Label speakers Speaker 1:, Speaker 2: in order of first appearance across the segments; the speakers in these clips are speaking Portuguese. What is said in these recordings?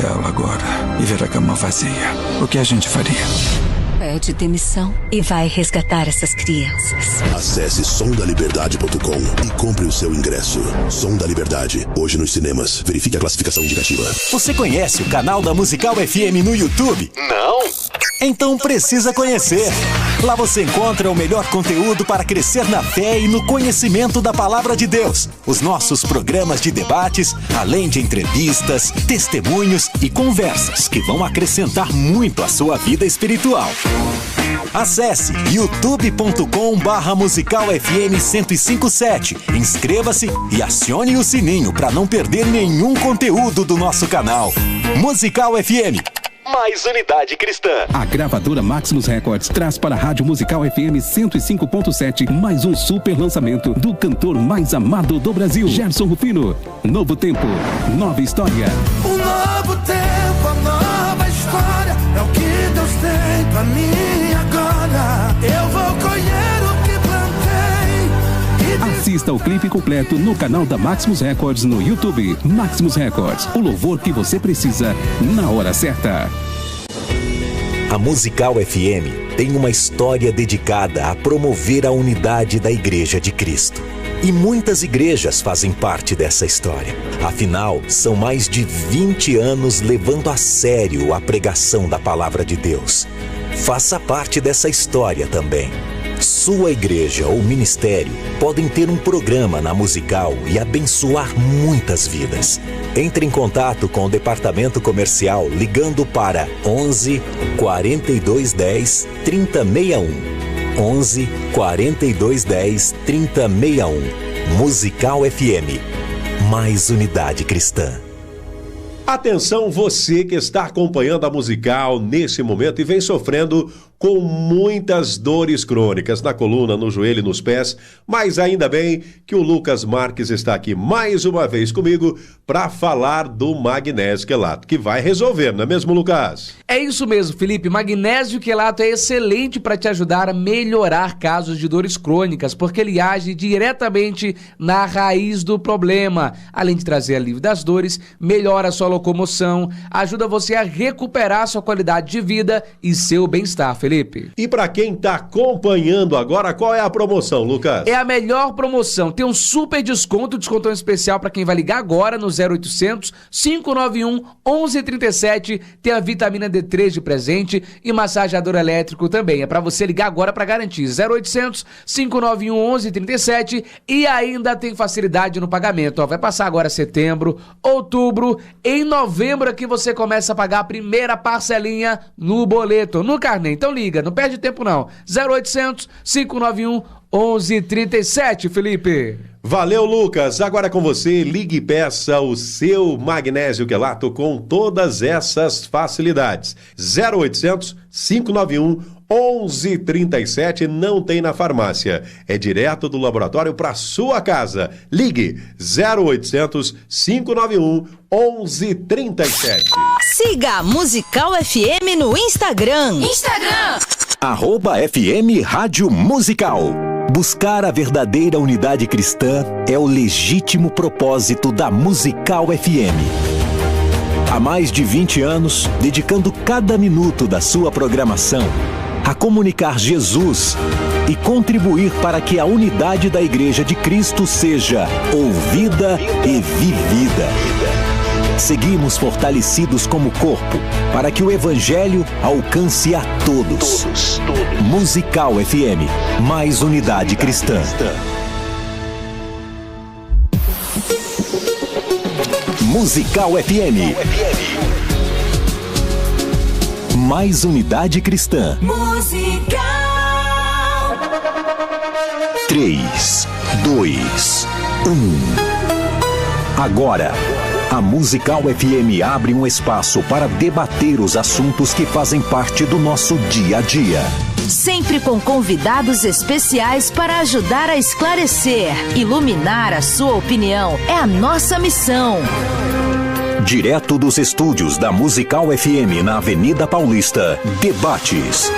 Speaker 1: dela agora e ver a cama vazia. O que a gente faria?
Speaker 2: Pede demissão e vai resgatar essas crianças.
Speaker 3: Acesse sondaliberdade.com e compre o seu ingresso. Som da Liberdade, hoje nos cinemas. Verifique a classificação indicativa.
Speaker 4: Você conhece o canal da Musical FM no YouTube?
Speaker 3: Não?
Speaker 4: Então precisa conhecer. Lá você encontra o melhor conteúdo para crescer na fé e no conhecimento da Palavra de Deus. Os nossos programas de debates, além de entrevistas, testemunhos e conversas que vão acrescentar muito à sua vida espiritual. Acesse youtube.com/musicalfm 1057. Inscreva-se e acione o sininho para não perder nenhum conteúdo do nosso canal. Musical FM. Mais unidade cristã.
Speaker 5: A gravadora Maximus Records traz para a Rádio Musical FM 105.7 mais um super lançamento do cantor mais amado do Brasil, Gerson Rufino. Novo tempo, nova história.
Speaker 6: Um novo tempo, a nova história é o que Deus tem pra mim agora. Eu vou colher o que plantei.
Speaker 5: Assista o clipe completo no canal da Maximus Records no YouTube. Maximus Records, o louvor que você precisa na hora certa.
Speaker 4: A Musical FM tem uma história dedicada a promover a unidade da Igreja de Cristo. E muitas igrejas fazem parte dessa história. Afinal, são mais de 20 anos levando a sério a pregação da Palavra de Deus. Faça parte dessa história também. Sua igreja ou ministério podem ter um programa na Musical e abençoar muitas vidas. Entre em contato com o departamento comercial ligando para 11 42 10 3061. 11 42 10 3061. Musical FM. Mais unidade cristã.
Speaker 7: Atenção, você que está acompanhando a Musical nesse momento e vem sofrendo com muitas dores crônicas na coluna, no joelho e nos pés, mas ainda bem que o Lucas Marques está aqui mais uma vez comigo para falar do magnésio quelato, que vai resolver, não é mesmo, Lucas?
Speaker 8: É isso mesmo, Felipe. Magnésio quelato é excelente para te ajudar a melhorar casos de dores crônicas, porque ele age diretamente na raiz do problema. Além de trazer alívio das dores, melhora a sua locomoção, ajuda você a recuperar sua qualidade de vida e seu bem-estar, Felipe.
Speaker 7: E para quem está acompanhando agora, qual é a promoção, Lucas?
Speaker 8: É a melhor promoção. Tem um super descontão especial para quem vai ligar agora no 0800 591 1137. Tem a vitamina D3 de presente e massageador elétrico também. É para você ligar agora para garantir. 0800 591 1137 e ainda tem facilidade no pagamento. Ó, vai passar agora setembro, outubro, em novembro aqui você começa a pagar a primeira parcelinha no boleto, no carnê. Então liga, não perde tempo não. 0800 591 1137, Felipe.
Speaker 7: Valeu, Lucas. Agora com você, ligue e peça o seu magnésio quelato com todas essas facilidades. 0800 591 1137, não tem na farmácia. É direto do laboratório para sua casa. Ligue 0800 591 1137.
Speaker 2: Siga a Musical FM no Instagram.
Speaker 4: @FM Rádio Musical. Buscar a verdadeira unidade cristã é o legítimo propósito da Musical FM. Há mais de 20 anos, dedicando cada minuto da sua programação a comunicar Jesus e contribuir para que a unidade da Igreja de Cristo seja ouvida e vivida. Seguimos fortalecidos como corpo para que o Evangelho alcance a todos. Musical FM, mais unidade cristã. Musical FM. Mais unidade cristã.
Speaker 2: Musical.
Speaker 4: 3, 2, 1. Agora, a Musical FM abre um espaço para debater os assuntos que fazem parte do nosso dia a dia.
Speaker 2: Sempre com convidados especiais para ajudar a esclarecer, iluminar a sua opinião. É a nossa missão.
Speaker 4: Direto dos estúdios da Musical FM na Avenida Paulista, debates.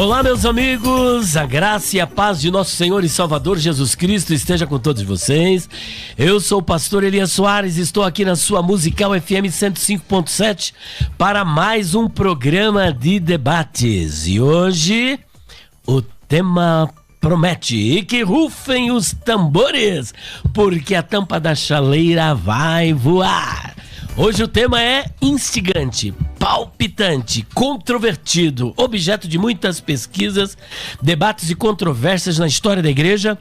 Speaker 9: Olá, meus amigos, a graça e a paz de nosso Senhor e Salvador Jesus Cristo esteja com todos vocês. Eu sou o pastor Elias Soares, estou aqui na sua Musical FM 105.7 para mais um programa de debates. E hoje o tema promete, e que rufem os tambores, porque a tampa da chaleira vai voar. Hoje o tema é instigante, palpitante, controvertido, objeto de muitas pesquisas, debates e controvérsias na história da igreja.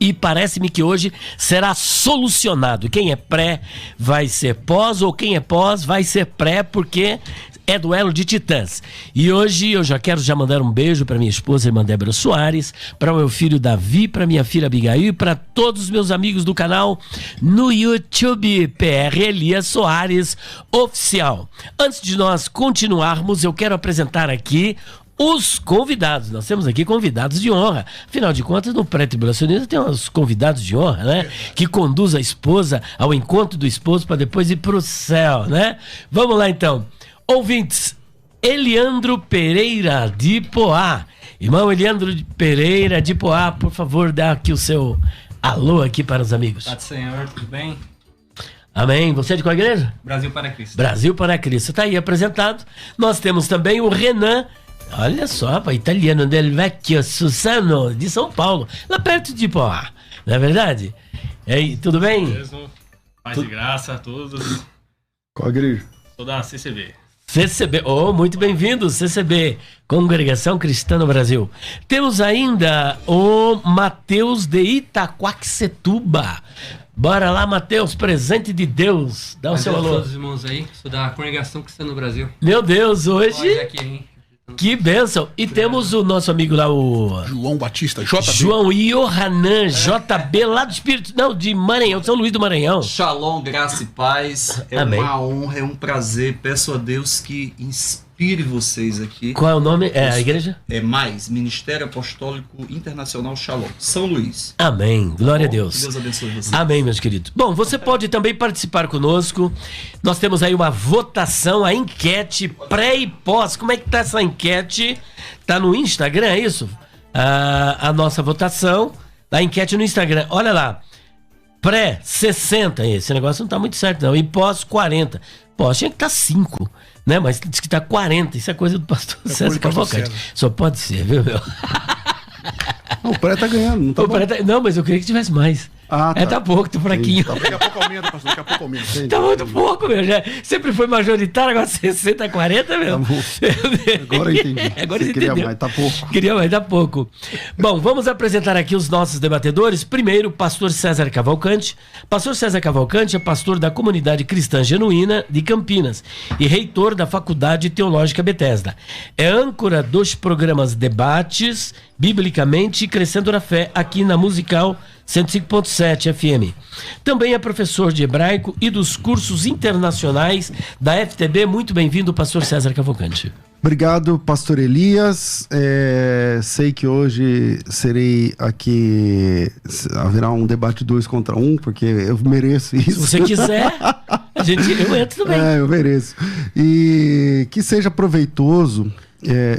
Speaker 9: E parece-me que hoje será solucionado. Quem é pré vai ser pós, ou quem é pós vai ser pré, porque é duelo de titãs. E hoje eu já quero mandar um beijo para minha esposa, irmã Débora Soares, para o meu filho Davi, para minha filha Abigail e para todos os meus amigos do canal no YouTube, PR Elias Soares Oficial. Antes de nós continuarmos, eu quero apresentar aqui os convidados. Nós temos aqui convidados de honra. Afinal de contas, no pré-tribulacionismo tem uns convidados de honra, né? Que conduz a esposa ao encontro do esposo para depois ir para o céu, né? Vamos lá então. Ouvintes, Eliandro Pereira de Poá. Irmão Eliandro Pereira de Poá, por favor, dá aqui o seu alô aqui para os amigos.
Speaker 10: Paz do Senhor, tudo bem?
Speaker 9: Amém. Você é de qual igreja?
Speaker 10: Brasil para Cristo.
Speaker 9: Brasil para Cristo. Está aí apresentado. Nós temos também o Renan, olha só, italiano del Vecchio Susano, de São Paulo, lá perto de Poá. Não é verdade? E aí, tudo bem?
Speaker 10: Mesmo. Paz e graça a todos.
Speaker 1: Qual igreja?
Speaker 10: Sou da CCB.
Speaker 9: CCB, muito bem-vindo, CCB, Congregação Cristã no Brasil. Temos ainda o Mateus de Itaquaquecetuba. Bora lá, Mateus, presente de Deus. Dá o seu alô.
Speaker 11: Todos os irmãos aí, sou da Congregação Cristã no Brasil.
Speaker 9: Meu Deus, hoje...
Speaker 11: Olha aqui, hein?
Speaker 9: Que bênção! E temos o nosso amigo lá, o...
Speaker 12: João Batista, JB.
Speaker 9: João Yohanan, JB, lá do Espírito... Não, de Maranhão, São Luís do Maranhão.
Speaker 13: Shalom, graça e paz. É
Speaker 9: Amém.
Speaker 13: Uma honra, é um prazer. Peço a Deus que inspire vocês aqui.
Speaker 9: Qual é o nome? É a igreja?
Speaker 13: É Ministério Apostólico Internacional Shalom, São Luís.
Speaker 9: Amém. Glória a Deus.
Speaker 13: Que Deus abençoe vocês.
Speaker 9: Amém, meus queridos. Bom, você pode também participar conosco. Nós temos aí uma votação, a enquete pré e pós. Como é que tá essa enquete? Tá no Instagram, é isso? A nossa votação, a enquete no Instagram. Olha lá. Pré 60, esse negócio não tá muito certo não. E pós 40. Pós tinha que tá 5, né? Mas diz que tá 40. Isso é coisa do pastor César Cavalcante. Só pode ser, viu, meu?
Speaker 12: Não, o pré tá ganhando, não tá bom.
Speaker 9: Não, mas eu queria que tivesse mais.
Speaker 12: Ah, tá.
Speaker 9: Tá pouco, tá fraquinho.
Speaker 12: Tá, daqui a pouco aumenta, pastor, daqui a pouco aumenta.
Speaker 9: Tá muito pouco, meu. Já sempre foi majoritário, agora 60, 40, meu.
Speaker 12: Agora eu entendi.
Speaker 9: Agora você
Speaker 12: queria
Speaker 9: entendeu.
Speaker 12: mais, tá pouco.
Speaker 9: Queria mais, tá pouco. Bom, vamos apresentar aqui os nossos debatedores. Primeiro, o pastor César Cavalcante. Pastor César Cavalcante é pastor da Comunidade Cristã Genuína de Campinas e reitor da Faculdade Teológica Bethesda. É âncora dos programas Debates, Biblicamente e Crescendo na Fé, aqui na Musical 105.7 FM. Também é professor de hebraico e dos cursos internacionais da FTB. Muito bem-vindo, pastor César Cavalcante.
Speaker 12: Obrigado, pastor Elias. Sei que hoje serei aqui, haverá um debate 2 contra 1, porque eu mereço isso.
Speaker 9: Se você quiser, eu entro também.
Speaker 12: Eu mereço. E que seja proveitoso.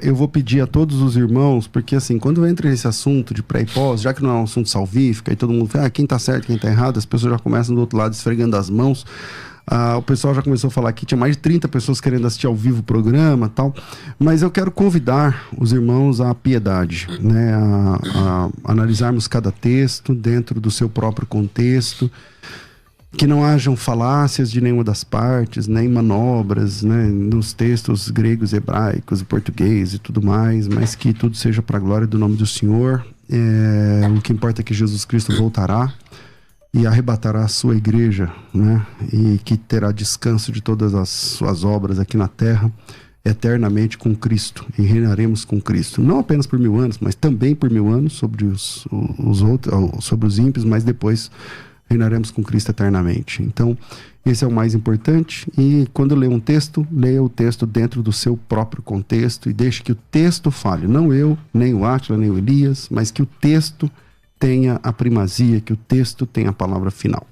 Speaker 12: Eu vou pedir a todos os irmãos, porque assim, quando entra nesse assunto de pré e pós, já que não é um assunto salvífico, aí todo mundo fala, quem tá certo, quem tá errado, as pessoas já começam do outro lado esfregando as mãos. O pessoal já começou a falar que tinha mais de 30 pessoas querendo assistir ao vivo o programa e tal, mas eu quero convidar os irmãos à piedade, né? A analisarmos cada texto dentro do seu próprio contexto, que não hajam falácias de nenhuma das partes, nem manobras, né, nos textos gregos, hebraicos e português e tudo mais, mas que tudo seja para a glória do nome do Senhor. O que importa é que Jesus Cristo voltará e arrebatará a sua igreja, né, e que terá descanso de todas as suas obras aqui na terra, eternamente com Cristo, e reinaremos com Cristo, não apenas por 1000 anos, mas também por 1000 anos sobre os outros, sobre os ímpios, mas depois reinaremos com Cristo eternamente. Então, esse é o mais importante. E quando lê um texto, leia o texto dentro do seu próprio contexto e deixe que o texto fale. Não eu, nem o Átila, nem o Elias, mas que o texto tenha a primazia, que o texto tenha a palavra final.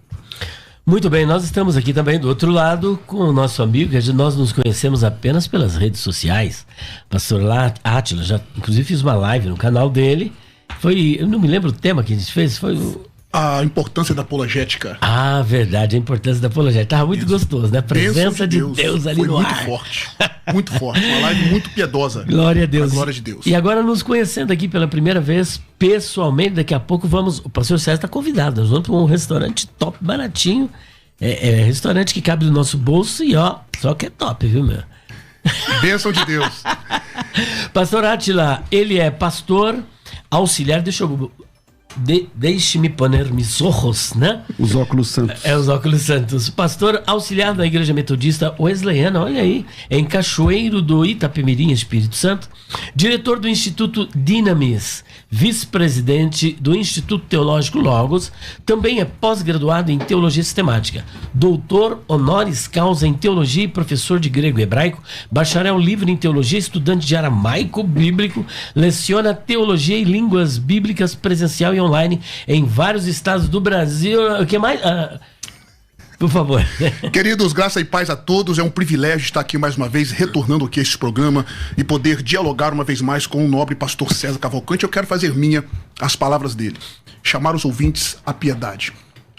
Speaker 9: Muito bem, nós estamos aqui também do outro lado com o nosso amigo, que nós nos conhecemos apenas pelas redes sociais. Pastor Átila, já inclusive fiz uma live no canal dele. Eu não me lembro o tema que a gente fez, foi
Speaker 14: a importância da apologética.
Speaker 9: Ah, verdade, a importância da apologética. Tava muito gostoso, né? A presença de Deus ali no ar.
Speaker 14: Muito forte, uma live muito piedosa.
Speaker 9: Glória a Deus.
Speaker 14: Glória de Deus.
Speaker 9: E agora nos conhecendo aqui pela primeira vez, pessoalmente, daqui a pouco o pastor César está convidado, nós vamos para um restaurante top, baratinho, restaurante que cabe no nosso bolso e só que é top, viu, meu?
Speaker 14: Bênção de Deus.
Speaker 9: Pastor Átila, ele é pastor auxiliar, deixe-me poner mis ojos, né?
Speaker 12: Os óculos santos.
Speaker 9: Os óculos santos. Pastor auxiliar da Igreja Metodista Wesleyana, olha aí, em Cachoeiro do Itapemirim, Espírito Santo. Diretor do Instituto Dinamis, vice-presidente do Instituto Teológico Logos. Também é pós-graduado em Teologia Sistemática. Doutor honoris causa em Teologia e professor de grego e hebraico. Bacharel livre em Teologia, estudante de aramaico bíblico. Leciona Teologia e Línguas Bíblicas presencial e online em vários estados do Brasil. O que mais? Por favor.
Speaker 14: Queridos, graça e paz a todos. É um privilégio estar aqui mais uma vez, retornando aqui a este programa e poder dialogar uma vez mais com o nobre pastor César Cavalcante. Eu quero fazer minha as palavras dele. Chamar os ouvintes à piedade.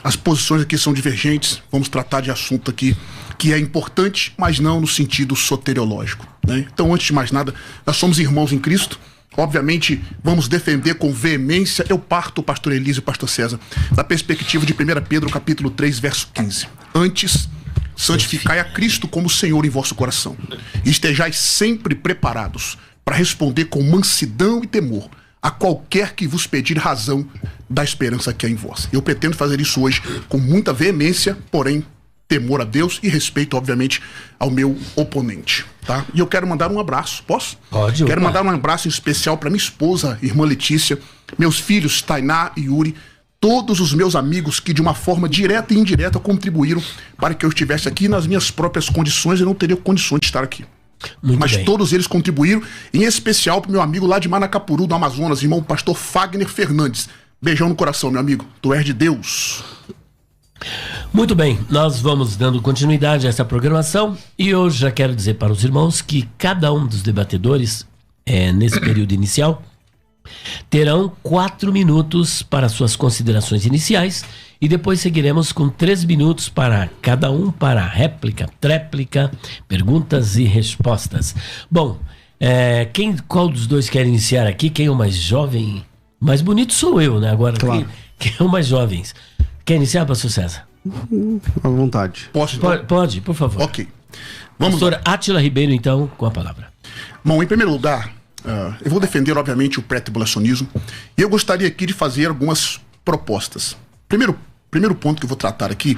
Speaker 14: As posições aqui são divergentes. Vamos tratar de assunto aqui que é importante, mas não no sentido soteriológico, né? Então, antes de mais nada, nós somos irmãos em Cristo. Obviamente, vamos defender com veemência. Eu parto, pastor Elísio e pastor César, da perspectiva de 1 Pedro, capítulo 3, verso 15. Antes, santificai a Cristo como Senhor em vosso coração. E estejais sempre preparados para responder com mansidão e temor a qualquer que vos pedir razão da esperança que há em vós. Eu pretendo fazer isso hoje com muita veemência, porém, temor a Deus e respeito, obviamente, ao meu oponente, tá? E eu quero mandar um abraço, posso?
Speaker 9: Pode.
Speaker 14: Quero mandar um abraço especial para minha esposa, irmã Letícia, meus filhos, Tainá e Yuri, todos os meus amigos que de uma forma direta e indireta contribuíram para que eu estivesse aqui nas minhas próprias condições. Eu não teria condições de estar aqui. Mas todos eles contribuíram, em especial para o meu amigo lá de Manacapuru, do Amazonas, irmão pastor Fagner Fernandes. Beijão no coração, meu amigo. Tu és de Deus.
Speaker 9: Muito bem, nós vamos dando continuidade a essa programação e eu já quero dizer para os irmãos que cada um dos debatedores, nesse período inicial, terão 4 minutos para suas considerações iniciais e depois seguiremos com 3 minutos para cada um para réplica, tréplica, perguntas e respostas. Bom, qual dos dois quer iniciar aqui? Quem é o mais jovem? Mais bonito sou eu, né? Agora, claro. Quem é o mais jovem? Quer iniciar, pastor César?
Speaker 12: À vontade.
Speaker 14: Posso?
Speaker 9: Pode, por favor.
Speaker 14: Ok. Vamos
Speaker 9: pastor Átila Ribeiro, então, com a palavra.
Speaker 14: Bom, em primeiro lugar, eu vou defender, obviamente, o pré-tribulacionismo e eu gostaria aqui de fazer algumas propostas. Primeiro ponto que eu vou tratar aqui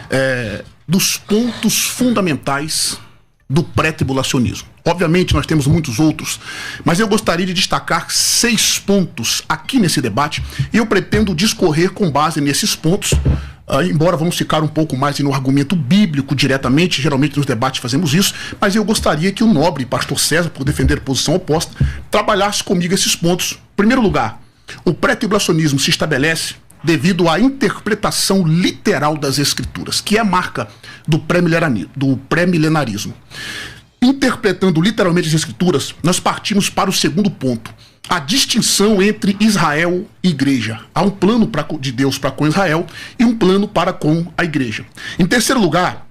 Speaker 14: é dos pontos fundamentais do pré-tribulacionismo. Obviamente nós temos muitos outros, mas eu gostaria de destacar 6 pontos aqui nesse debate e eu pretendo discorrer com base nesses pontos, embora vamos ficar um pouco mais no argumento bíblico diretamente, geralmente nos debates fazemos isso, mas eu gostaria que o nobre pastor César, por defender a posição oposta, trabalhasse comigo esses pontos. Em primeiro lugar, o pré-tribulacionismo se estabelece devido à interpretação literal das Escrituras, que é a marca do pré-milenarismo. Interpretando literalmente as Escrituras, nós partimos para o segundo ponto, a distinção entre Israel e igreja. Há um plano de Deus para com Israel e um plano para com a igreja. Em terceiro lugar,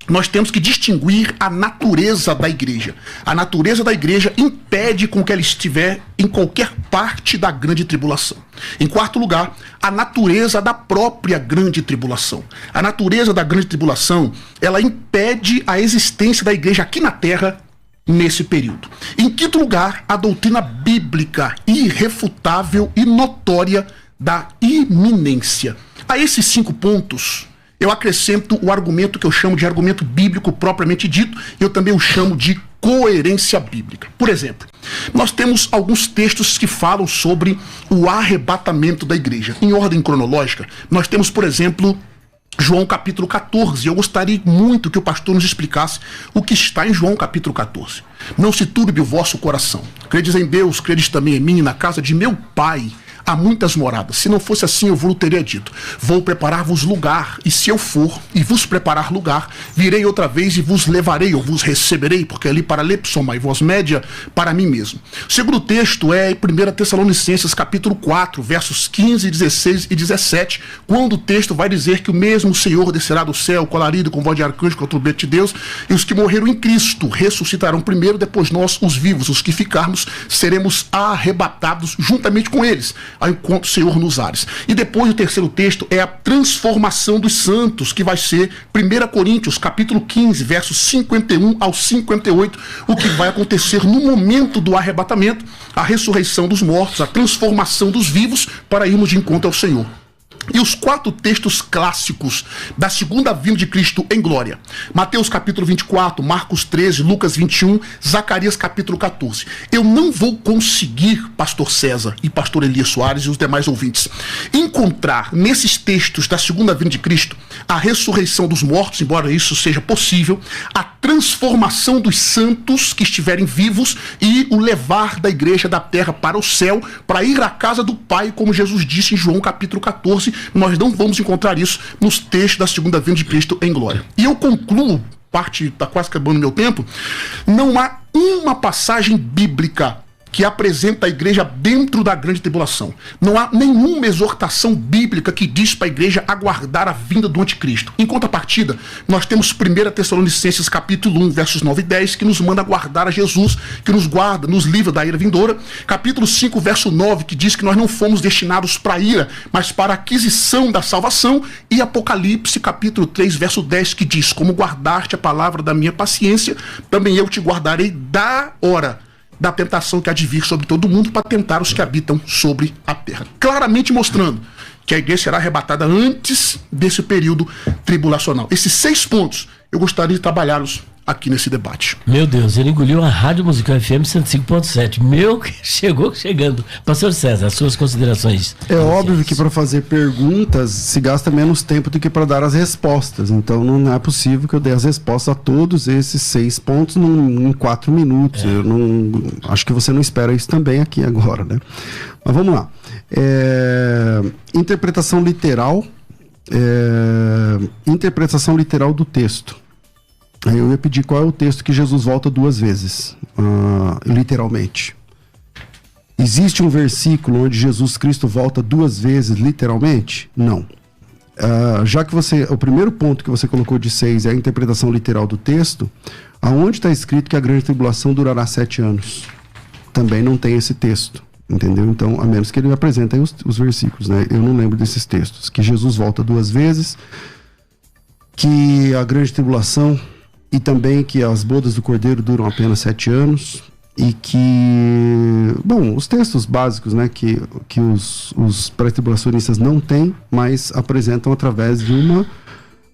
Speaker 14: nós temos que distinguir a natureza da igreja. A natureza da igreja impede com que ela estiver em qualquer parte da grande tribulação. Em quarto lugar, a natureza da própria grande tribulação. A natureza da grande tribulação, ela impede a existência da igreja aqui na terra nesse período. Em quinto lugar, a doutrina bíblica irrefutável e notória da iminência. A esses 5 pontos, eu acrescento o argumento que eu chamo de argumento bíblico propriamente dito, e eu também o chamo de coerência bíblica. Por exemplo, nós temos alguns textos que falam sobre o arrebatamento da igreja. Em ordem cronológica, nós temos, por exemplo, João capítulo 14. Eu gostaria muito que o pastor nos explicasse o que está em João capítulo 14. Não se turbe o vosso coração. Credes em Deus, credes também em mim, na casa de meu Pai há muitas moradas. Se não fosse assim, eu vos teria dito: vou preparar-vos lugar, e se eu for e vos preparar lugar, virei outra vez e vos levarei, ou vos receberei, porque ali para lepsoma e vós média para mim mesmo. O segundo texto é em 1 Tessalonicenses capítulo 4, versos 15, 16 e 17, quando o texto vai dizer que o mesmo Senhor descerá do céu, com alarido, com voz de arcanjo, com a trombeta de Deus, e os que morreram em Cristo ressuscitarão primeiro, depois nós, os vivos, os que ficarmos, seremos arrebatados juntamente com eles, ao encontro do Senhor nos ares. E depois o terceiro texto é a transformação dos santos, que vai ser 1 Coríntios capítulo 15, versos 51 ao 58, o que vai acontecer no momento do arrebatamento, a ressurreição dos mortos, a transformação dos vivos, para irmos de encontro ao Senhor. E os 4 textos clássicos da segunda vinda de Cristo em glória: Mateus capítulo 24, Marcos 13, Lucas 21, Zacarias capítulo 14. Eu não vou conseguir, pastor César e pastor Elias Soares e os demais ouvintes, encontrar nesses textos da segunda vinda de Cristo a ressurreição dos mortos, embora isso seja possível, a transformação dos santos que estiverem vivos e o levar da igreja da terra para o céu, para ir à casa do Pai, como Jesus disse em João capítulo 14. Nós não vamos encontrar isso nos textos da segunda vinda de Cristo em glória. E eu concluo, parte está quase acabando o meu tempo, não há uma passagem bíblica que apresenta a igreja dentro da grande tribulação. Não há nenhuma exortação bíblica que diz para a igreja aguardar a vinda do anticristo. Em contrapartida, nós temos 1 Tessalonicenses capítulo 1, versos 9 e 10, que nos manda aguardar a Jesus, que nos guarda, nos livra da ira vindoura. Capítulo 5, verso 9, que diz que nós não fomos destinados para a ira, mas para a aquisição da salvação. E Apocalipse capítulo 3, verso 10, que diz: como guardaste a palavra da minha paciência, também eu te guardarei da hora da tentação que há de vir sobre todo mundo, para tentar os que habitam sobre a terra. Claramente mostrando que a igreja será arrebatada antes desse período tribulacional. Esses 6 pontos eu gostaria de trabalhá-los aqui nesse debate.
Speaker 9: Meu Deus, ele engoliu a Rádio Musical FM 105.7. Chegando. Pastor César, as suas considerações.
Speaker 12: É óbvio que para fazer perguntas se gasta menos tempo do que para dar as respostas. Então não é possível que eu dê as respostas a todos esses 6 pontos em 4 minutos. Eu não, acho que você não espera isso também aqui agora, né? Mas vamos lá. Interpretação literal do texto. Aí eu ia pedir qual é o texto que Jesus volta 2 vezes, literalmente. Existe um versículo onde Jesus Cristo volta 2 vezes, literalmente? Não. Já que o primeiro ponto que você colocou de 6 é a interpretação literal do texto, aonde está escrito que a grande tribulação durará 7 anos? Também não tem esse texto, entendeu? Então, a menos que ele apresente aí os versículos, né? Eu não lembro desses textos. Que Jesus volta 2 vezes, que a grande tribulação... E também que as bodas do Cordeiro duram apenas 7 anos. E que... Bom, os textos básicos, né? Que os pré-tribulacionistas não têm, mas apresentam através de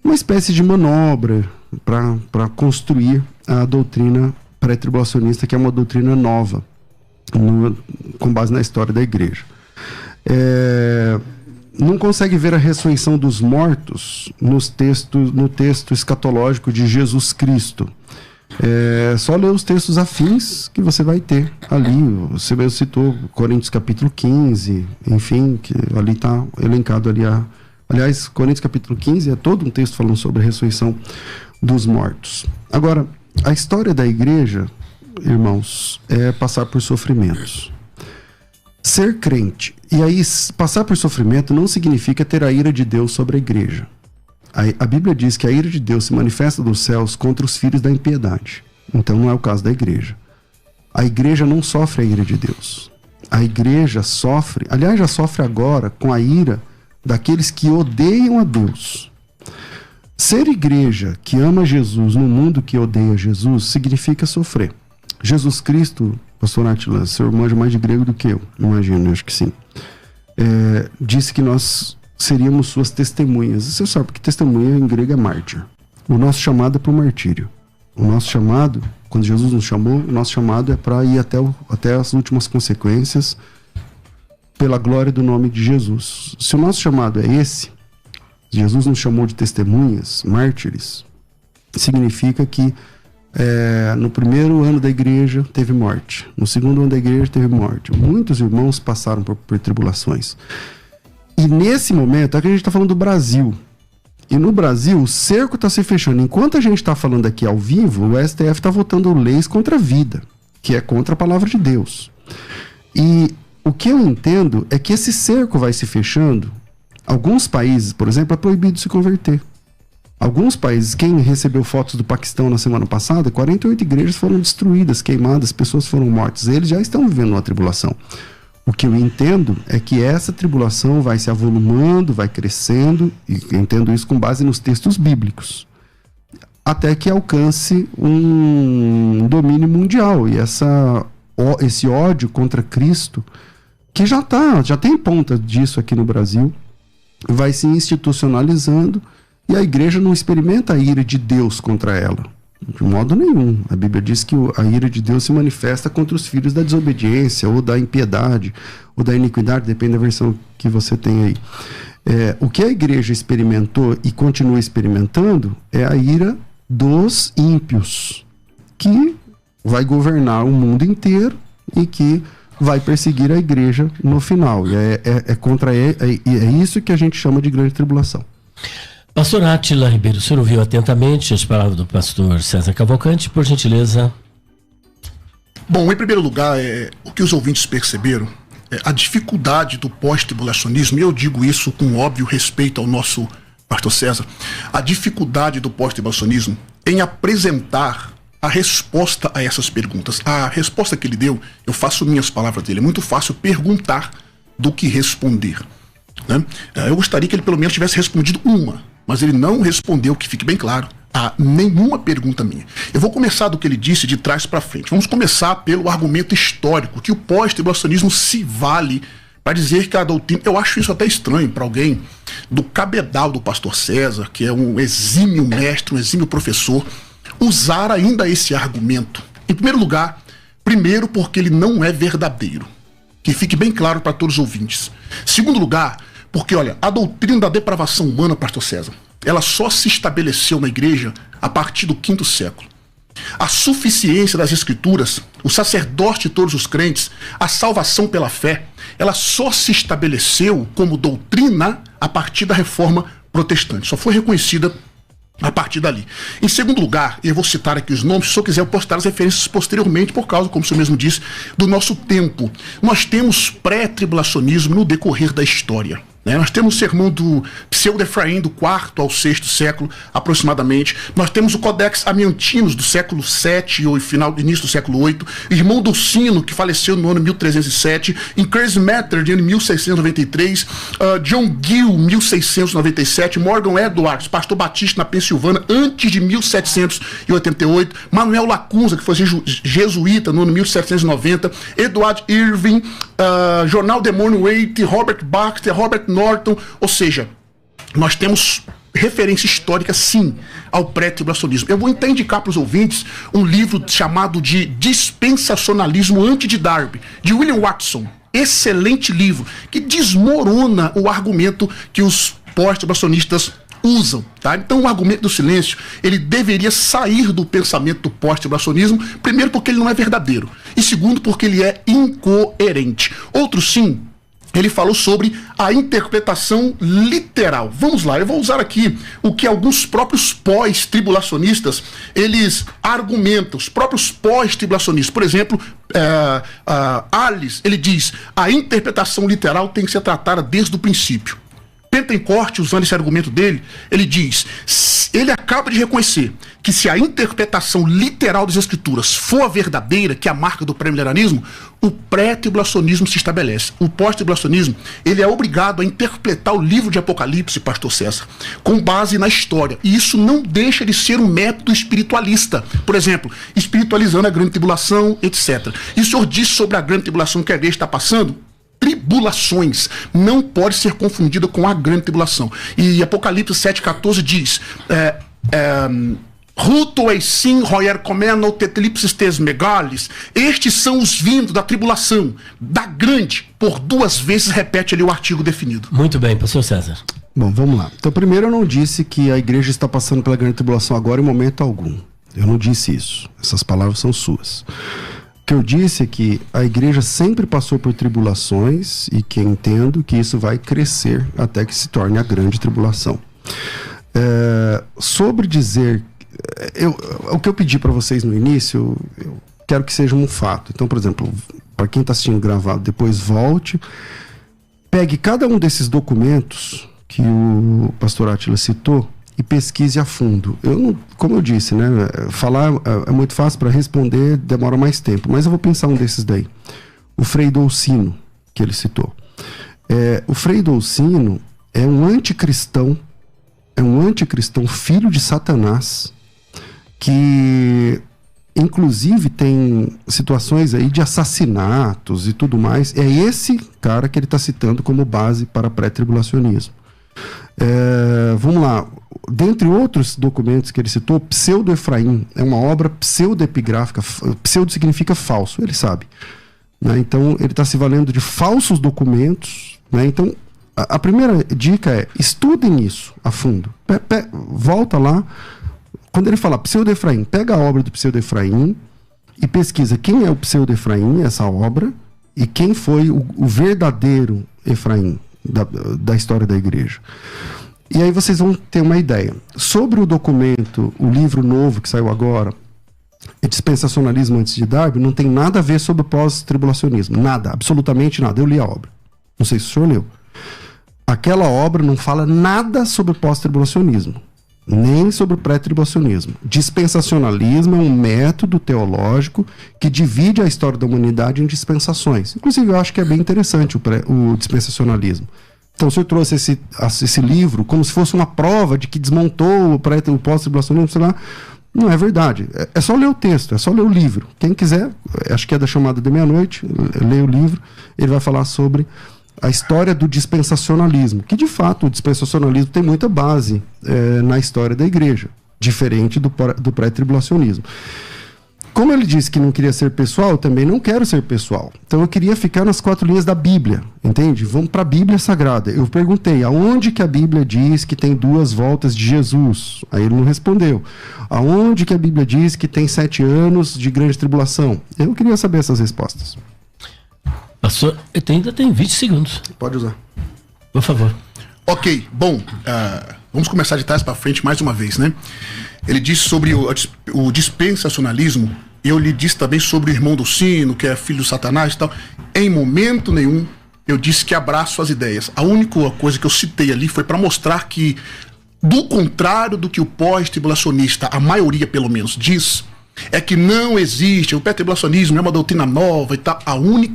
Speaker 12: uma espécie de manobra para construir a doutrina pré-tribulacionista, que é uma doutrina nova, com base na história da igreja. Não consegue ver a ressurreição dos mortos no texto escatológico de Jesus Cristo. Só ler os textos afins que você vai ter ali. Você mesmo citou Coríntios capítulo 15, enfim, que ali está elencado ali. Aliás, Coríntios capítulo 15 é todo um texto falando sobre a ressurreição dos mortos. Agora, a história da igreja, irmãos, é passar por sofrimentos. Ser crente, e aí passar por sofrimento não significa ter a ira de Deus sobre a igreja. A Bíblia diz que a ira de Deus se manifesta dos céus contra os filhos da impiedade. Então não é o caso da igreja. A igreja não sofre a ira de Deus. A igreja sofre, aliás, já sofre agora com a ira daqueles que odeiam a Deus. Ser igreja que ama Jesus no mundo que odeia Jesus significa sofrer. Jesus Cristo, pastor Atila, o senhor manja mais de grego do que eu, imagino, acho que sim. Disse que nós seríamos suas testemunhas. Você sabe que testemunha em grego é mártir. O nosso chamado é para o martírio. O nosso chamado, quando Jesus nos chamou, o nosso chamado é para ir até as últimas consequências pela glória do nome de Jesus. Se o nosso chamado é esse, Jesus nos chamou de testemunhas, mártires, significa que no primeiro ano da igreja teve morte, no segundo ano da igreja teve morte. Muitos irmãos passaram por tribulações. E nesse momento, aqui a gente está falando do Brasil. E no Brasil, o cerco está se fechando. Enquanto a gente está falando aqui ao vivo, o STF está votando leis contra a vida, que é contra a palavra de Deus. E o que eu entendo é que esse cerco vai se fechando. Alguns países, por exemplo, é proibido se converter. Alguns países, quem recebeu fotos do Paquistão na semana passada, 48 igrejas foram destruídas, queimadas, pessoas foram mortas. Eles já estão vivendo uma tribulação. O que eu entendo é que essa tribulação vai se avolumando, vai crescendo, e eu entendo isso com base nos textos bíblicos, até que alcance um domínio mundial. E esse ódio contra Cristo, que já tem ponta disso aqui no Brasil, vai se institucionalizando, e a igreja não experimenta a ira de Deus contra ela, de modo nenhum. A Bíblia diz que a ira de Deus se manifesta contra os filhos da desobediência, ou da impiedade, ou da iniquidade, depende da versão que você tem aí. O que a igreja experimentou e continua experimentando é a ira dos ímpios, que vai governar o mundo inteiro e que vai perseguir a igreja no final. E é isso que a gente chama de grande tribulação.
Speaker 9: Pastor Átila Ribeiro, o senhor ouviu atentamente as palavras do pastor César Cavalcante, por gentileza.
Speaker 14: Bom, em primeiro lugar, o que os ouvintes perceberam é a dificuldade do pós-tribulacionismo, e eu digo isso com óbvio respeito ao nosso pastor César, a dificuldade do pós-tribulacionismo em apresentar a resposta a essas perguntas. A resposta que ele deu, eu faço minhas palavras dele, é muito fácil perguntar do que responder, né? Eu gostaria que ele pelo menos tivesse respondido uma, mas ele não respondeu, que fique bem claro, a nenhuma pergunta minha. Eu vou começar do que ele disse de trás para frente. Vamos começar pelo argumento histórico, que o pós-tribulacionismo se vale para dizer que a doutrina... Eu acho isso até estranho para alguém do cabedal do pastor César, que é um exímio mestre, um exímio professor, usar ainda esse argumento. Em primeiro lugar, porque ele não é verdadeiro. Que fique bem claro para todos os ouvintes. Segundo lugar, porque, olha, a doutrina da depravação humana, pastor César, ela só se estabeleceu na igreja a partir do V século. A suficiência das escrituras, o sacerdócio de todos os crentes, a salvação pela fé, ela só se estabeleceu como doutrina a partir da reforma protestante. Só foi reconhecida a partir dali. Em segundo lugar, eu vou citar aqui os nomes, se eu quiser eu posso dar as referências posteriormente, por causa, como o senhor mesmo disse, do nosso tempo. Nós temos pré-tribulacionismo no decorrer da história. Nós temos o sermão do Pseudo-Efraim do IV ao VI século, aproximadamente. Nós temos o Codex Amiantinos do século VII ou início do século VIII. Irmão Docino, que faleceu no ano 1307. Increase Matter, de ano 1693. John Gill, 1697. Morgan Edwards, pastor batista na Pensilvânia, antes de 1788. Manuel Lacunza, que foi jesuíta no ano 1790. Edward Irving, Jornal de Morning Waite, Robert Baxter, Robert Norton, ou seja, nós temos referência histórica, sim, ao pré-tribulacionismo. Eu vou até indicar para os ouvintes um livro chamado de Dispensacionalismo Antes de Darby, de William Watson. Excelente livro, que desmorona o argumento que os pós-tribulacionistas usam, tá? Então o argumento do silêncio, ele deveria sair do pensamento do pós-tribulacionismo, primeiro porque ele não é verdadeiro, e segundo porque ele é incoerente. Outro sim, ele falou sobre a interpretação literal. Vamos lá, eu vou usar aqui o que alguns próprios pós-tribulacionistas, eles argumentam, os próprios pós-tribulacionistas. Por exemplo, Alice, ele diz, a interpretação literal tem que ser tratada desde o princípio. Pentecoste, usando esse argumento dele, ele diz, ele acaba de reconhecer que se a interpretação literal das escrituras for a verdadeira, que é a marca do pré-milenarismo, o pré-tribulacionismo se estabelece. O pós-tribulacionismo, ele é obrigado a interpretar o livro de Apocalipse, pastor César, com base na história. E isso não deixa de ser um método espiritualista. Por exemplo, espiritualizando a grande tribulação, etc. E o senhor disse sobre a grande tribulação que a igreja está passando? Tribulações não pode ser confundida com a grande tribulação. E Apocalipse 7,14 diz: Ruto eisin roer comeno tetlipsis tes megalis. Estes são os vindos da tribulação, da grande. Por duas vezes repete ali o artigo definido.
Speaker 9: Muito bem, pastor César.
Speaker 12: Bom, vamos lá. Então, primeiro, eu não disse que a igreja está passando pela grande tribulação agora em momento algum. Eu não disse isso. Essas palavras são suas. O que eu disse é que a igreja sempre passou por tribulações e que entendo que isso vai crescer até que se torne a grande tribulação. Sobre dizer... o que eu pedi para vocês no início, eu quero que seja um fato. Então, por exemplo, para quem está assistindo gravado, depois volte, pegue cada um desses documentos que o pastor Átila citou e pesquise a fundo. Como eu disse, né, falar é muito fácil, para responder demora mais tempo, mas eu vou pensar um desses daí. O Frei Dolcino, que ele citou. O Frei Dolcino é um anticristão, filho de Satanás, que inclusive tem situações aí de assassinatos e tudo mais. É esse cara que ele está citando como base para pré-tribulacionismo. Vamos lá. Dentre outros documentos que ele citou, Pseudo-Efraim é uma obra pseudo-epigráfica. Pseudo significa falso, ele sabe, né? Então ele está se valendo de falsos documentos, né? Então a primeira dica é: estudem isso a fundo. Volta lá. Quando ele fala Pseudo-Efraim, pega a obra do Pseudo-Efraim e pesquisa quem é o Pseudo-Efraim, essa obra, e quem foi o verdadeiro Efraim da história da igreja. E aí vocês vão ter uma ideia. Sobre o documento, o livro novo que saiu agora, Dispensacionalismo antes de Darby, não tem nada a ver sobre pós-tribulacionismo. Nada, absolutamente nada. Eu li a obra. Não sei se o senhor leu. Aquela obra não fala nada sobre pós-tribulacionismo, nem sobre pré-tribulacionismo. Dispensacionalismo é um método teológico que divide a história da humanidade em dispensações. Inclusive, eu acho que é bem interessante o dispensacionalismo. Então, o senhor trouxe esse livro como se fosse uma prova de que desmontou o pós-tribulacionismo, sei lá. Não é verdade. É só ler o texto, é só ler o livro. Quem quiser, acho que é da Chamada de Meia-Noite, lê o livro, ele vai falar sobre a história do dispensacionalismo, que de fato o dispensacionalismo tem muita base na história da igreja, diferente do pré-tribulacionismo. Como ele disse que não queria ser pessoal, eu também não quero ser pessoal. Então eu queria ficar nas 4 linhas da Bíblia, entende? Vamos para a Bíblia Sagrada. Eu perguntei, aonde que a Bíblia diz que tem 2 voltas de Jesus? Aí ele não respondeu. Aonde que a Bíblia diz que tem 7 anos de grande tribulação? Eu queria saber essas respostas.
Speaker 9: Pastor, ainda tem 20 segundos.
Speaker 12: Pode usar.
Speaker 9: Por favor.
Speaker 14: Ok, bom, vamos começar de trás para frente mais uma vez, né? Ele disse sobre o dispensacionalismo, e eu lhe disse também sobre o irmão Dolcino, que é filho de Satanás e tal. Em momento nenhum eu disse que abraço as ideias. A única coisa que eu citei ali foi para mostrar que, do contrário do que o pós-tribulacionista, a maioria pelo menos, diz, é que não existe, o pré-tribulacionismo é uma doutrina nova e tal.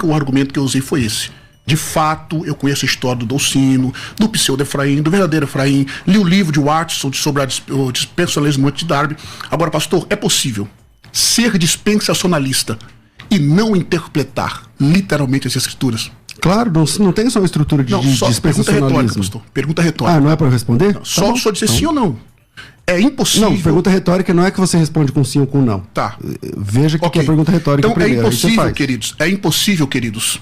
Speaker 14: O argumento que eu usei foi esse. De fato, eu conheço a história do Dolcino, do Pseudo-Efraim, do verdadeiro Efraim, li o livro de Watson sobre o dispensacionalismo antes de Darby. Agora, pastor, é possível ser dispensacionalista e não interpretar literalmente as escrituras?
Speaker 12: Claro, não tem só uma estrutura de dispensacionalismo.
Speaker 14: Pergunta retórica, pastor. Pergunta retórica.
Speaker 12: Não é para eu responder?
Speaker 14: Não, só dizer sim ou não. É impossível.
Speaker 12: Não, pergunta retórica não é que você responde com sim ou com não.
Speaker 14: Tá.
Speaker 12: Veja que é pergunta retórica
Speaker 14: então,
Speaker 12: primeiro.
Speaker 14: É impossível, queridos,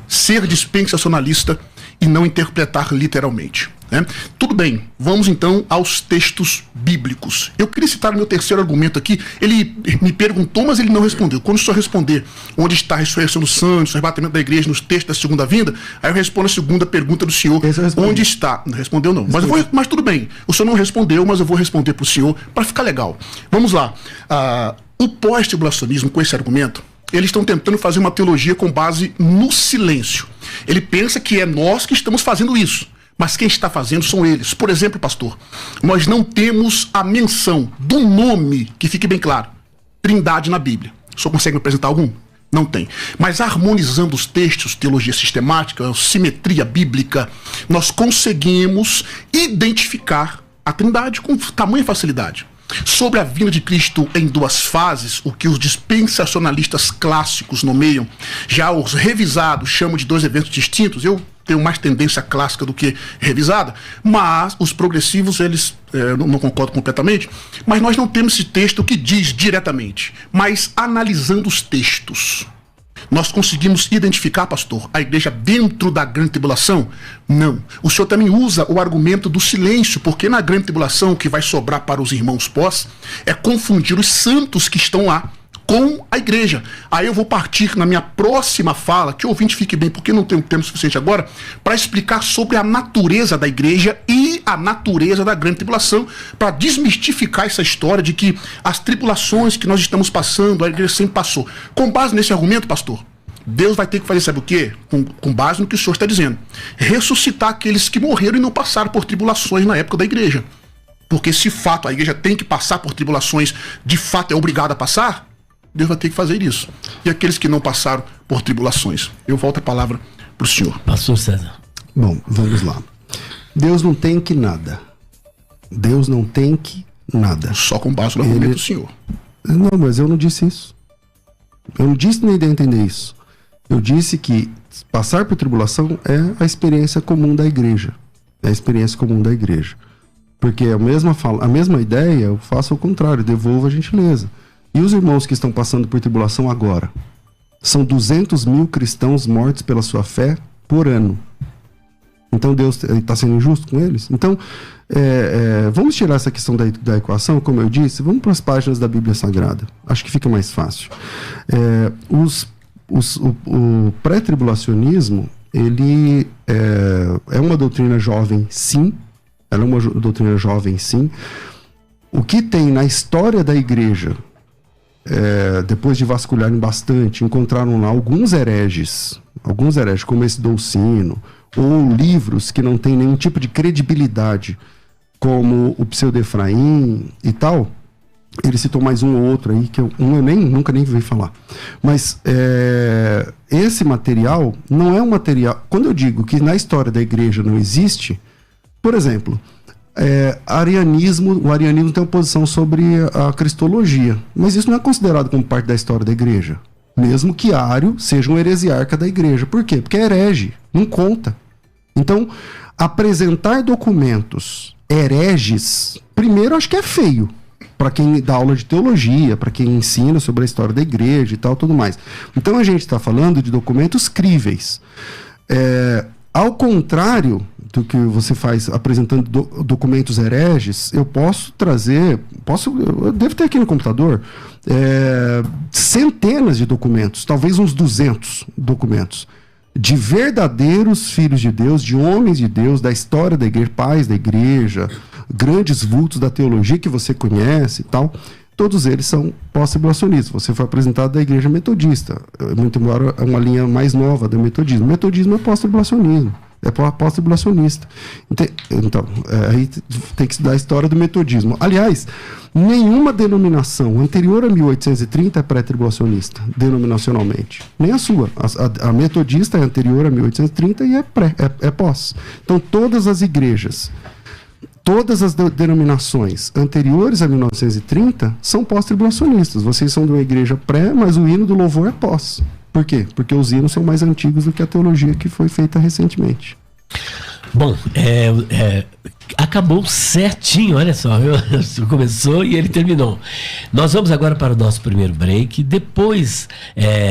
Speaker 14: ser dispensacionalista e não interpretar literalmente, né? Tudo bem, vamos então aos textos bíblicos. Eu queria citar o meu terceiro argumento aqui. Ele me perguntou, mas ele não respondeu. Quando o senhor responder onde está a ressurreição dos santos, o arrebatamento da igreja nos textos da segunda vinda, aí eu respondo a segunda pergunta do senhor. Onde está? Não respondeu não. Mas tudo bem, o senhor não respondeu, mas eu vou responder para o senhor para ficar legal. Vamos lá. O pós-tribulacionismo, com esse argumento, eles estão tentando fazer uma teologia com base no silêncio. Ele pensa que é nós que estamos fazendo isso, mas quem está fazendo são eles. Por exemplo, pastor, nós não temos a menção do nome, que fique bem claro, Trindade na Bíblia. O senhor consegue me apresentar algum? Não tem. Mas harmonizando os textos, teologia sistemática, simetria bíblica, nós conseguimos identificar a Trindade com tamanha facilidade. Sobre a vinda de Cristo em 2 fases, o que os dispensacionalistas clássicos nomeiam, já os revisados chamam de 2 eventos distintos. Eu tenho mais tendência clássica do que revisada, mas os progressivos, eles não concordam completamente, mas nós não temos esse texto que diz diretamente, mas analisando os textos, Nós conseguimos identificar, pastor, a igreja dentro da grande tribulação? Não. O senhor também usa o argumento do silêncio, porque na grande tribulação o que vai sobrar para os irmãos pós é confundir os santos que estão lá com a igreja. Aí eu vou partir na minha próxima fala, que o ouvinte fique bem, porque não tenho tempo suficiente agora, para explicar sobre a natureza da igreja e a natureza da grande tribulação, para desmistificar essa história de que as tribulações que nós estamos passando, a igreja sempre passou. Com base nesse argumento, pastor, Deus vai ter que fazer, sabe o quê? Com base no que o senhor está dizendo. Ressuscitar aqueles que morreram e não passaram por tribulações na época da igreja. Porque se fato a igreja tem que passar por tribulações, de fato é obrigada a passar, Deus vai ter que fazer isso. E aqueles que não passaram por tribulações. Eu volto a palavra para o senhor.
Speaker 9: Pastor César.
Speaker 12: Bom, vamos lá. Deus não tem que nada. Deus não tem que nada.
Speaker 14: Só com base no argumento do senhor.
Speaker 12: Não, mas eu não disse isso. Eu não disse nem de entender isso. Eu disse que passar por tribulação é a experiência comum da igreja. É a experiência comum da igreja. Porque a mesma ideia, eu faço ao contrário, devolvo a gentileza. E os irmãos que estão passando por tribulação agora? São 200 mil cristãos mortos pela sua fé por ano. Então Deus está sendo injusto com eles? Então, vamos tirar essa questão da equação, como eu disse, vamos para as páginas da Bíblia Sagrada. Acho que fica mais fácil. O pré-tribulacionismo, ele é uma doutrina jovem, sim. Ela é uma doutrina jovem, sim. O que tem na história da igreja, depois de vasculharem bastante, encontraram lá alguns hereges, como esse Dolcino, ou livros que não têm nenhum tipo de credibilidade, como o Pseudo-Efraim e tal. Ele citou mais um ou outro aí, que eu nunca nem vi falar. Mas esse material não é um material... Quando eu digo que na história da igreja não existe, por exemplo... o arianismo tem uma posição sobre a cristologia, mas isso não é considerado como parte da história da igreja, mesmo que Ário seja um heresiarca da igreja. Por quê? Porque é herege, não conta. Então, apresentar documentos hereges, primeiro, acho que é feio para quem dá aula de teologia, para quem ensina sobre a história da igreja e tal, tudo mais. Então a gente está falando de documentos críveis. Ao contrário do que você faz apresentando documentos hereges, eu posso trazer, eu devo ter aqui no computador centenas de documentos, talvez uns 200 documentos, de verdadeiros filhos de Deus, de homens de Deus, da história da igreja, pais da igreja, grandes vultos da teologia que você conhece e tal. Todos eles são pós-tribulacionistas. Você foi apresentado da igreja metodista, muito embora é uma linha mais nova do metodismo. O metodismo é pós-tribulacionismo, é pós-tribulacionista. Então, aí tem que estudar a história do metodismo. Aliás, nenhuma denominação anterior a 1830 é pré-tribulacionista, denominacionalmente. Nem a sua. A metodista é anterior a 1830 e é pós. Então, todas as igrejas, todas as denominações anteriores a 1930 são pós-tribulacionistas. Vocês são de uma igreja pré, mas o hino do louvor é pós. Por quê? Porque os hinos são mais antigos do que a teologia que foi feita recentemente.
Speaker 9: Bom, acabou certinho, olha só, começou e ele terminou. Nós vamos agora para o nosso primeiro break, depois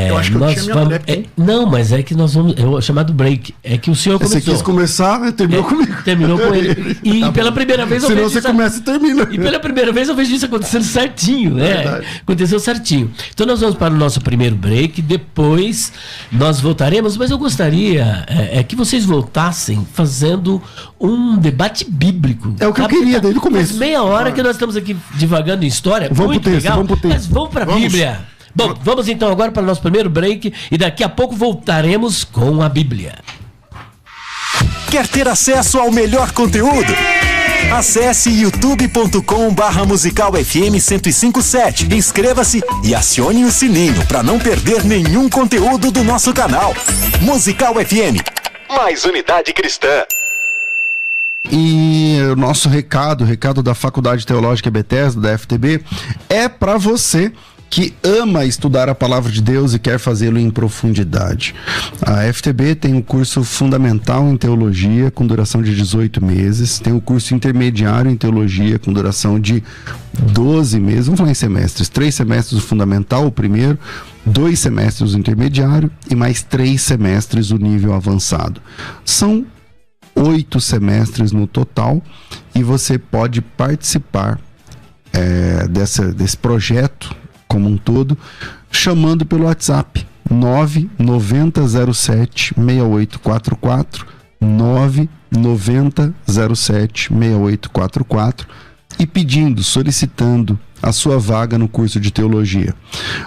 Speaker 14: eu acho que
Speaker 9: nós
Speaker 14: eu tinha
Speaker 9: vamos...
Speaker 14: minha
Speaker 9: não, mas é que nós vamos... É o chamado break, é que o senhor começou.
Speaker 12: Você quis começar, terminou comigo.
Speaker 9: Terminou com ele. E tá pela primeira vez eu
Speaker 12: vejo
Speaker 9: isso...
Speaker 12: você começa e termina.
Speaker 9: E pela primeira vez eu vejo isso acontecendo certinho, né?
Speaker 12: Verdade.
Speaker 9: Aconteceu certinho. Então nós vamos para o nosso primeiro break, depois nós voltaremos, mas eu gostaria que vocês voltassem fazendo um debate bíblico.
Speaker 12: É o que eu queria desde o começo.
Speaker 9: Faz meia hora que nós estamos aqui divagando em história,
Speaker 12: vamos
Speaker 9: muito
Speaker 12: pro texto,
Speaker 9: legal,
Speaker 12: vamos pro texto.
Speaker 9: mas vamos para a Bíblia. Bom, vamos então agora para o nosso primeiro break e daqui a pouco voltaremos com a Bíblia.
Speaker 4: Quer ter acesso ao melhor conteúdo? Acesse youtube.com/musicalfm 1057. Inscreva-se e acione o sininho para não perder nenhum conteúdo do nosso canal. Musical FM. Mais unidade cristã.
Speaker 12: E o nosso recado da Faculdade Teológica Bethesda, da FTB, é para você que ama estudar a palavra de Deus e quer fazê-lo em profundidade. A FTB tem o curso fundamental em teologia com duração de 18 meses, tem o curso intermediário em teologia com duração de 12 meses, vamos falar em semestres, 3 semestres o fundamental, o primeiro, 2 semestres o intermediário e mais 3 semestres o nível avançado. São 8 semestres no total e você pode participar desse projeto como um todo, chamando pelo WhatsApp 99007-6844 99007-6844 e solicitando a sua vaga no curso de teologia.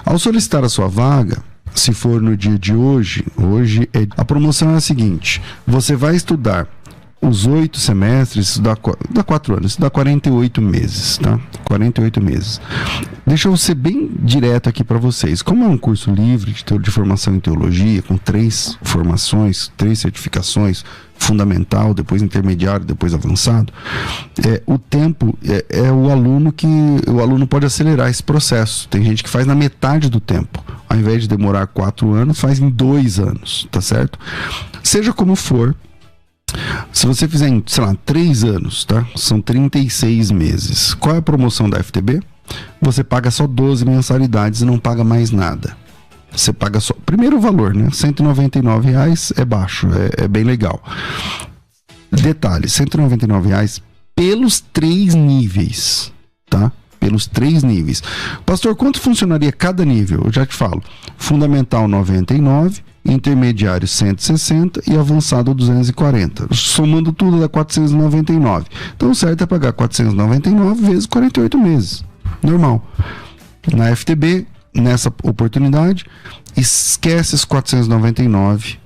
Speaker 12: Ao solicitar a sua vaga, se for no dia de hoje, a promoção é a seguinte: você vai estudar os 8 semestres, isso dá 4 anos, isso dá 48 meses, tá? 48 meses. Deixa eu ser bem direto aqui para vocês. Como é um curso livre de formação em teologia, com 3 formações, 3 certificações, fundamental, depois intermediário, depois avançado, o tempo o aluno pode acelerar esse processo. Tem gente que faz na metade do tempo. Ao invés de demorar 4 anos, faz em 2 anos, tá certo? Seja como for, se você fizer em, 3 anos, tá? São 36 meses. Qual é a promoção da FTB? Você paga só 12 mensalidades e não paga mais nada. Você paga só... Primeiro o valor, né? R$199 é baixo, é bem legal. Detalhe, R$199 pelos 3 níveis, tá? Pelos 3 níveis. Pastor, quanto funcionaria cada nível? Eu já te falo. Fundamental 99, intermediário 160 e avançado 240. Somando tudo dá 499. Então o certo é pagar 499 vezes 48 meses. Normal. Na FTB, nessa oportunidade, esquece os 499.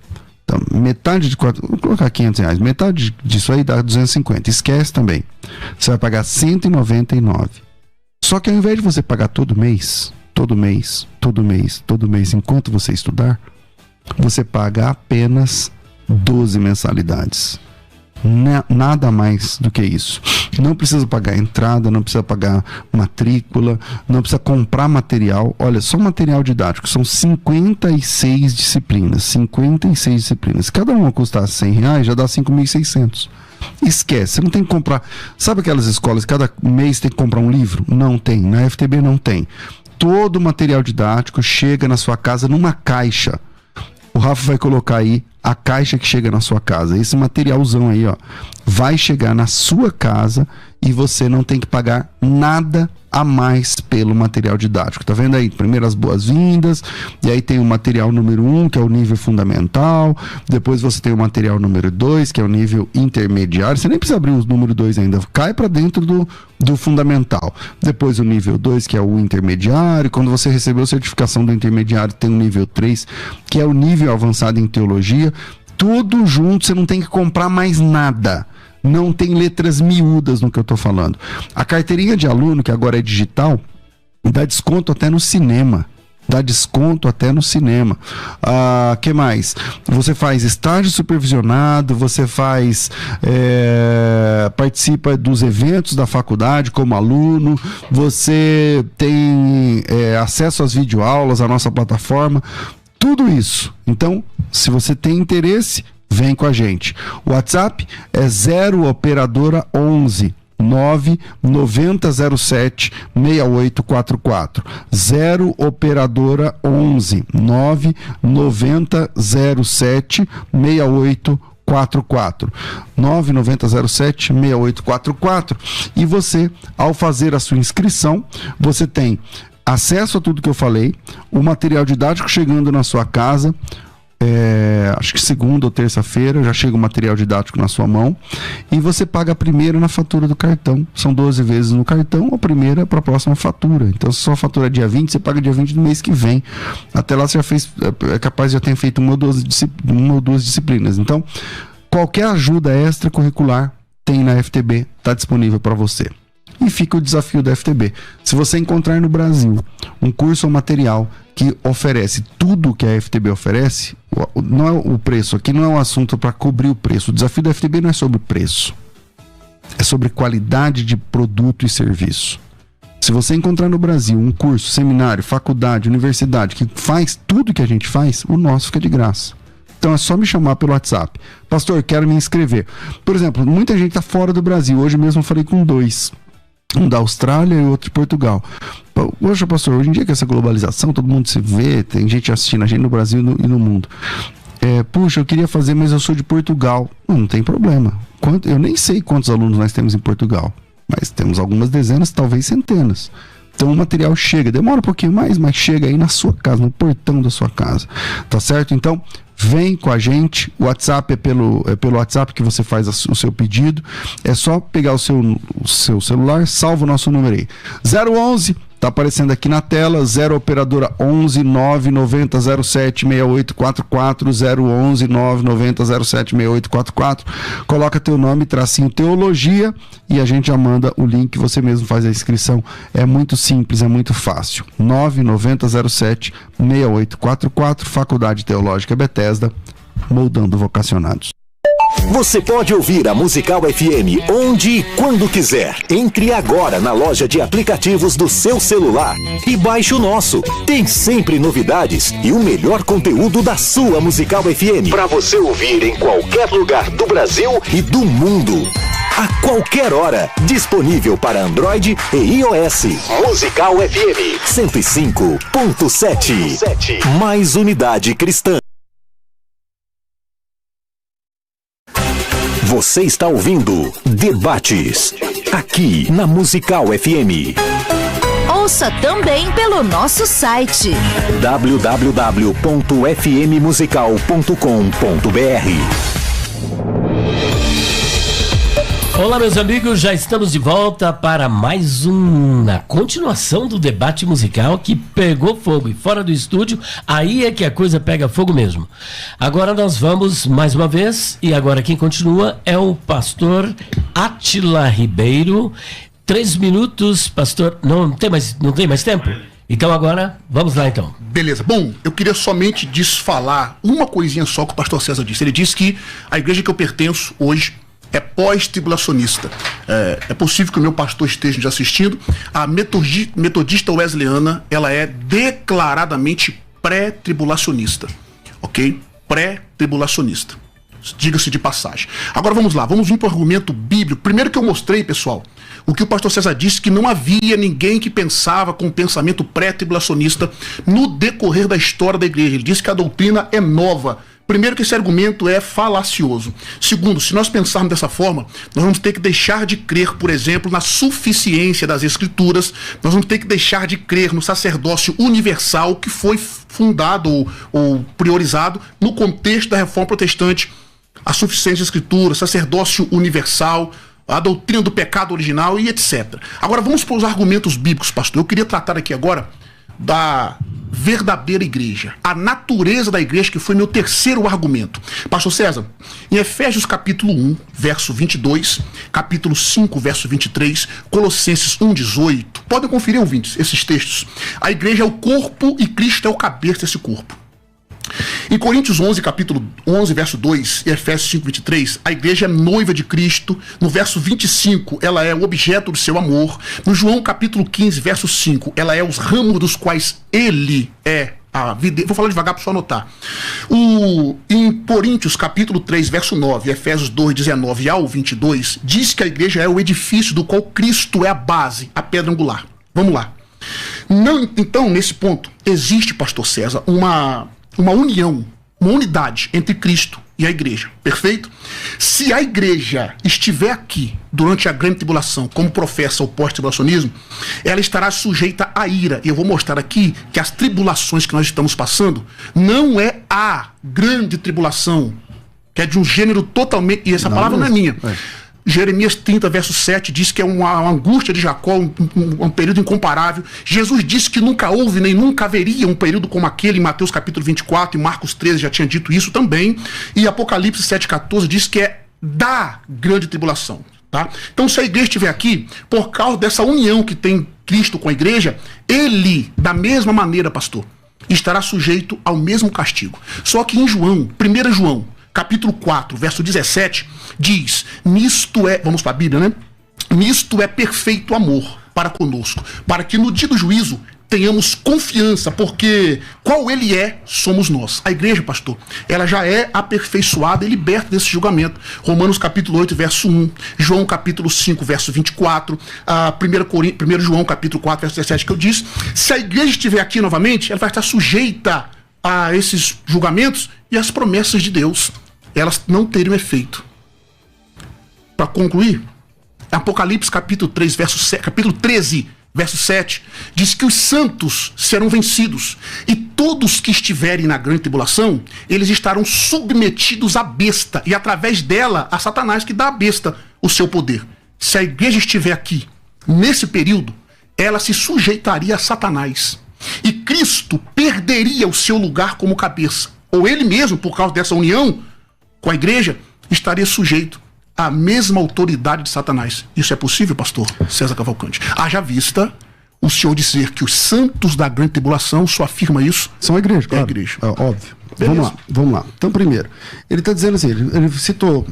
Speaker 12: Então, metade de vou colocar R$500, metade disso aí dá 250. Esquece também. Você vai pagar 199. Só que ao invés de você pagar todo mês, enquanto você estudar, você paga apenas 12 mensalidades. Nada mais do que isso. Não precisa pagar entrada, não precisa pagar matrícula, não precisa comprar material. Olha, só material didático. São 56 disciplinas. 56 disciplinas. Se cada uma custar R$100, já dá 5.600. Esquece, você não tem que comprar. Sabe aquelas escolas que cada mês tem que comprar um livro? Não tem. Na FTB não tem. Todo o material didático chega na sua casa numa caixa. O Rafa vai colocar aí a caixa que chega na sua casa. Esse materialzão aí, ó, vai chegar na sua casa e você não tem que pagar nada a mais pelo material didático. Tá vendo aí? Primeiro as boas-vindas, e aí tem o material número 1, que é o nível fundamental, depois você tem o material número 2, que é o nível intermediário. Você nem precisa abrir o número 2 ainda, cai para dentro do fundamental. Depois o nível 2, que é o intermediário. Quando você recebeu a certificação do intermediário, tem o nível 3, que é o nível avançado em teologia. Tudo junto, você não tem que comprar mais nada. Não tem letras miúdas no que eu tô falando. A carteirinha de aluno, que agora é digital, dá desconto até no cinema. Que mais? Você faz estágio supervisionado, você faz participa dos eventos da faculdade como aluno, você tem acesso às videoaulas, à nossa plataforma, tudo isso. Então, se você tem interesse, vem com a gente. O WhatsApp é 0 operadora 11 99007 6844. 0 operadora 11 99007 6844. 99007-6844. E você, ao fazer a sua inscrição, você tem acesso a tudo que eu falei, o material didático chegando na sua casa. Acho que segunda ou terça-feira já chega o material didático na sua mão e você paga a primeira na fatura do cartão. São 12 vezes no cartão, a primeira para a próxima fatura. Então, se sua fatura é dia 20, você paga dia 20 do mês que vem. Até lá você já fez, é capaz de já ter feito uma ou duas disciplinas. Então, qualquer ajuda extracurricular tem na FTB, está disponível para você. E fica o desafio da FTB. Se você encontrar no Brasil um curso ou material que oferece tudo que a FTB oferece, não é o preço, aqui não é um assunto para cobrir o preço. O desafio da FTB não é sobre preço. É sobre qualidade de produto e serviço. Se você encontrar no Brasil um curso, seminário, faculdade, universidade que faz tudo que a gente faz, o nosso fica de graça. Então é só me chamar pelo WhatsApp. Pastor, quero me inscrever. Por exemplo, muita gente está fora do Brasil. Hoje mesmo eu falei com 2. Um da Austrália e outro de Portugal. Poxa, pastor, hoje em dia com essa globalização, todo mundo se vê, tem gente assistindo a gente no Brasil e no mundo. Puxa, eu queria fazer, mas eu sou de Portugal. Não tem problema. Eu nem sei quantos alunos nós temos em Portugal, mas temos algumas dezenas, talvez centenas. Então o material chega, demora um pouquinho mais, mas chega aí na sua casa, no portão da sua casa, tá certo? Então vem com a gente, o WhatsApp é pelo WhatsApp que você faz o seu pedido, é só pegar o seu celular, salva o nosso número aí, 011, tá aparecendo aqui na tela, 0 operadora 11 990 07 6844, 011 990 07 6844, coloca teu nome, tracinho teologia e a gente já manda o link, você mesmo faz a inscrição, é muito simples, é muito fácil, 990 07 6844, Faculdade Teológica Bethesda, moldando vocacionados.
Speaker 4: Você pode ouvir a Musical FM onde e quando quiser. Entre agora na loja de aplicativos do seu celular e baixe o nosso. Tem sempre novidades e o melhor conteúdo da sua Musical FM para você ouvir em qualquer lugar do Brasil e do mundo. A qualquer hora. Disponível para Android e iOS. Musical FM 105.7. Mais unidade cristã. Você está ouvindo Debates, aqui na Musical FM.
Speaker 2: Ouça também pelo nosso site
Speaker 4: www.fmmusical.com.br.
Speaker 9: Olá, meus amigos, já estamos de volta para mais uma continuação do debate musical que pegou fogo. E fora do estúdio, aí é que a coisa pega fogo mesmo. Agora nós vamos mais uma vez, e agora quem continua é o pastor Átila Ribeiro. 3 minutos, pastor. Não tem mais tempo? Então agora, vamos lá então.
Speaker 14: Beleza. Bom, eu queria somente desfalar uma coisinha só que o pastor César disse. Ele disse que a igreja que eu pertenço hoje é pós-tribulacionista. É possível que o meu pastor esteja nos assistindo. A metodista wesleyana, ela é declaradamente pré-tribulacionista. Ok? Pré-tribulacionista. Diga-se de passagem. Agora vamos lá, vamos vir para o argumento bíblico. Primeiro que eu mostrei, pessoal, o que o pastor César disse, que não havia ninguém que pensava com o pensamento pré-tribulacionista no decorrer da história da igreja. Ele disse que a doutrina é nova. Primeiro que esse argumento é falacioso. Segundo, se nós pensarmos dessa forma, nós vamos ter que deixar de crer, por exemplo, na suficiência das escrituras, nós vamos ter que deixar de crer no sacerdócio universal que foi fundado ou priorizado no contexto da Reforma Protestante, a suficiência das escrituras, sacerdócio universal, a doutrina do pecado original e etc. Agora vamos para os argumentos bíblicos, pastor. Eu queria tratar aqui agora da verdadeira igreja, a natureza da igreja, que foi meu terceiro argumento. Pastor César, em Efésios capítulo 1, verso 22, capítulo 5, verso 23, Colossenses 1:18, podem conferir, ouvintes, esses textos. A igreja é o corpo e Cristo é o cabeça desse corpo. Em Coríntios 11, capítulo 11, verso 2, e Efésios 5, 23, a igreja é noiva de Cristo. No verso 25, ela é o objeto do seu amor. No João, capítulo 15, verso 5, ela é os ramos dos quais ele é a vida. Vou falar devagar para você anotar. Em Coríntios, capítulo 3, verso 9, Efésios 2, 19 ao 22, diz que a igreja é o edifício do qual Cristo é a base, a pedra angular. Vamos lá. Então, nesse ponto, existe, pastor César, uma união, uma unidade entre Cristo e a igreja, perfeito? Se a igreja estiver aqui durante a grande tribulação, como professa o pós-tribulacionismo, ela estará sujeita à ira. E eu vou mostrar aqui que as tribulações que nós estamos passando não é a grande tribulação, que é de um gênero totalmente... E essa palavra não é minha. Jeremias 30, verso 7, diz que é uma angústia de Jacó, um período incomparável. Jesus disse que nunca houve, nem nunca haveria um período como aquele, em Mateus capítulo 24, e Marcos 13 já tinha dito isso também. E Apocalipse 7,14 diz que é da grande tribulação. Tá? Então, se a igreja estiver aqui, por causa dessa união que tem Cristo com a igreja, ele, da mesma maneira, pastor, estará sujeito ao mesmo castigo. Só que em João, 1 João, capítulo 4, verso 17, diz, nisto é, vamos para a Bíblia, né? Nisto é perfeito amor. para conosco, para que no dia do juízo tenhamos confiança, porque qual ele é, somos nós. A igreja, pastor, ela já é aperfeiçoada e liberta desse julgamento. Romanos capítulo 8, verso 1, João capítulo 5, verso 24, 1 João capítulo 4, verso 17, que eu disse. Se a igreja estiver aqui novamente, ela vai estar sujeita a esses julgamentos e as promessas de Deus, elas não teriam efeito. Para concluir, Apocalipse capítulo 3, capítulo 13, verso 7, diz que os santos serão vencidos e todos que estiverem na grande tribulação, eles estarão submetidos à besta e através dela a Satanás, que dá à besta o seu poder. Se a igreja estiver aqui, nesse período, ela se sujeitaria a Satanás e Cristo perderia o seu lugar como cabeça, ou ele mesmo, por causa dessa união com a igreja, estaria sujeito à mesma autoridade de Satanás. Isso é possível, pastor César Cavalcante? Haja vista o senhor dizer que os santos da grande tribulação, só afirma isso?
Speaker 12: São a igreja, claro.
Speaker 14: É a igreja.
Speaker 12: Óbvio.
Speaker 14: Beleza.
Speaker 12: Vamos lá. Então, primeiro, ele está dizendo assim, ele citou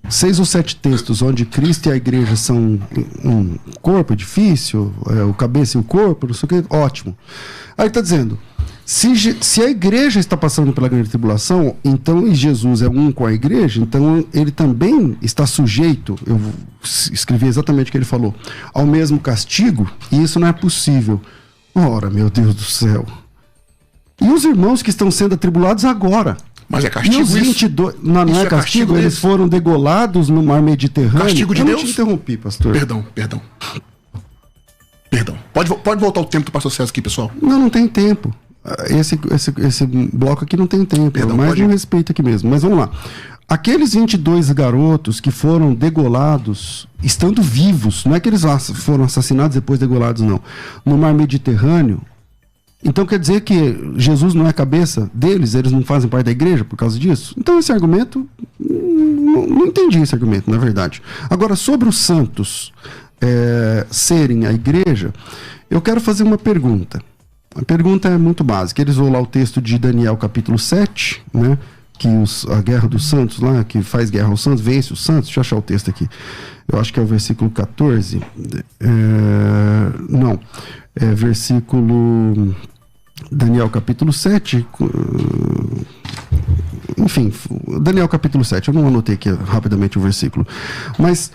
Speaker 12: 6 ou 7 textos onde Cristo e a igreja são um corpo, edifício, o cabeça e o corpo, não sei o que, ótimo. Aí ele está dizendo, se a igreja está passando pela grande tribulação, então, e Jesus é um com a igreja, então ele também está sujeito, eu vou escrever exatamente o que ele falou, ao mesmo castigo, e isso não é possível. Ora, meu Deus do céu. E os irmãos que estão sendo atribulados agora?
Speaker 14: Mas é castigo
Speaker 12: e os 22,
Speaker 14: isso?
Speaker 12: Não é castigo, eles foram degolados no mar Mediterrâneo.
Speaker 14: Castigo de
Speaker 12: eu
Speaker 14: Deus?
Speaker 12: não te interrompi, pastor.
Speaker 14: Perdão. Pode voltar o tempo do pastor César aqui, pessoal.
Speaker 12: Não tem tempo. Esse bloco aqui não tem tempo. Perdão, mas de um respeito aqui mesmo. Mas vamos lá. Aqueles 22 garotos que foram degolados, estando vivos, não é que eles foram assassinados e depois degolados, não. No mar Mediterrâneo. Então quer dizer que Jesus não é cabeça deles, eles não fazem parte da igreja por causa disso? Então esse argumento, não entendi esse argumento, na verdade. Agora, sobre os santos serem a igreja, eu quero fazer uma pergunta. A pergunta é muito básica. Eles vão lá o texto de Daniel capítulo 7, né? Que a guerra dos santos lá, que faz guerra aos santos, vence os santos. Deixa eu achar o texto aqui. Eu acho que é o versículo 14. Versículo... Daniel capítulo 7. Enfim, Daniel capítulo 7. Eu não anotei aqui rapidamente o versículo. Mas...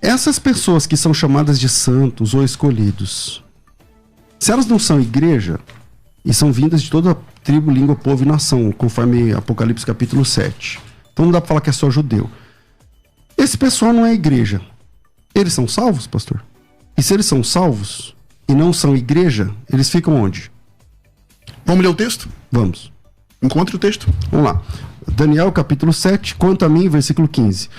Speaker 12: essas pessoas que são chamadas de santos ou escolhidos, se elas não são igreja, e são vindas de toda a tribo, língua, povo e nação, conforme Apocalipse capítulo 7. Então não dá para falar que é só judeu. Esse pessoal não é igreja. Eles são salvos, pastor? E se eles são salvos e não são igreja, eles ficam onde?
Speaker 14: Vamos ler o texto?
Speaker 12: Vamos.
Speaker 14: Encontre o texto.
Speaker 12: Vamos lá. Daniel capítulo 7, quanto a mim, versículo 15.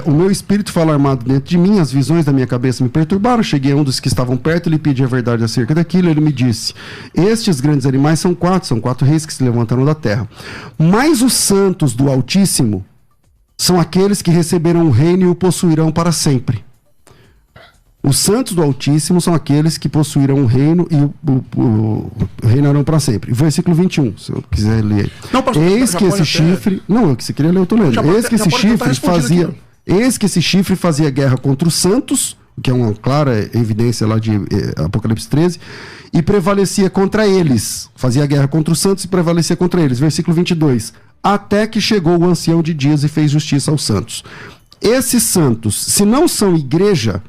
Speaker 12: O meu espírito foi alarmado dentro de mim, as visões da minha cabeça me perturbaram. Cheguei a um dos que estavam perto e lhe pedi a verdade acerca daquilo. Ele me disse: estes grandes animais são 4 reis que se levantaram da terra. Mas os santos do Altíssimo são aqueles que receberão o reino e o possuirão para sempre. Os santos do Altíssimo são aqueles que possuirão o reino e o reinarão para sempre. Versículo 21, se eu quiser ler.
Speaker 14: Não, pastor,
Speaker 12: eis que esse chifre... Não, eu que você queria ler, eu tô lendo. Eis que esse chifre fazia... Eis que esse chifre fazia guerra contra os santos, que é uma clara evidência lá de Apocalipse 13, e prevalecia contra eles. Fazia guerra contra os santos e prevalecia contra eles. Versículo 22. Até que chegou o ancião de dias e fez justiça aos santos. Esses santos, se não são igreja...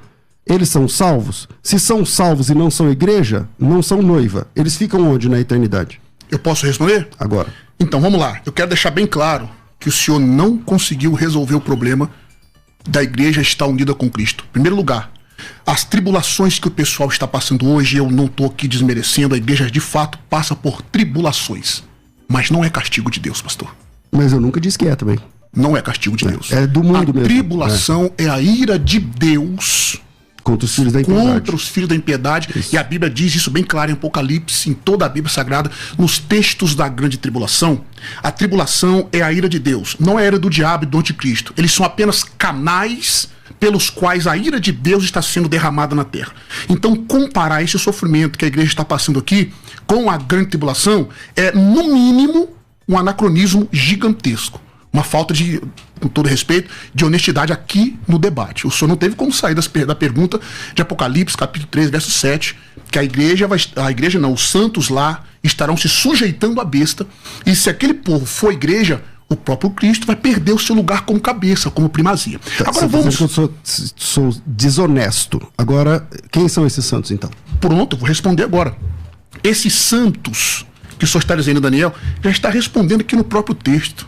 Speaker 12: Eles são salvos? Se são salvos e não são igreja, não são noiva. Eles ficam onde na eternidade?
Speaker 14: Eu posso responder?
Speaker 12: Agora.
Speaker 14: Então, vamos lá. Eu quero deixar bem claro que o senhor não conseguiu resolver o problema da igreja estar unida com Cristo. Em primeiro lugar, as tribulações que o pessoal está passando hoje, eu não estou aqui desmerecendo, a igreja de fato passa por tribulações. Mas não é castigo de Deus, pastor.
Speaker 12: Mas eu nunca disse que é também.
Speaker 14: Não é castigo de Deus.
Speaker 12: É do mundo mesmo.
Speaker 14: A tribulação é a ira de Deus...
Speaker 12: Contra os filhos da impiedade.
Speaker 14: Contra os filhos da impiedade. Isso. E a Bíblia diz isso bem claro em Apocalipse, em toda a Bíblia Sagrada, nos textos da grande tribulação. A tribulação é a ira de Deus, não é a ira do diabo e do anticristo. Eles são apenas canais pelos quais a ira de Deus está sendo derramada na terra. Então, comparar esse sofrimento que a igreja está passando aqui com a grande tribulação é, no mínimo, um anacronismo gigantesco. Uma falta de com todo respeito, de honestidade aqui no debate. O senhor não teve como sair da pergunta de Apocalipse, capítulo 3, verso 7, que os santos lá estarão se sujeitando à besta, e se aquele povo for igreja, o próprio Cristo vai perder o seu lugar como cabeça, como primazia. Agora vamos...
Speaker 12: Que eu sou desonesto. Agora, quem são esses santos, então?
Speaker 14: Pronto, eu vou responder agora. Esses santos que o senhor está dizendo, Daniel, já está respondendo aqui no próprio texto.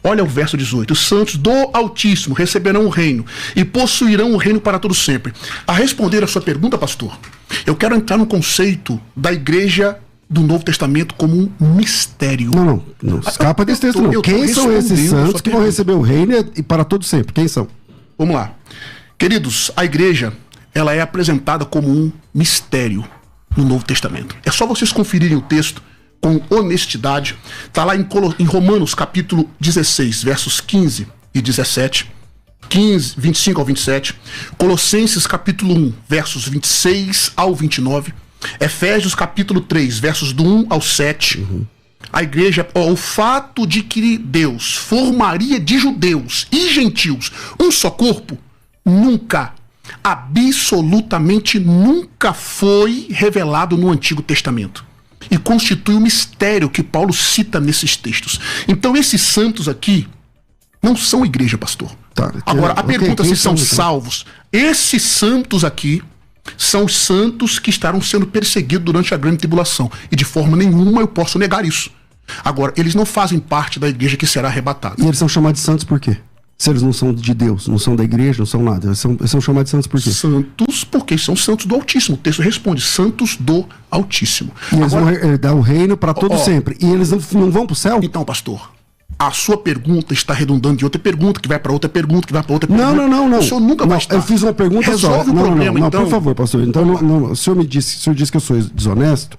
Speaker 14: Olha o verso 18. Os santos do Altíssimo receberão o reino e possuirão o reino para todo sempre. A responder a sua pergunta, pastor, eu quero entrar no conceito da igreja do Novo Testamento como um mistério.
Speaker 12: Não escapa desse texto, não. Quem são esses santos que vão receber o reino e para todo sempre? Quem são?
Speaker 14: Vamos lá. Queridos, a igreja, ela é apresentada como um mistério no Novo Testamento. É só vocês conferirem o texto com honestidade. Está lá em Romanos, capítulo 16, versos 15 e 17. 25 ao 27. Colossenses, capítulo 1, versos 26 ao 29. Efésios capítulo 3, versos do 1 ao 7. A igreja, o fato de que Deus formaria de judeus e gentios um só corpo, nunca, absolutamente nunca foi revelado no Antigo Testamento. E constitui o mistério que Paulo cita nesses textos. Então esses santos aqui não são igreja, pastor. Agora, a pergunta se são salvos. Esses santos aqui são os santos que estarão sendo perseguidos durante a grande tribulação. E de forma nenhuma eu posso negar isso. Agora, eles não fazem parte da igreja que será arrebatada.
Speaker 12: E eles são chamados de santos por quê? Se eles não são de Deus, não são da igreja, não são nada. Eles são chamados de santos por quê?
Speaker 14: Santos porque são santos do Altíssimo. O texto responde, santos do Altíssimo.
Speaker 12: E eles vão herdar o reino para todo sempre. E eles não vão para o céu?
Speaker 14: Então, pastor, a sua pergunta está redundando de outra pergunta, que vai para outra pergunta, que vai para outra pergunta.
Speaker 12: Não.
Speaker 14: O senhor nunca vai estar.
Speaker 12: Eu fiz uma pergunta
Speaker 14: Resolve
Speaker 12: só.
Speaker 14: o problema, então.
Speaker 12: Por favor, pastor. Então, o senhor disse que eu sou desonesto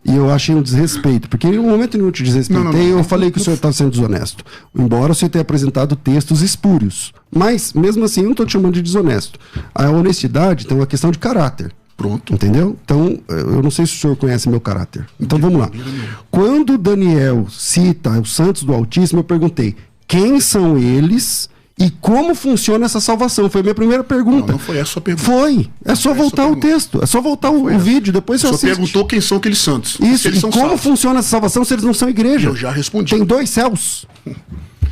Speaker 12: e eu achei um desrespeito, porque em um momento nenhum eu te desrespeitei, eu falei que o senhor estava sendo desonesto. Embora o senhor tenha apresentado textos espúrios. Mas, mesmo assim, eu não estou te chamando de desonesto. A honestidade tem uma questão de caráter.
Speaker 14: Pronto.
Speaker 12: Entendeu? Então, eu não sei se o senhor conhece meu caráter. Então, vamos lá. Quando Daniel cita os santos do Altíssimo, eu perguntei, quem são eles e como funciona essa salvação? Foi a minha primeira pergunta.
Speaker 14: Não foi essa a sua pergunta.
Speaker 12: Foi. É só voltar o texto. É só voltar o vídeo, depois você assiste.
Speaker 14: O senhor perguntou quem são aqueles santos.
Speaker 12: Isso, e como funciona essa salvação se eles não são igreja?
Speaker 14: Eu já respondi.
Speaker 12: Tem 2 céus.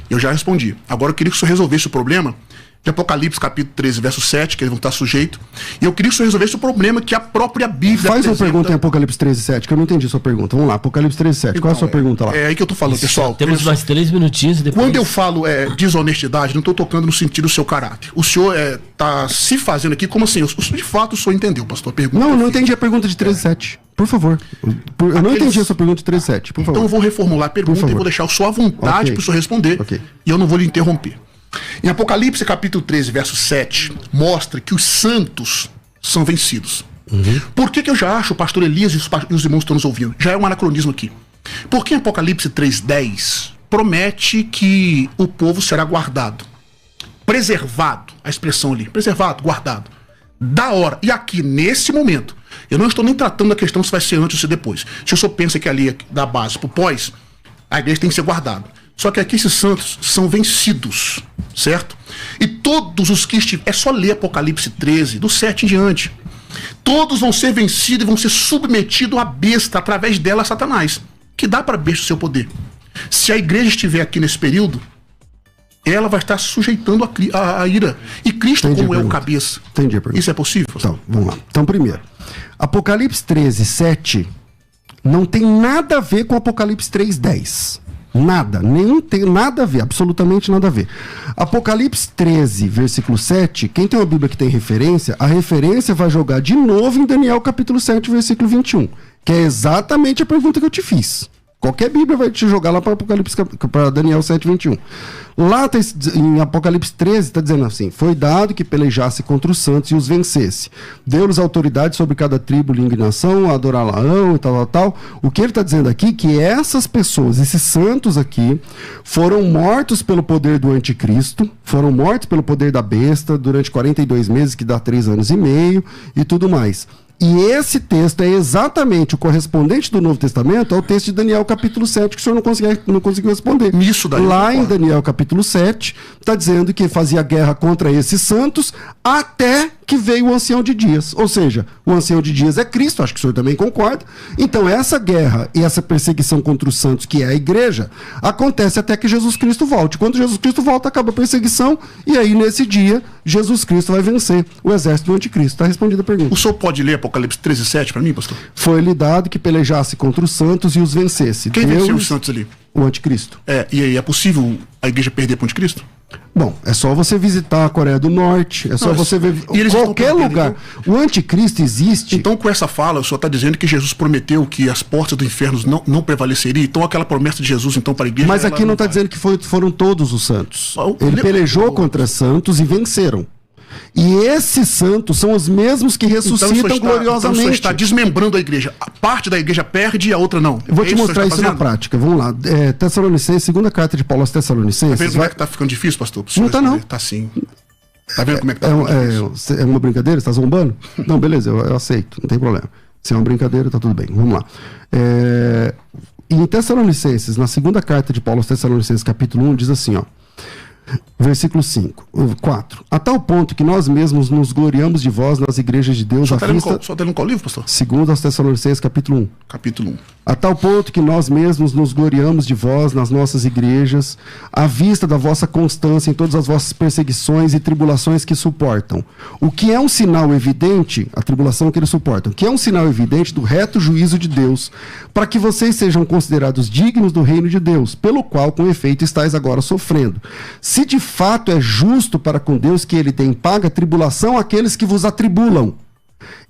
Speaker 14: Eu já respondi. Agora eu queria que o senhor resolvesse o problema de Apocalipse, capítulo 13, verso 7, que eles vão estar sujeitos. E eu queria que o senhor resolvesse o problema que a própria Bíblia
Speaker 12: Faz uma pergunta em Apocalipse 13, 7, que eu não entendi a sua pergunta. Vamos lá, Apocalipse 13, 7.
Speaker 14: Então,
Speaker 12: qual é a sua pergunta lá?
Speaker 14: É aí que eu tô falando, pessoal.
Speaker 9: Temos mais 3 minutinhos e depois...
Speaker 14: Quando eu falo desonestidade, não estou tocando no sentido do seu caráter. O senhor está se fazendo aqui como assim? De fato, o senhor entendeu, pastor? Pergunta
Speaker 12: não entendi a pergunta de 13, 7. Por favor. Eu não entendi a sua pergunta de 13, 7. Por favor.
Speaker 14: Então eu vou reformular a pergunta e vou deixar o senhor à vontade para o senhor responder. E eu não vou lhe interromper. Em Apocalipse capítulo 13, verso 7, mostra que os santos são vencidos. Por que eu já acho, o pastor Elias e os irmãos estão nos ouvindo, já é um anacronismo aqui. Porque em Apocalipse 3:10 promete que o povo será guardado, preservado, a expressão ali, preservado, guardado, da hora. E aqui, nesse momento, eu não estou nem tratando da questão se vai ser antes ou se depois. Se o senhor pensa que ali, da base para o pós, a igreja tem que ser guardada. Só que aqui esses santos são vencidos, certo? E todos os que estiverem... É só ler Apocalipse 13, do 7 em diante. Todos vão ser vencidos e vão ser submetidos à besta, através dela a Satanás, que dá para a besta o seu poder. Se a igreja estiver aqui nesse período, ela vai estar sujeitando a ira. E Cristo, como é o cabeça.
Speaker 12: Entendi a pergunta.
Speaker 14: Isso é possível?
Speaker 12: Então, vamos lá. Então, primeiro, Apocalipse 13, 7 não tem nada a ver com Apocalipse 3:10. Nada, nem tem nada a ver, absolutamente nada a ver. Apocalipse 13, versículo 7, quem tem uma Bíblia que tem referência, a referência vai jogar de novo em Daniel capítulo 7, versículo 21, que é exatamente a pergunta que eu te fiz. Qualquer Bíblia vai te jogar lá para Apocalipse, para Daniel 7, 21. Lá tá, em Apocalipse 13 está dizendo assim: foi dado que pelejasse contra os santos e os vencesse. Deu-lhes autoridade sobre cada tribo, língua e nação, a adorá-la-ão e tal. O que ele está dizendo aqui é que essas pessoas, esses santos aqui, foram mortos pelo poder do anticristo, foram mortos pelo poder da besta durante 42 meses, que dá 3 anos e meio e tudo mais. E esse texto é exatamente o correspondente do Novo Testamento ao texto de Daniel capítulo 7, que o senhor não conseguiu responder.
Speaker 14: Isso daí.
Speaker 12: Lá em Daniel capítulo 7, está dizendo que fazia guerra contra esses santos até que veio o ancião de dias. Ou seja, o ancião de dias é Cristo, acho que o senhor também concorda. Então essa guerra e essa perseguição contra os santos, que é a igreja, acontece até que Jesus Cristo volte. Quando Jesus Cristo volta, acaba a perseguição, e aí nesse dia, Jesus Cristo vai vencer o exército do anticristo. Está respondida a pergunta.
Speaker 14: O senhor pode ler Apocalipse 13:7 para mim, pastor?
Speaker 12: Foi-lhe dado que pelejasse contra os santos e os vencesse.
Speaker 14: Quem venceu os santos ali?
Speaker 12: O anticristo.
Speaker 14: E aí, é possível a igreja perder para o anticristo?
Speaker 12: Bom, é só você visitar a Coreia do Norte, é só você ver qualquer lugar. O anticristo existe.
Speaker 14: Então, com essa fala, o senhor está dizendo que Jesus prometeu que as portas do inferno não prevaleceriam. Então, aquela promessa de Jesus, então, para a igreja...
Speaker 12: Mas aqui não está dizendo que foram todos os santos. Ele pelejou contra santos e venceram. E esses santos são os mesmos que ressuscitam gloriosamente.
Speaker 14: Então o senhor está desmembrando a igreja. A parte da igreja perde e a outra não.
Speaker 12: Eu vou te mostrar isso na prática. Vamos lá. Tessalonicenses, segunda carta de Paulo aos Tessalonicenses.
Speaker 14: Tá vendo como é que tá ficando difícil, pastor?
Speaker 12: Não tá, não.
Speaker 14: Tá sim. Tá vendo como é que tá
Speaker 12: é uma brincadeira? Você tá zombando? Não, beleza, eu aceito. Não tem problema. Se é uma brincadeira, tá tudo bem. Vamos lá. Em Tessalonicenses, na segunda carta de Paulo aos Tessalonicenses, capítulo 1, diz assim, ó. Versículo 4. A tal ponto que nós mesmos nos gloriamos de vós nas igrejas de Deus.
Speaker 14: Só tá lendo qual livro, pastor?
Speaker 12: Segundo aos Tessalonicenses, capítulo 1.
Speaker 14: Capítulo 1.
Speaker 12: A tal ponto que nós mesmos nos gloriamos de vós nas nossas igrejas, à vista da vossa constância em todas as vossas perseguições e tribulações que suportam. O que é um sinal evidente, a tribulação que eles suportam, que é um sinal evidente do reto juízo de Deus, para que vocês sejam considerados dignos do reino de Deus, pelo qual, com efeito, estáis agora sofrendo. Se de fato é justo para com Deus que ele tem paga tribulação àqueles que vos atribulam,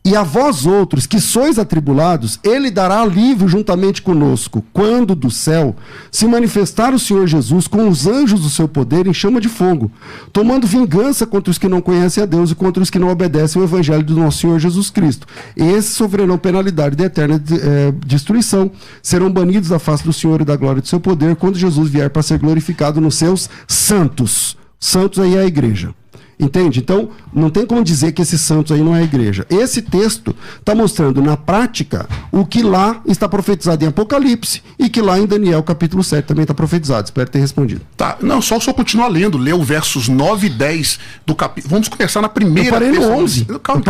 Speaker 12: e a vós outros que sois atribulados, ele dará alívio juntamente conosco, quando do céu se manifestar o Senhor Jesus com os anjos do seu poder em chama de fogo, tomando vingança contra os que não conhecem a Deus e contra os que não obedecem o evangelho do nosso Senhor Jesus Cristo. Esses sofrerão penalidade de eterna destruição, serão banidos da face do Senhor e da glória do seu poder, quando Jesus vier para ser glorificado nos seus santos. Santos aí é a igreja. Entende? Então, não tem como dizer que esses santos aí não é a igreja. Esse texto está mostrando na prática o que lá está profetizado em Apocalipse e que lá em Daniel capítulo 7 também está profetizado. Espero ter respondido.
Speaker 14: Tá, não, só continuar lendo, lê o versos 9 e 10 do capítulo. Vamos começar na primeira...
Speaker 12: Eu parei no 11.
Speaker 14: Calma.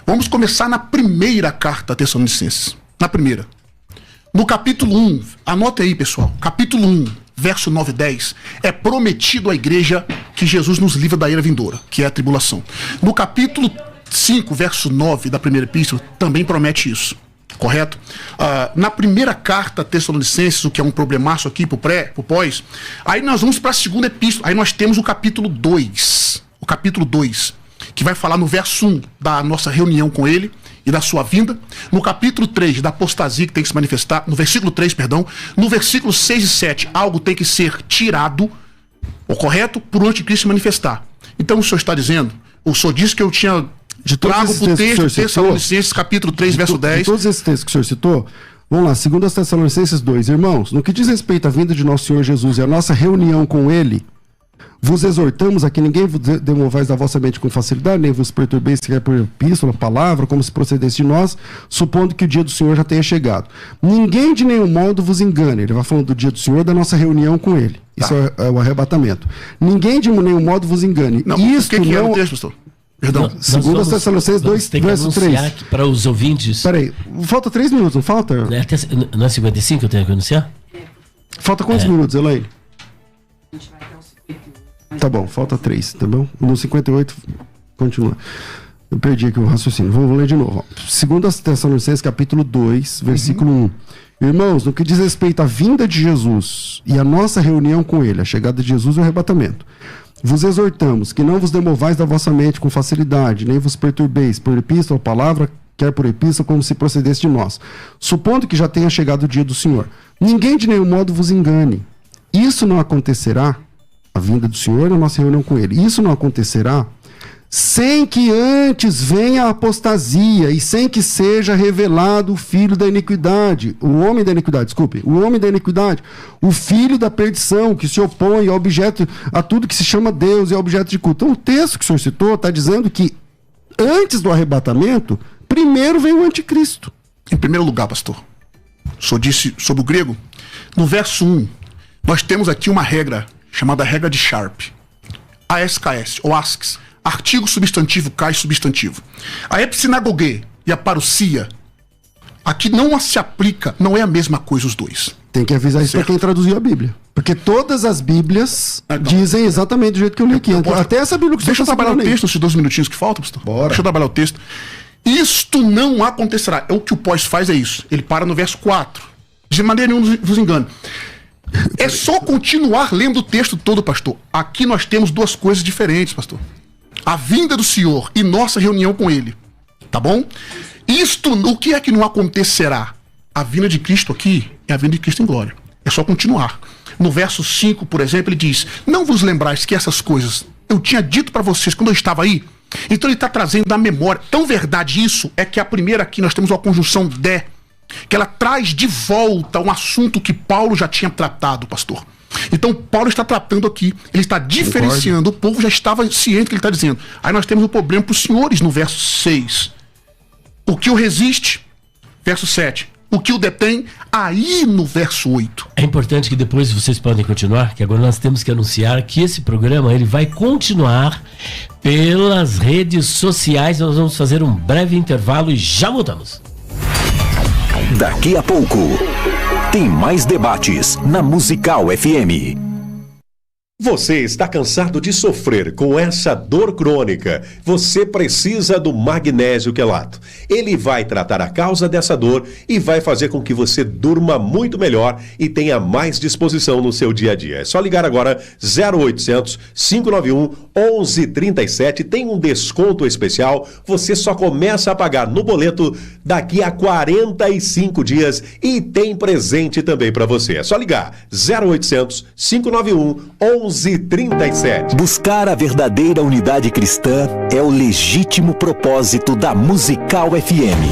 Speaker 14: Vamos começar na primeira carta a Tessalonicenses. Na primeira. No capítulo 1, anote aí, pessoal. Capítulo 1, verso 9 e 10, é prometido à igreja que Jesus nos livra da ira vindoura, que é a tribulação. No capítulo 5, verso 9 da primeira epístola, também promete isso. Correto? Na primeira carta a Tessalonicenses, o que é um problemaço aqui pro pós, aí nós vamos para a segunda epístola, aí nós temos o capítulo 2. O capítulo 2, que vai falar no verso 1 da nossa reunião com ele e da sua vinda, no capítulo 3 da apostasia que tem que se manifestar, no versículo 3, perdão, no versículo 6 e 7, algo tem que ser tirado, o correto, por o anticristo se manifestar. Então o senhor está dizendo, o senhor disse que eu tinha trago para o texto Tessalonicenses, capítulo 3, verso 10.
Speaker 12: De todos esses textos que o senhor citou, vamos lá, segundo as Tessalonicenses 2, irmãos, no que diz respeito à vinda de nosso Senhor Jesus e a nossa reunião com ele, vos exortamos a que ninguém vos demovais da vossa mente com facilidade, nem vos perturbeis sequer por epístola, palavra, como se procedesse de nós, supondo que o dia do Senhor já tenha chegado. Ninguém de nenhum modo vos engane. Ele vai falando do dia do Senhor, da nossa reunião com ele. Isso é o arrebatamento. Ninguém de nenhum modo vos engane.
Speaker 14: Não,
Speaker 12: isso
Speaker 14: o que é o texto, pastor? Perdão.
Speaker 12: Segundo as Tessalonicenses 2, verso 3.
Speaker 9: Para os ouvintes.
Speaker 12: Peraí, falta 3 minutos, não falta?
Speaker 9: Não é 55 que eu tenho que anunciar?
Speaker 12: Falta quantos minutos, Elaine? Tá bom, falta 3, tá bom? No 58, continua. Eu perdi aqui o raciocínio. Vou ler de novo. Segundo as Tessalonicenses, capítulo 2, versículo 1. Irmãos, no que diz respeito à vinda de Jesus e a nossa reunião com ele, a chegada de Jesus e o arrebatamento, vos exortamos que não vos demovais da vossa mente com facilidade, nem vos perturbeis por epístola, palavra, quer por epístola, como se procedesse de nós, supondo que já tenha chegado o dia do Senhor. Ninguém de nenhum modo vos engane. Isso não acontecerá, a vinda do Senhor e a nossa reunião com ele. Isso não acontecerá sem que antes venha a apostasia e sem que seja revelado o filho da iniquidade, o homem da iniquidade, o filho da perdição, que se opõe ao objeto, a tudo que se chama Deus e ao objeto de culto. Então o texto que o senhor citou está dizendo que antes do arrebatamento, primeiro vem o anticristo.
Speaker 14: Em primeiro lugar, pastor, o senhor disse sobre o grego. No verso 1, nós temos aqui uma regra chamada regra de Sharp. ASKS, ou ASCS. Artigo, substantivo, cais, substantivo. A epsinagoge e a parousia, aqui não se aplica, não é a mesma coisa os dois.
Speaker 12: Tem que avisar isso para quem traduziu a Bíblia. Porque todas as Bíblias dizem exatamente do jeito que eu li aqui. Até essa Bíblia que você
Speaker 14: Deixa eu
Speaker 12: tá
Speaker 14: trabalhar o
Speaker 12: segurando aí.
Speaker 14: texto, esses 2 minutinhos que faltam, pastor.
Speaker 12: Bora.
Speaker 14: Deixa eu trabalhar o texto. Isto não acontecerá. O que o pós faz é isso. Ele para no verso 4. De maneira nenhuma vos engano. É só continuar lendo o texto todo, pastor. Aqui nós temos 2 coisas diferentes, pastor. A vinda do Senhor e nossa reunião com Ele. Tá bom? Isto, o que é que não acontecerá? A vinda de Cristo aqui é a vinda de Cristo em glória. É só continuar. No verso 5, por exemplo, ele diz: não vos lembrais que essas coisas eu tinha dito para vocês quando eu estava aí? Então ele está trazendo da memória. Tão verdade isso é que a primeira aqui nós temos uma conjunção de, que ela traz de volta um assunto que Paulo já tinha tratado, pastor. Então Paulo está tratando aqui, ele está diferenciando, o povo já estava ciente do que ele está dizendo. Aí nós temos o problema para os senhores no verso 6. O que o resiste, verso 7. O que o detém, aí no verso 8.
Speaker 9: É importante que depois vocês podem continuar, que agora nós temos que anunciar que esse programa ele vai continuar pelas redes sociais. Nós vamos fazer um breve intervalo e já voltamos.
Speaker 4: Daqui a pouco, tem mais debates na Musical FM.
Speaker 7: Você está cansado de sofrer com essa dor crônica? Você precisa do magnésio quelato. Ele vai tratar a causa dessa dor e vai fazer com que você durma muito melhor e tenha mais disposição no seu dia a dia. É só ligar agora 0800 591 1137. Tem um desconto especial. Você só começa a pagar no boleto daqui a 45 dias e tem presente também para você. É só ligar 0800 591 1137.
Speaker 4: Buscar a verdadeira unidade cristã é o legítimo propósito da Musical FM.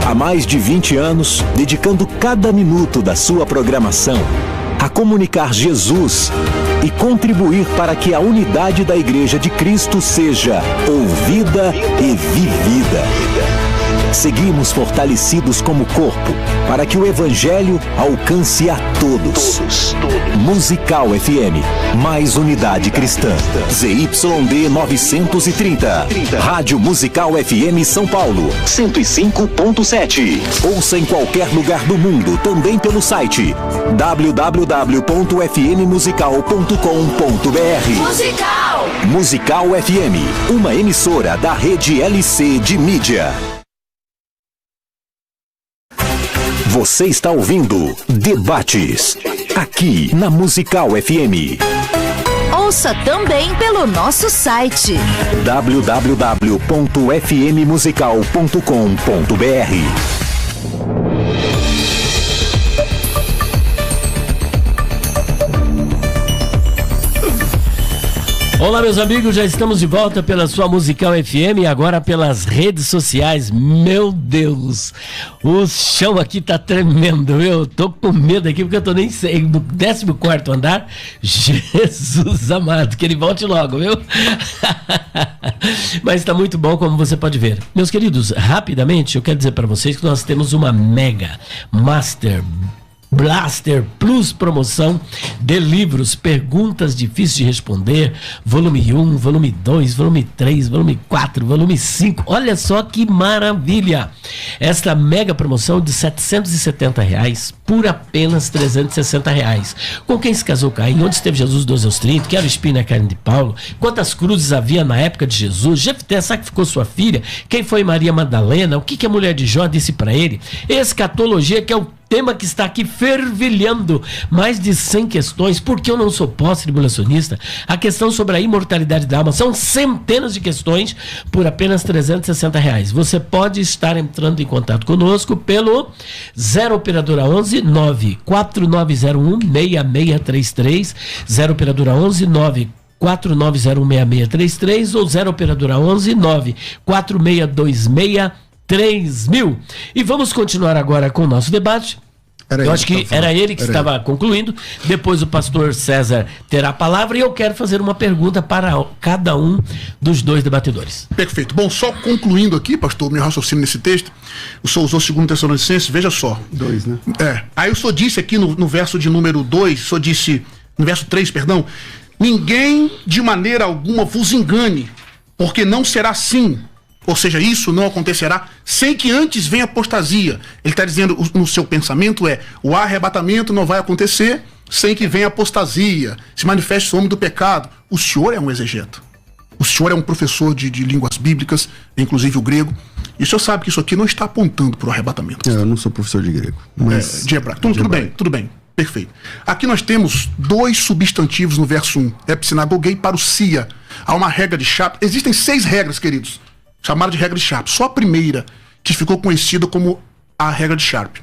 Speaker 4: Há mais de 20 anos, dedicando cada minuto da sua programação a comunicar Jesus e contribuir para que a unidade da Igreja de Cristo seja ouvida e vivida. Seguimos fortalecidos como corpo para que o Evangelho alcance a todos. Musical FM, mais unidade cristã. ZYD 930. Rádio Musical FM São Paulo, 105.7. Ouça em qualquer lugar do mundo, também pelo site www.fmmusical.com.br.
Speaker 2: Musical!
Speaker 4: Musical FM, uma emissora da rede LC de mídia. Você está ouvindo Debates, aqui na Musical FM.
Speaker 2: Ouça também pelo nosso site
Speaker 4: www.fmmusical.com.br.
Speaker 9: Olá, meus amigos, já estamos de volta pela sua Musical FM e agora pelas redes sociais. Meu Deus, o chão aqui tá tremendo, eu tô com medo aqui porque eu tô nem sei, no 14º andar. Jesus amado, que ele volte logo, viu? Mas tá muito bom, como você pode ver. Meus queridos, rapidamente eu quero dizer para vocês que nós temos uma Mega Master Blaster Plus promoção de livros, perguntas difíceis de responder, volume 1, volume 2, volume 3, volume 4, volume 5, olha só que maravilha, esta mega promoção de R$770 por apenas R$360, com quem se casou Caim, onde esteve Jesus 12 aos 30, que era o espinho na carne de Paulo, quantas cruzes havia na época de Jesus, Jefté sacrificou sua filha, quem foi Maria Madalena, o que a mulher de Jó disse para ele, escatologia, que é o tema que está aqui fervilhando, mais de 100 questões, porque eu não sou pós-tribulacionista, a questão sobre a imortalidade da alma, são centenas de questões por apenas R$360. Você pode estar entrando em contato conosco pelo 0 operadora 11 94901 6633, 0 operadora 11 949016633 ou 0 operadora 11 94626 3000. E vamos continuar agora com o nosso debate. Eu acho que era ele que estava concluindo. Depois o pastor César terá a palavra e eu quero fazer uma pergunta para cada um dos dois debatedores.
Speaker 14: Perfeito. Bom, só concluindo aqui, pastor, meu raciocínio nesse texto, o senhor usou 2 Tessalonicenses, veja só.
Speaker 12: 2, né?
Speaker 14: Aí o senhor disse aqui no verso de número 2, o senhor disse, no verso 3, perdão, ninguém de maneira alguma vos engane, porque não será assim. Ou seja, isso não acontecerá sem que antes venha apostasia. Ele está dizendo, no seu pensamento o arrebatamento não vai acontecer sem que venha apostasia, se manifeste o homem do pecado. O senhor é um exegeta. O senhor é um professor de línguas bíblicas, inclusive o grego. E o senhor sabe que isso aqui não está apontando para o arrebatamento.
Speaker 12: Eu não sou professor de grego. Mas...
Speaker 14: de hebraico. Tudo bem. Perfeito. Aqui nós temos 2 substantivos no verso 1. Epsinagoguei e parousia. Há uma regra de Sharpe. Existem 6 regras, queridos, chamadas de regra de Sharpe. Só a primeira que ficou conhecida como a regra de Sharpe.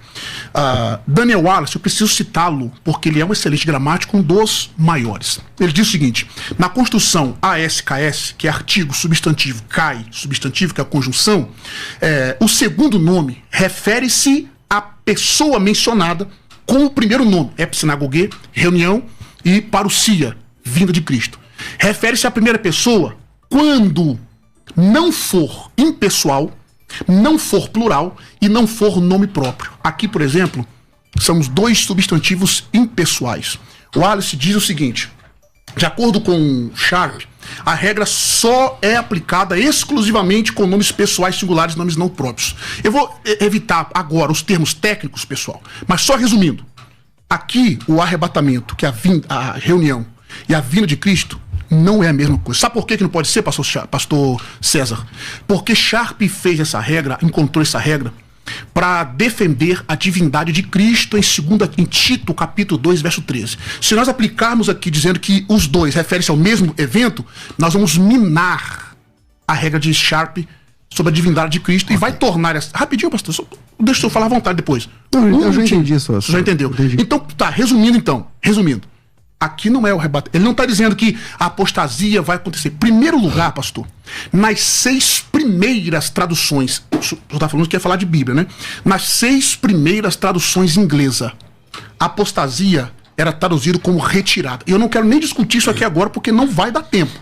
Speaker 14: Daniel Wallace, eu preciso citá-lo, porque ele é um excelente gramático, um dos maiores. Ele diz o seguinte: na construção ASKS, que é artigo, substantivo, CAI, substantivo, que é a conjunção, o segundo nome refere-se à pessoa mencionada com o primeiro nome, epsinagoguê, reunião, e parousia, vinda de Cristo. Refere-se à primeira pessoa quando não for impessoal, não for plural e não for nome próprio. Aqui, por exemplo, são os 2 substantivos impessoais. O Wallace diz o seguinte: de acordo com Sharpe, a regra só é aplicada exclusivamente com nomes pessoais singulares, nomes não próprios. Eu vou evitar agora os termos técnicos, pessoal, mas só resumindo. Aqui, o arrebatamento, que é a reunião, e a vinda de Cristo não é a mesma coisa. Sabe por que não pode ser, pastor César? Porque Sharpe fez essa regra, encontrou essa regra, para defender a divindade de Cristo em Tito, capítulo 2, verso 13. Se nós aplicarmos aqui dizendo que os dois referem-se ao mesmo evento, nós vamos minar a regra de Sharpe sobre a divindade de Cristo e vai tornar essa... Rapidinho, pastor, deixa o senhor falar à vontade depois.
Speaker 12: Eu já entendi isso.
Speaker 14: Você já entendeu? Então, tá, resumindo. Aqui não é o arrebatamento. Ele não está dizendo que a apostasia vai acontecer. Primeiro lugar, pastor, nas 6 primeiras traduções, o senhor está falando que ia falar de Bíblia, né? Nas 6 primeiras traduções inglesa, apostasia era traduzido como retirada. E eu não quero nem discutir isso aqui agora, porque não vai dar tempo.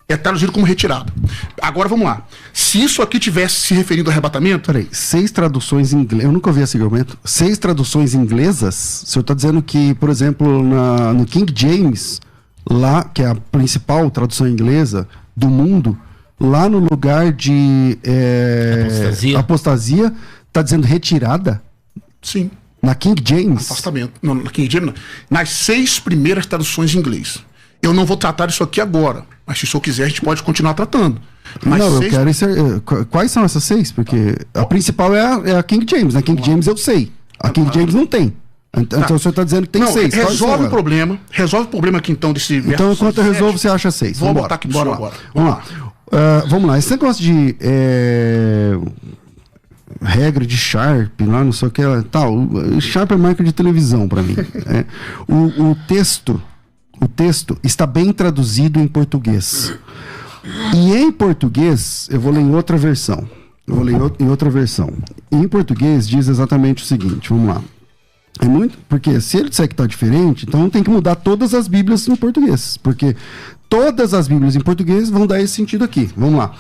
Speaker 14: É traduzido como retirada. Agora vamos lá. Se isso aqui tivesse se referindo ao arrebatamento...
Speaker 12: Peraí, 6 traduções inglesas... Eu nunca ouvi esse argumento. 6 traduções inglesas? O senhor está dizendo que, por exemplo, no King James, lá, que é a principal tradução inglesa do mundo, lá no lugar de apostasia, está dizendo retirada?
Speaker 14: Sim.
Speaker 12: Na King James?
Speaker 14: Afastamento. Não, na King James não. Nas 6 primeiras traduções em inglês. Eu não vou tratar isso aqui agora, mas se o senhor quiser, a gente pode continuar tratando. Mas
Speaker 12: não, eu quero... Quais são essas 6? Porque a principal é a King James. Na King James eu sei. A King James não tem. Então o senhor está dizendo que tem 6.
Speaker 14: Resolve o problema. Resolve o problema aqui então desse verso.
Speaker 12: Então enquanto eu resolvo, você acha 6.
Speaker 14: Vou botar aqui
Speaker 12: bora lá.
Speaker 14: Agora.
Speaker 12: Vamos lá. Esse negócio de regra de Sharpe, lá não sei o que, tal. Sharpe é marca de televisão para mim. O texto está bem traduzido em português. E em português, eu vou ler em outra versão. Em português diz exatamente o seguinte, vamos lá. Porque se ele disser que está diferente, então tem que mudar todas as Bíblias em português. Porque todas as Bíblias em português vão dar esse sentido aqui. Vamos lá.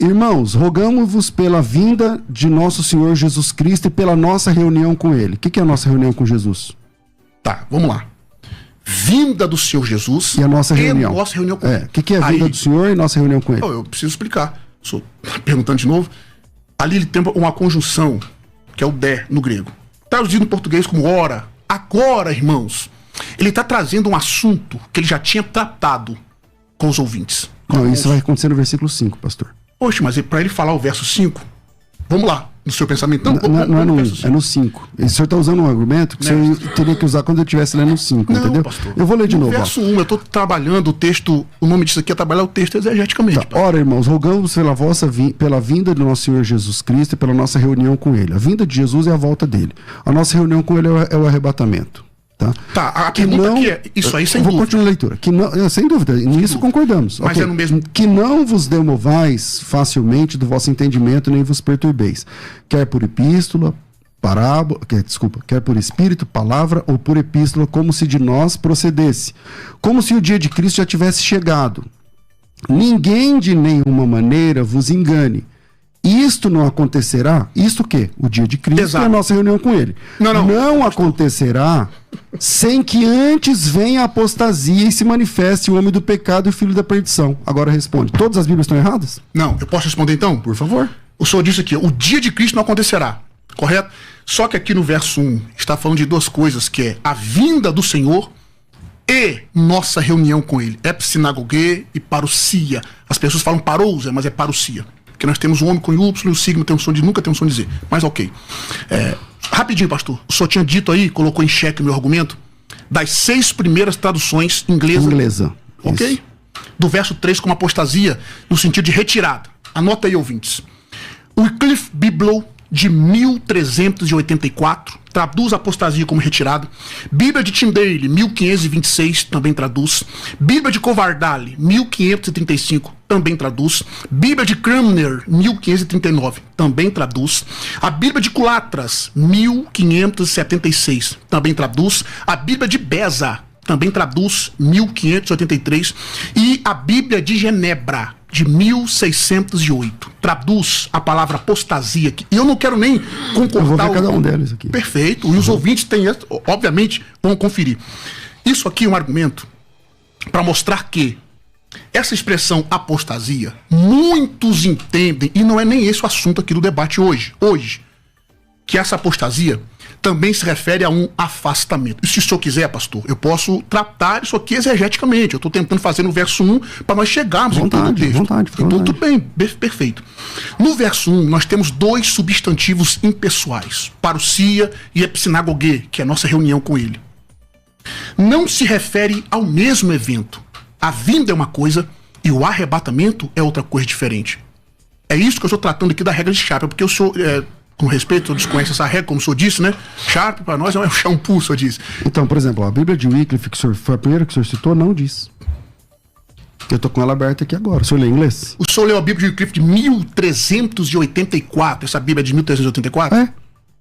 Speaker 12: Irmãos, rogamos-vos pela vinda de nosso Senhor Jesus Cristo e pela nossa reunião com Ele. O que é a nossa reunião com Jesus?
Speaker 14: Tá, vamos lá. Vinda do Senhor Jesus
Speaker 12: e a nossa reunião.
Speaker 14: Nossa reunião com Ele.
Speaker 12: O que é a vinda do Senhor e nossa reunião com Ele?
Speaker 14: Eu preciso explicar. Estou perguntando de novo. Ali ele tem uma conjunção, que é o de no grego. Traduzido em português como ora. Agora, irmãos, ele está trazendo um assunto que ele já tinha tratado com os ouvintes.
Speaker 12: Não, isso vai acontecer no versículo 5, pastor.
Speaker 14: Poxa, mas para ele falar o verso 5, vamos lá, no seu pensamento.
Speaker 12: Não é no 1, é no 5. O senhor está usando um argumento que o senhor teria que usar quando eu estivesse lendo no 5, entendeu?
Speaker 14: Pastor,
Speaker 12: eu vou ler de novo.
Speaker 14: No verso 1, eu estou trabalhando o texto, o nome disso aqui é trabalhar o texto exegeticamente.
Speaker 12: Tá. Ora, irmãos, rogamos pela vinda do nosso Senhor Jesus Cristo e pela nossa reunião com Ele. A vinda de Jesus é a volta dele. A nossa reunião com Ele é o arrebatamento.
Speaker 14: Tá, a pergunta aqui é, isso aí sem dúvida.
Speaker 12: Vou continuar a leitura. Sem dúvida, nisso concordamos.
Speaker 14: Mas é no mesmo...
Speaker 12: Que não vos demovais facilmente do vosso entendimento, nem vos perturbeis. Quer por epístola, quer por espírito, palavra ou por epístola, como se de nós procedesse, como se o dia de Cristo já tivesse chegado. Ninguém de nenhuma maneira vos engane. Isto não acontecerá, isto o quê? O dia de Cristo e a nossa reunião com ele. Não acontecerá sem que antes venha a apostasia e se manifeste o homem do pecado e o filho da perdição. Agora responde, todas as Bíblias estão erradas?
Speaker 14: Não, eu posso responder então?
Speaker 12: Por favor.
Speaker 14: O senhor disse aqui, o dia de Cristo não acontecerá, correto? Só que aqui no verso 1 está falando de duas coisas, que é a vinda do Senhor e nossa reunião com ele. Epsinagoge e parousia. As pessoas falam parousia, mas é parousia. Porque nós temos um homem com Y e o sigma tem um som de nunca tem um som de Z. Mas ok. Rapidinho, pastor. O senhor tinha dito aí, colocou em xeque o meu argumento, das 6 primeiras traduções inglesa. Ok? Isso. Do verso 3 como apostasia, no sentido de retirada. Anota aí, ouvintes. O Wycliffe Bible de 1384 traduz apostasia como retirada. Bíblia de Tyndale, 1526, também traduz. Bíblia de Coverdale, 1535, também traduz. Bíblia de Cranmer, 1539, também traduz. A Bíblia de Culatras, 1576, também traduz. A Bíblia de Beza, também traduz, 1583. E a Bíblia de Genebra, de 1608, traduz a palavra apostasia aqui. E eu não quero nem concordar.
Speaker 12: Eu vou ver cada um deles aqui.
Speaker 14: Perfeito. E os ouvintes têm, obviamente, vão conferir. Isso aqui é um argumento para mostrar que essa expressão apostasia, muitos entendem, e não é nem esse o assunto aqui do debate hoje, que essa apostasia também se refere a um afastamento. E se o senhor quiser, pastor, eu posso tratar isso aqui exegeticamente. Eu estou tentando fazer no verso 1 para nós chegarmos em todo o texto. Então, tudo bem, perfeito. No verso 1, nós temos 2 substantivos impessoais, parousia e epsinagoge, que é a nossa reunião com ele. Não se refere ao mesmo evento. A vinda é uma coisa e o arrebatamento é outra coisa diferente. É isso que eu estou tratando aqui da regra de Sharp, porque o senhor... com respeito, o senhor desconhece essa regra, como o senhor disse, né? Sharp para nós é um shampoo, o senhor disse.
Speaker 12: Então, por exemplo, a Bíblia de Wycliffe, que foi a primeira que o senhor citou, não diz. Eu tô com ela aberta aqui agora. O senhor lê inglês?
Speaker 14: O senhor leu a Bíblia de Wycliffe de 1384, essa Bíblia é de 1384?
Speaker 12: É.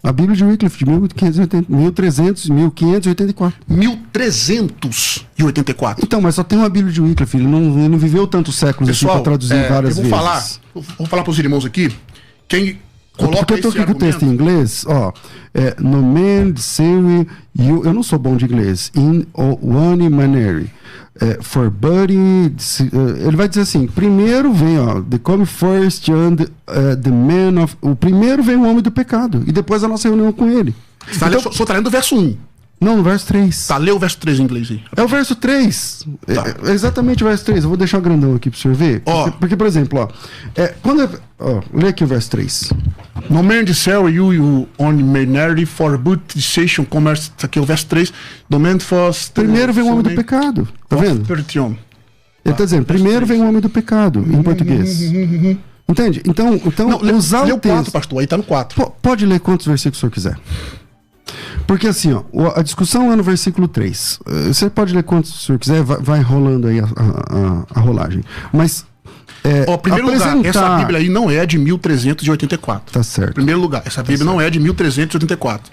Speaker 12: A Bíblia de Wycliffe de 1584.
Speaker 14: 1384.
Speaker 12: Então, mas só tem uma Bíblia de Wycliffe, ele não viveu tantos séculos
Speaker 14: pessoal,
Speaker 12: assim para traduzir várias vezes.
Speaker 14: Vou falar para os irmãos aqui, quem...
Speaker 12: Porque eu tô aqui com o texto em inglês, no man say you, eu não sou bom de inglês, in one manner, for buddy, ele vai dizer assim, primeiro vem, the come first and the man of, o primeiro vem o homem do pecado, e depois a nossa reunião com ele.
Speaker 14: Então, só tá lendo o verso 1.
Speaker 12: Não, no verso 3.
Speaker 14: Tá, lê o verso 3 em inglês aí.
Speaker 12: É o verso 3. Tá. É exatamente o verso 3. Eu vou deixar o grandão aqui pro senhor ver. Porque, por exemplo, lê aqui o verso 3.
Speaker 14: No man de sell you on manner for but decision commerce. Aqui é o verso 3. Do man for...
Speaker 12: Primeiro vem o homem do pecado. Tá vendo? Ele tá dizendo, primeiro vem o homem do pecado, em português. Entende? Então
Speaker 14: não, usar o texto... 4, pastor, aí tá no 4.
Speaker 12: Pode ler quantos versículos o senhor quiser. Porque assim, a discussão é no versículo 3. Você pode ler quantos o senhor quiser, vai rolando aí a rolagem. Mas...
Speaker 14: Em primeiro lugar, essa Bíblia aí não é de 1384.
Speaker 12: Tá certo.
Speaker 14: Em primeiro lugar, essa Bíblia não é de 1384.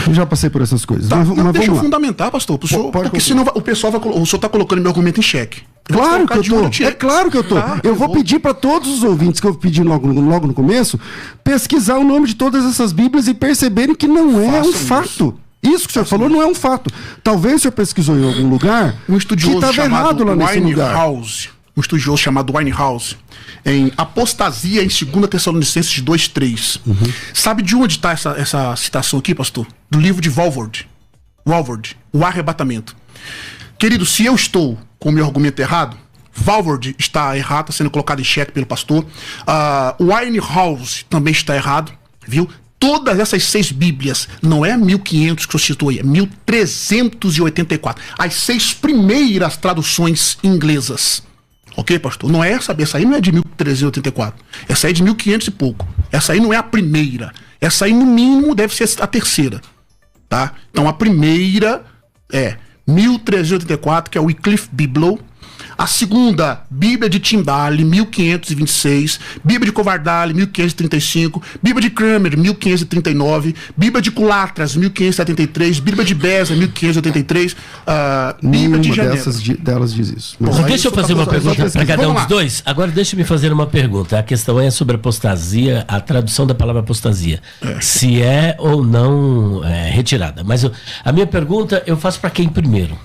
Speaker 12: Eu já passei por essas coisas.
Speaker 14: Tá, mas deixa eu fundamentar, pastor. Porque senão o pessoal vai... O senhor tá colocando meu argumento em xeque.
Speaker 12: Claro que eu tô. É claro que eu tô. Eu vou pedir para todos os ouvintes que eu pedi logo no começo, pesquisar o nome de todas essas Bíblias e perceberem que não é um fato. Isso que o senhor falou não é um fato. Talvez o senhor pesquisou em algum lugar
Speaker 14: um estudioso
Speaker 12: que estava errado lá nesse lugar.
Speaker 14: Um estudioso chamado Winehouse, em Apostasia em 2 Tessalonicenses 2:3. Sabe de onde está essa citação aqui, pastor? Do livro de Walvoord, O Arrebatamento. Querido, se eu estou com o meu argumento errado, Walvoord está errado, está sendo colocado em xeque pelo pastor. Winehouse também está errado, viu? Todas essas 6 Bíblias, não é 1500 que o senhor citou aí, é 1384. As 6 primeiras traduções inglesas. Ok, pastor? Não é essa aí não é de 1384. Essa aí é de 1500 e pouco. Essa aí não é a primeira. Essa aí, no mínimo, deve ser a terceira. Tá? Então, a primeira é 1384, que é o Wycliffe Bible. A segunda, Bíblia de Timbale, 1526. Bíblia de Covardale, 1535. Bíblia de Kramer, 1539. Bíblia de Culatras, 1573. Bíblia de Beza, 1583. Bíblia de Genebra.
Speaker 12: Delas diz isso.
Speaker 9: Mas deixa eu fazer uma pergunta para cada um dos dois. Agora deixa eu me fazer uma pergunta. A questão é sobre apostasia, a tradução da palavra apostasia. Se é ou não retirada. Mas a minha pergunta eu faço para quem primeiro?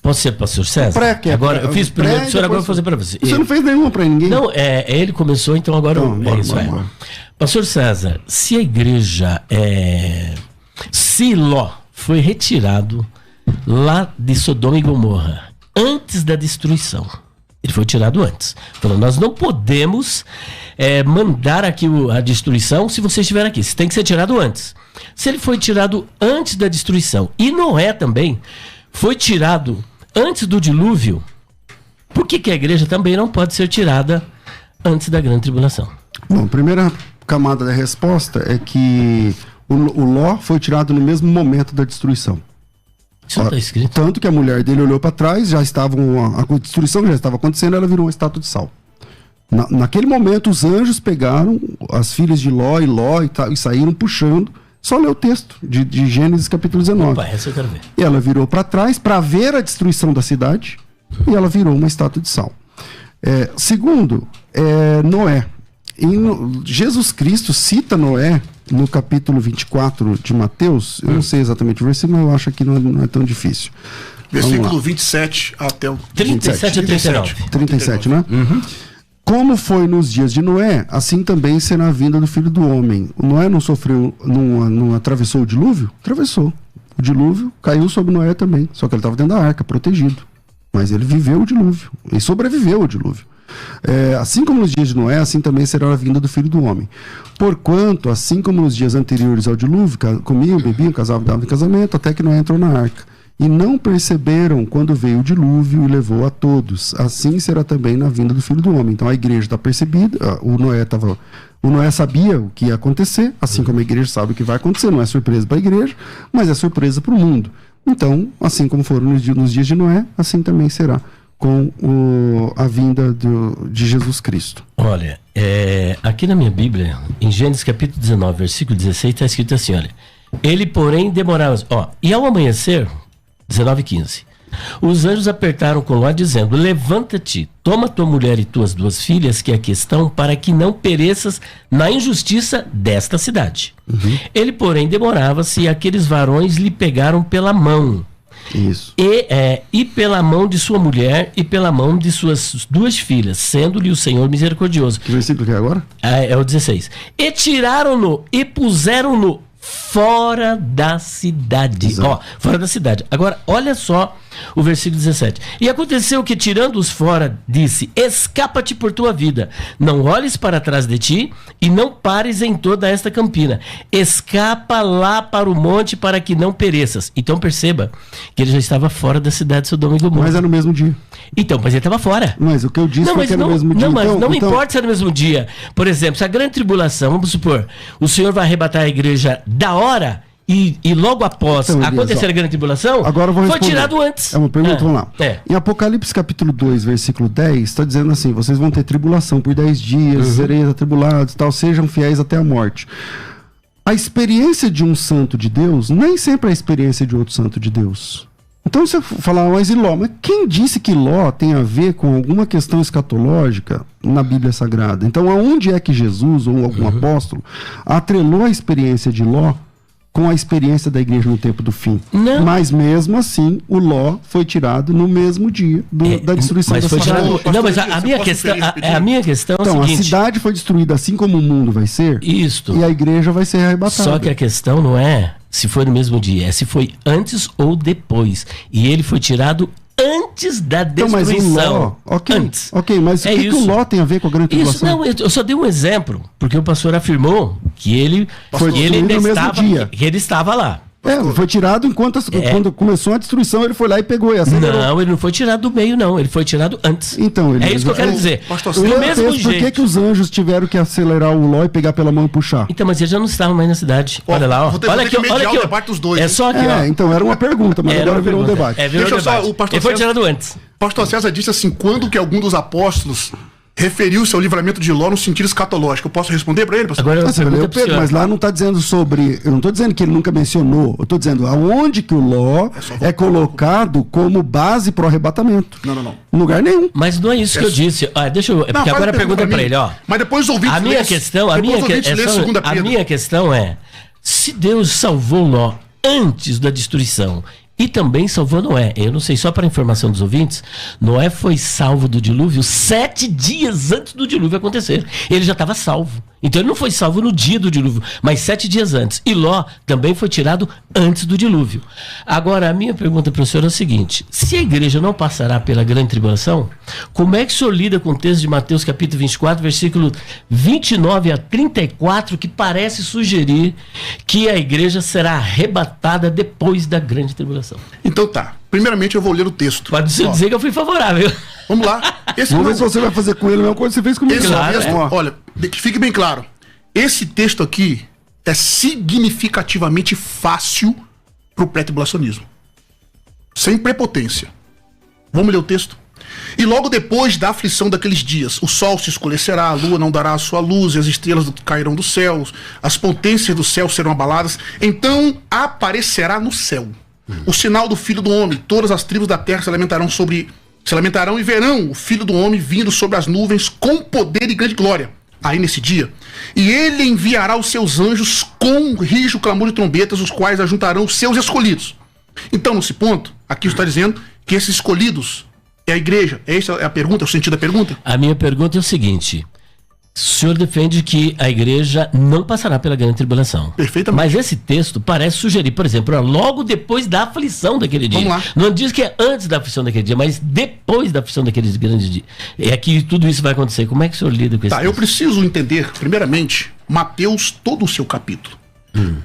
Speaker 9: Pode ser, pastor César? Agora, eu fiz primeiro pro senhor, agora eu vou fazer para você.
Speaker 12: Você não fez nenhuma para ninguém?
Speaker 9: Não, ele começou, então agora bora. Pastor César, se a igreja se Ló foi retirado lá de Sodoma e Gomorra antes da destruição, ele foi tirado antes. Falou, nós não podemos mandar aqui a destruição se você estiver aqui. Você tem que ser tirado antes. Se ele foi tirado antes da destruição, e Noé também foi tirado antes do dilúvio, por que a igreja também não pode ser tirada antes da grande tribulação?
Speaker 12: Bom, a primeira camada da resposta é que o Ló foi tirado no mesmo momento da destruição.
Speaker 9: Isso está escrito.
Speaker 12: Tanto que a mulher dele olhou para trás, a destruição já estava acontecendo, ela virou uma estátua de sal. Naquele momento, os anjos pegaram as filhas de Ló e saíram puxando. Só lê o texto de Gênesis capítulo 19.
Speaker 9: Opa, essa eu quero ver.
Speaker 12: E ela virou para trás para ver a destruição da cidade e ela virou uma estátua de sal. Segundo, Noé. Jesus Cristo cita Noé no capítulo 24 de Mateus. Eu não sei exatamente o versículo, mas eu acho que não é tão difícil.
Speaker 14: Versículo 27 até o
Speaker 9: 37 a 39.
Speaker 12: 37, né? Uhum. Como foi nos dias de Noé, assim também será a vinda do Filho do Homem. O Noé não sofreu, não atravessou o dilúvio? Atravessou. O dilúvio caiu sobre Noé também, só que ele estava dentro da arca, protegido. Mas ele viveu o dilúvio, e sobreviveu ao dilúvio. Assim como nos dias de Noé, assim também será a vinda do Filho do Homem. Porquanto, assim como nos dias anteriores ao dilúvio, comiam, bebiam, casavam, davam em casamento, até que Noé entrou na arca. E não perceberam quando veio o dilúvio e levou a todos. Assim será também na vinda do Filho do Homem. Então a igreja está percebida, o Noé sabia o que ia acontecer, assim como a igreja sabe o que vai acontecer. Não é surpresa para a igreja, mas é surpresa para o mundo. Então, assim como foram nos dias de Noé, assim também será com a vinda de Jesus Cristo.
Speaker 9: Olha, aqui na minha Bíblia, em Gênesis capítulo 19, versículo 16, está escrito assim, olha, ele porém demorava, e ao amanhecer, 19:15, os anjos apertaram com Ló dizendo, levanta-te, toma tua mulher e tuas duas filhas que aqui estão, para que não pereças na injustiça desta cidade. Uhum. Ele porém demorava-se e aqueles varões lhe pegaram pela mão.
Speaker 12: Isso.
Speaker 9: E pela mão de sua mulher e pela mão de suas duas filhas, sendo-lhe o Senhor misericordioso.
Speaker 12: Que versículo que é agora?
Speaker 9: É o 16. E tiraram-no e puseram-no fora da cidade. Fora da cidade. Agora, olha só o versículo 17. E aconteceu que, tirando-os fora, disse, escapa-te por tua vida, não olhes para trás de ti e não pares em toda esta campina. Escapa lá para o monte para que não pereças. Então perceba que ele já estava fora da cidade de Sodoma e Gomorra.
Speaker 12: Mas é no mesmo dia.
Speaker 9: Então, mas ele estava fora.
Speaker 12: Mas o que eu disse foi que é no mesmo dia.
Speaker 9: Não, mas não importa se é no mesmo dia. Por exemplo, se a grande tribulação, vamos supor, o Senhor vai arrebatar a igreja da hora e logo após acontecer a grande tribulação,
Speaker 12: agora eu vou responder.
Speaker 9: Foi tirado antes.
Speaker 12: É uma pergunta, vamos lá. Em Apocalipse capítulo 2, versículo 10, está dizendo assim, vocês vão ter tribulação por 10 dias, sereis atribulados e tal, sejam fiéis até a morte. A experiência de um santo de Deus nem sempre é a experiência de outro santo de Deus. Então você fala, mas e Ló? Mas quem disse que Ló tem a ver com alguma questão escatológica na Bíblia Sagrada? Então aonde é que Jesus ou algum apóstolo atrelou a experiência de Ló com a experiência da igreja no tempo do fim?
Speaker 9: Não.
Speaker 12: Mas mesmo assim, o Ló foi tirado no mesmo dia da destruição da cidade.
Speaker 9: Não, mas a minha questão é
Speaker 12: então,
Speaker 9: a seguinte.
Speaker 12: A cidade foi destruída assim como o mundo vai ser.
Speaker 9: Isto.
Speaker 12: E a igreja vai ser arrebatada.
Speaker 9: Só que a questão não é se foi no mesmo dia, é se foi antes ou depois. E ele foi tirado antes da destruição.
Speaker 12: Então, mas o Ló,
Speaker 9: antes.
Speaker 12: Ok, mas o que o Ló tem a ver com a grande tribulação?
Speaker 9: Isso, não, eu só dei um exemplo, porque o pastor afirmou que ele estava lá.
Speaker 12: Foi tirado quando começou a destruição, ele foi lá e pegou e acelerou.
Speaker 9: Não, ele não foi tirado do meio, não. Ele foi tirado antes.
Speaker 12: Então,
Speaker 9: é isso que eu quero dizer.
Speaker 12: Do mesmo jeito. Por que os anjos tiveram que acelerar o Ló e pegar pela mão e puxar?
Speaker 9: Então, mas eles já não estavam mais na cidade. Olha lá, ó.
Speaker 14: Olha aqui, o debate dos dois.
Speaker 9: É só aqui, ó.
Speaker 12: Então, era uma pergunta, mas agora virou um debate.
Speaker 9: Virou um debate. Ele foi tirado antes.
Speaker 14: Pastor César disse assim, quando que algum dos apóstolos referiu-se ao livramento de Ló no sentido escatológico? Eu posso responder para ele, pastor?
Speaker 12: Agora, Pedro, mas lá não está dizendo sobre... Eu não estou dizendo que ele nunca mencionou. Eu estou dizendo aonde que o Ló é colocado como base para o arrebatamento.
Speaker 14: Não.
Speaker 12: Em lugar nenhum.
Speaker 9: Mas não é isso que eu disse. Deixa eu... Porque agora a pergunta é para ele, ó.
Speaker 14: Mas depois os ouvintes
Speaker 9: a minha questão é, se Deus salvou Ló antes da destruição e também salvou Noé. Eu não sei, só para informação dos ouvintes, Noé foi salvo do dilúvio 7 dias antes do dilúvio acontecer. Ele já estava salvo. Então ele não foi salvo no dia do dilúvio, mas 7 dias antes. E Ló também foi tirado antes do dilúvio. Agora, a minha pergunta para o senhor é o seguinte: se a igreja não passará pela grande tribulação, como é que o senhor lida com o texto de Mateus capítulo 24, versículo 29 a 34, que parece sugerir que a igreja será arrebatada depois da grande tribulação?
Speaker 14: Então tá. Primeiramente eu vou ler o texto.
Speaker 9: Pode dizer que eu fui favorável.
Speaker 14: Vamos lá.
Speaker 12: Vamos ver se você vai fazer com ele a mesma coisa que você fez comigo.
Speaker 14: Olha, que fique bem claro. Esse texto aqui é significativamente fácil para o pré-tribulacionismo. Sem prepotência. Vamos ler o texto? E logo depois da aflição daqueles dias, o sol se escurecerá, a lua não dará a sua luz, e as estrelas cairão dos céus, as potências do céu serão abaladas. Então aparecerá no céu o sinal do Filho do Homem. Todas as tribos da terra se lamentarão e verão o Filho do Homem vindo sobre as nuvens com poder e grande glória. Aí nesse dia, e ele enviará os seus anjos com rijo, clamor e trombetas, os quais ajuntarão os seus escolhidos. Então, nesse ponto, aqui está dizendo que esses escolhidos é a igreja. Essa é a pergunta, é o sentido da pergunta?
Speaker 9: A minha pergunta é o seguinte: o senhor defende que a igreja não passará pela grande tribulação.
Speaker 14: Perfeitamente.
Speaker 9: Mas esse texto parece sugerir, por exemplo, logo depois da aflição daquele dia.
Speaker 14: Vamos lá.
Speaker 9: Não diz que é antes da aflição daquele dia, mas depois da aflição daqueles grandes dias. É que tudo isso vai acontecer. Como é que o senhor lida com isso?
Speaker 14: Eu preciso entender, primeiramente, Mateus, todo o seu capítulo.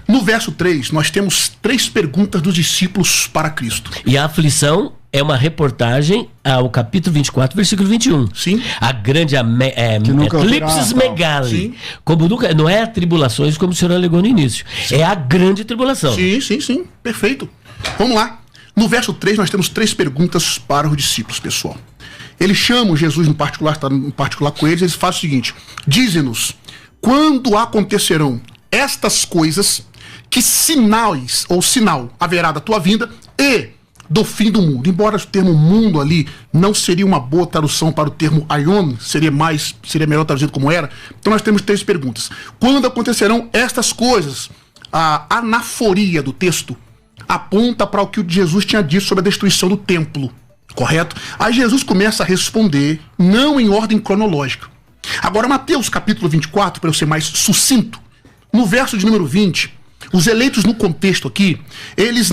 Speaker 14: No verso 3, nós temos 3 perguntas dos discípulos para Cristo.
Speaker 9: E a aflição é uma reportagem ao capítulo 24, versículo 21.
Speaker 14: Sim.
Speaker 9: A grande eclipses megali. Como nunca, não é tribulações como o senhor alegou no início. Sim. É a grande tribulação.
Speaker 14: Sim. Perfeito. Vamos lá. No verso 3, nós temos 3 perguntas para os discípulos, pessoal. Eles chamam Jesus em particular, está em particular com eles, eles fazem o seguinte: dize-nos, quando acontecerão estas coisas, que sinais ou sinal haverá da tua vinda e do fim do mundo? Embora o termo mundo ali não seria uma boa tradução para o termo aion, seria melhor traduzido como era. Então nós temos 3 perguntas. Quando acontecerão estas coisas? A anaforia do texto aponta para o que Jesus tinha dito sobre a destruição do templo, correto? Aí Jesus começa a responder, não em ordem cronológica. Agora, Mateus capítulo 24, para eu ser mais sucinto, no verso de número 20, os eleitos no contexto aqui, eles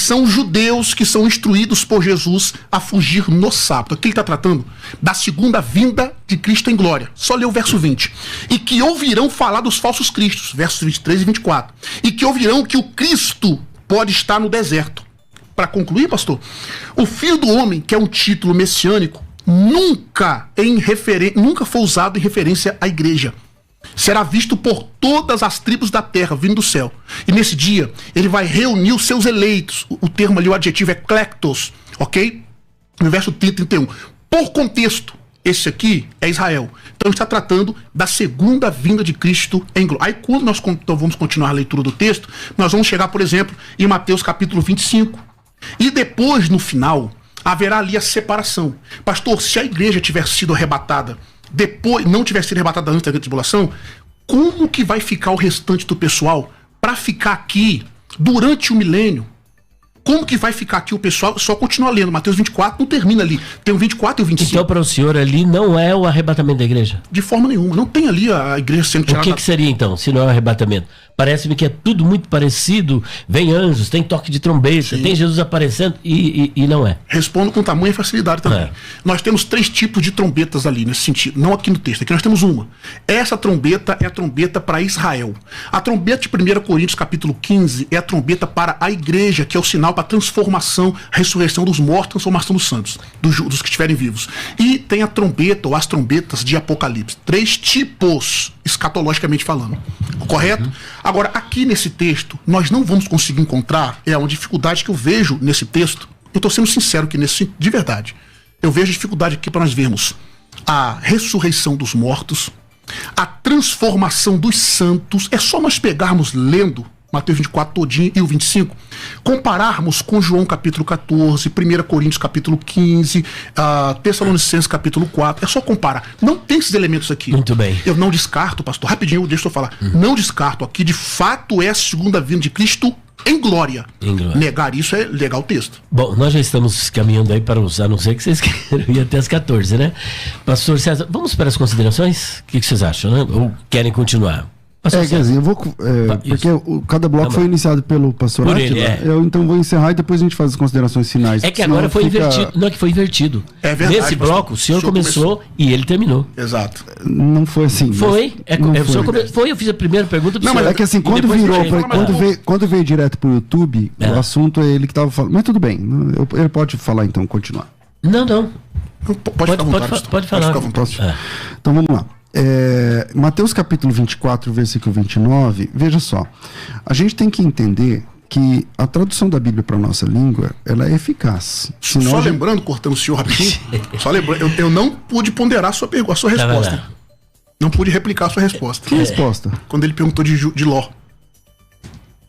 Speaker 14: são judeus que são instruídos por Jesus a fugir no sábado. Aqui ele está tratando da segunda vinda de Cristo em glória. Só lê o verso 20. E que ouvirão falar dos falsos cristos, versos 23 e 24. E que ouvirão que o Cristo pode estar no deserto. Para concluir, pastor, o Filho do Homem, que é um título messiânico, nunca foi usado em referência à igreja. Será visto por todas as tribos da terra, vindo do céu. E nesse dia, ele vai reunir os seus eleitos. O termo ali, o adjetivo é klectos, ok? No verso 30 e 31. Por contexto, esse aqui é Israel. Então, está tratando da segunda vinda de Cristo em glória. Aí, quando nós vamos continuar a leitura do texto, nós vamos chegar, por exemplo, em Mateus capítulo 25. E depois, no final, haverá ali a separação. Pastor, se a igreja tiver sido arrebatada depois, não tiver sido arrebatada antes da grande tribulação, como que vai ficar o restante do pessoal para ficar aqui durante o milênio? Como que vai ficar aqui o pessoal? Só continua lendo. Mateus 24 não termina ali. Tem o 24 e o 25.
Speaker 9: Então, para o senhor, ali não é o arrebatamento da igreja?
Speaker 14: De forma nenhuma. Não tem ali a igreja sendo tirada.
Speaker 9: O que seria, então, se não é o arrebatamento? Parece-me que é tudo muito parecido. Vem anjos, tem toque de trombeta, tem Jesus aparecendo e não é.
Speaker 14: Respondo com tamanha facilidade também. Nós temos 3 tipos de trombetas ali nesse sentido. Não aqui no texto. Aqui nós temos uma. Essa trombeta é a trombeta para Israel. A trombeta de 1 Coríntios capítulo 15 é a trombeta para a igreja, que é o sinal para a transformação, ressurreição dos mortos, transformação dos santos, dos que estiverem vivos. E tem a trombeta ou as trombetas de Apocalipse. 3 tipos, escatologicamente falando. Correto? Agora, aqui nesse texto, nós não vamos conseguir encontrar, é uma dificuldade que eu vejo nesse texto. Eu estou sendo sincero aqui de verdade. eu vejo dificuldade aqui para nós vermos a ressurreição dos mortos, a transformação dos santos. É só nós pegarmos lendo Mateus 24 todinho e o 25, compararmos com João capítulo 14, 1 Coríntios capítulo 15, Tessalonicenses capítulo 4, é só comparar. Não tem esses elementos aqui.
Speaker 9: Muito bem.
Speaker 14: Eu não descarto, pastor, rapidinho, deixa eu falar. Não descarto aqui, de fato é a segunda vinda de Cristo em glória. Negar isso é negar o texto.
Speaker 9: Bom, nós já estamos caminhando aí para os, a não ser que vocês queiram ir até as 14, né? Pastor César, vamos para as considerações? O que vocês acham, né? Ou querem continuar?
Speaker 12: Quer dizer, eu vou. Porque cada bloco foi iniciado pelo pastor Átila. Eu então vou encerrar e depois a gente faz as considerações finais.
Speaker 9: É que agora foi invertido. Não, é que foi invertido.
Speaker 14: É verdade.
Speaker 9: Nesse bloco, o senhor começou e ele terminou.
Speaker 14: Exato.
Speaker 12: Não foi assim.
Speaker 9: Foi. Eu fiz a primeira pergunta pro
Speaker 12: senhor. Mas é que assim, quando virou, quando veio direto pro YouTube, o assunto é ele que tava falando. Mas tudo bem. Ele pode falar então, continuar.
Speaker 9: Não.
Speaker 14: Pode falar.
Speaker 12: Então vamos lá. Mateus capítulo 24, versículo 29, veja só, a gente tem que entender que a tradução da Bíblia para a nossa língua, ela é eficaz.
Speaker 14: Só lembrando, cortando o senhor rapidinho, só lembrando, eu não pude ponderar a sua resposta. Não pude replicar a sua resposta.
Speaker 12: Que resposta?
Speaker 14: Quando ele perguntou de Ló.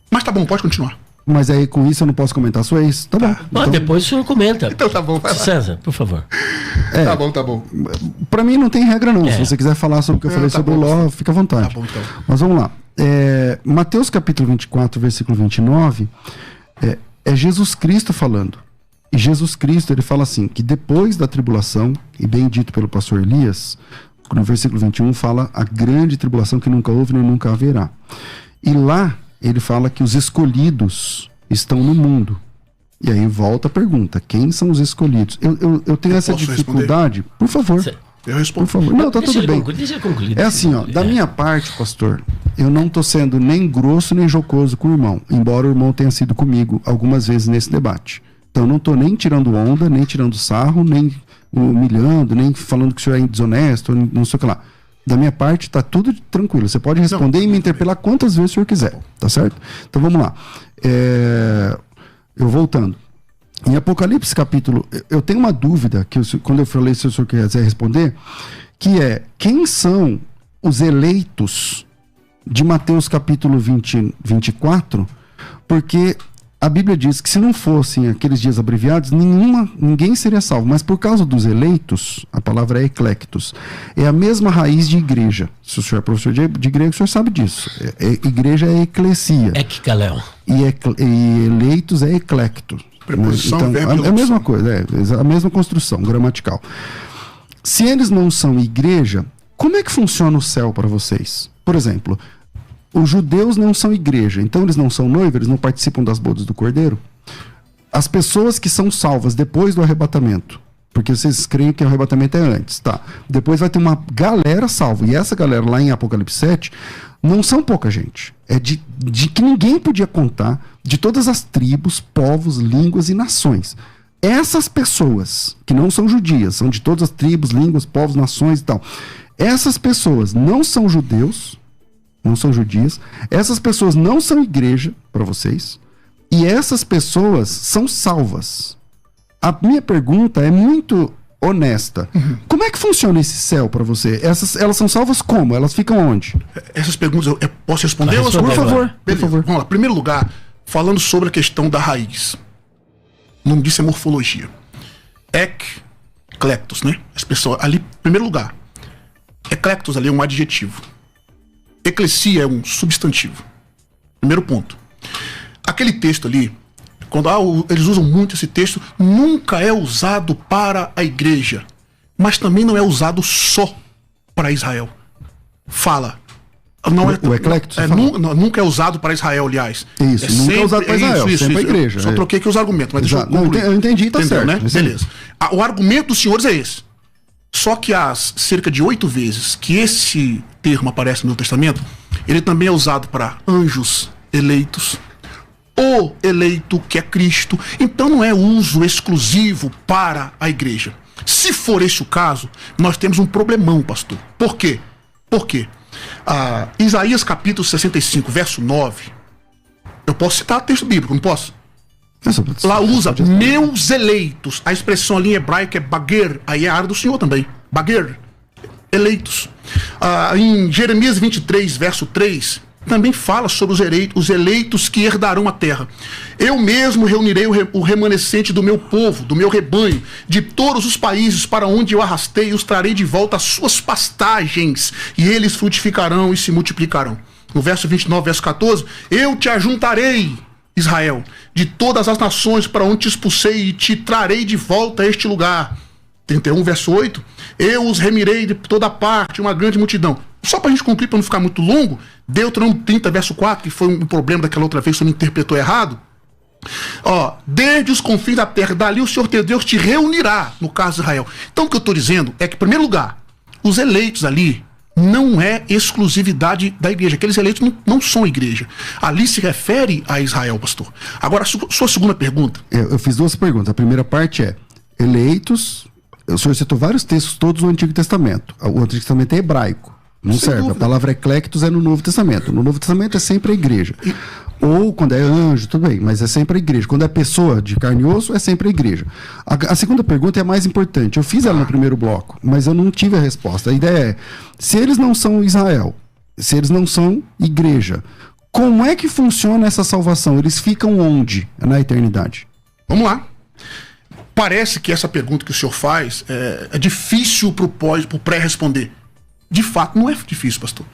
Speaker 14: Mas tá bom, pode continuar.
Speaker 12: Mas aí com isso eu não posso comentar a sua ex. Tá bom.
Speaker 9: Então... Depois o senhor comenta.
Speaker 14: Então tá bom, vai lá.
Speaker 9: César, por favor.
Speaker 14: Tá bom.
Speaker 12: Pra mim não tem regra não. Se você quiser falar sobre o que eu falei sobre o Ló, fica à vontade.
Speaker 14: Tá bom, então.
Speaker 12: Mas vamos lá. Mateus capítulo 24, versículo 29, é Jesus Cristo falando. E Jesus Cristo, ele fala assim, que depois da tribulação, e bem dito pelo pastor Elias, no versículo 21 fala a grande tribulação que nunca houve nem nunca haverá. E lá ele fala que os escolhidos estão no mundo. E aí volta a pergunta, quem são os escolhidos? Eu tenho essa dificuldade. Por favor.
Speaker 14: Eu respondo.
Speaker 12: Por favor. Não, tá tudo bem. É assim, da minha parte, pastor, eu não tô sendo nem grosso nem jocoso com o irmão, embora o irmão tenha sido comigo algumas vezes nesse debate. Então eu não tô nem tirando onda, nem tirando sarro, nem humilhando, nem falando que o senhor é desonesto, não sei o que lá. Da minha parte, tá tudo tranquilo. Você pode responder e me interpelar quantas vezes o senhor quiser. Tá certo? Então vamos lá. Eu voltando. Em Apocalipse capítulo... Eu tenho uma dúvida, que quando eu falei se o senhor quiser responder, que é, quem são os eleitos de Mateus capítulo 24? Porque a Bíblia diz que se não fossem aqueles dias abreviados, ninguém seria salvo. Mas por causa dos eleitos, a palavra é eclectos, é a mesma raiz de igreja. Se o senhor é professor de grego, o senhor sabe disso. Igreja é eclesia.
Speaker 9: Ekkaleo.
Speaker 12: E eleitos é eclecto.
Speaker 14: Preposição,
Speaker 12: então, é a mesma coisa, a mesma construção gramatical. Se eles não são igreja, como é que funciona o céu para vocês? Por exemplo, os judeus não são igreja, então eles não são noivos, eles não participam das bodas do Cordeiro. As pessoas que são salvas depois do arrebatamento, porque vocês creem que o arrebatamento é antes, tá? Depois vai ter uma galera salva, e essa galera lá em Apocalipse 7 não são pouca gente, é de que ninguém podia contar, de todas as tribos, povos, línguas e nações. Essas pessoas, que não são judias, são de todas as tribos, línguas, povos, nações e tal, essas pessoas não são judeus, não são judias, essas pessoas não são igreja para vocês, e essas pessoas são salvas. A minha pergunta é muito honesta. Como é que funciona esse céu para você? Elas são salvas como? Elas ficam onde?
Speaker 14: Essas perguntas eu posso responder?
Speaker 12: Por favor.
Speaker 14: Vamos lá. Em primeiro lugar, falando sobre a questão da raiz. O nome disso é morfologia. Eclectos, né? As pessoas ali, em primeiro lugar, eclectos ali é um adjetivo. Eclesia é um substantivo. Primeiro ponto. Aquele texto ali, quando eles usam muito esse texto, nunca é usado para a igreja, mas também não é usado só para Israel. Fala.
Speaker 12: O eclecto?
Speaker 14: Nunca é usado para Israel, aliás.
Speaker 12: Isso, nunca é usado para Israel, sempre a igreja.
Speaker 14: Só troquei aqui os argumentos, mas deixa eu
Speaker 12: concluir. Eu entendi, tá certo.
Speaker 14: Né? Beleza. O argumento dos senhores é esse. Só que as cerca de 8 vezes que esse termo aparece no Novo Testamento, ele também é usado para anjos eleitos, o eleito que é Cristo. Então não é uso exclusivo para a igreja. Se for esse o caso, nós temos um problemão, pastor. Por quê? Por quê? Isaías capítulo 65, verso 9. Eu posso citar texto bíblico, não posso? Lá usa meus eleitos. A expressão ali em hebraico é baguer, aí é a área do Senhor também. Baguer, eleitos. Em Jeremias 23, verso 3, também fala sobre os eleitos que herdarão a terra. Eu mesmo reunirei o remanescente do meu povo, do meu rebanho, de todos os países para onde eu arrastei, e os trarei de volta às suas pastagens, e eles frutificarão e se multiplicarão. No verso 29, verso 14, eu te ajuntarei, Israel, de todas as nações para onde te expulsei, e te trarei de volta a este lugar. 31, verso 8, eu os remirei de toda parte, uma grande multidão. Só para a gente cumprir, para não ficar muito longo, Deuteronômio 30, verso 4, que foi um problema daquela outra vez, se eu me interpretou errado. Desde os confins da terra, dali o Senhor teu Deus te reunirá, no caso de Israel. Então o que eu estou dizendo é que, em primeiro lugar, os eleitos ali não é exclusividade da igreja. Aqueles eleitos não são igreja. Ali se refere a Israel, pastor. Agora, sua segunda pergunta.
Speaker 12: Eu fiz duas perguntas. A primeira parte é, eleitos, o senhor citou vários textos todos no Antigo Testamento. O Antigo Testamento é hebraico. Não
Speaker 14: Sem
Speaker 12: serve.
Speaker 14: dúvida.
Speaker 12: A palavra eclectos é no Novo Testamento. No Novo Testamento é sempre a igreja. Ou quando é anjo, tudo bem, mas é sempre a igreja. Quando é pessoa de carne e osso, é sempre a igreja. A segunda pergunta é a mais importante. Eu fiz ela no primeiro bloco, mas eu não tive a resposta. A ideia é, se eles não são Israel, se eles não são igreja, como é que funciona essa salvação? Eles ficam onde na eternidade?
Speaker 14: Vamos lá. Parece que essa pergunta que o senhor faz é difícil para o pré-responder. De fato, não é difícil, pastor.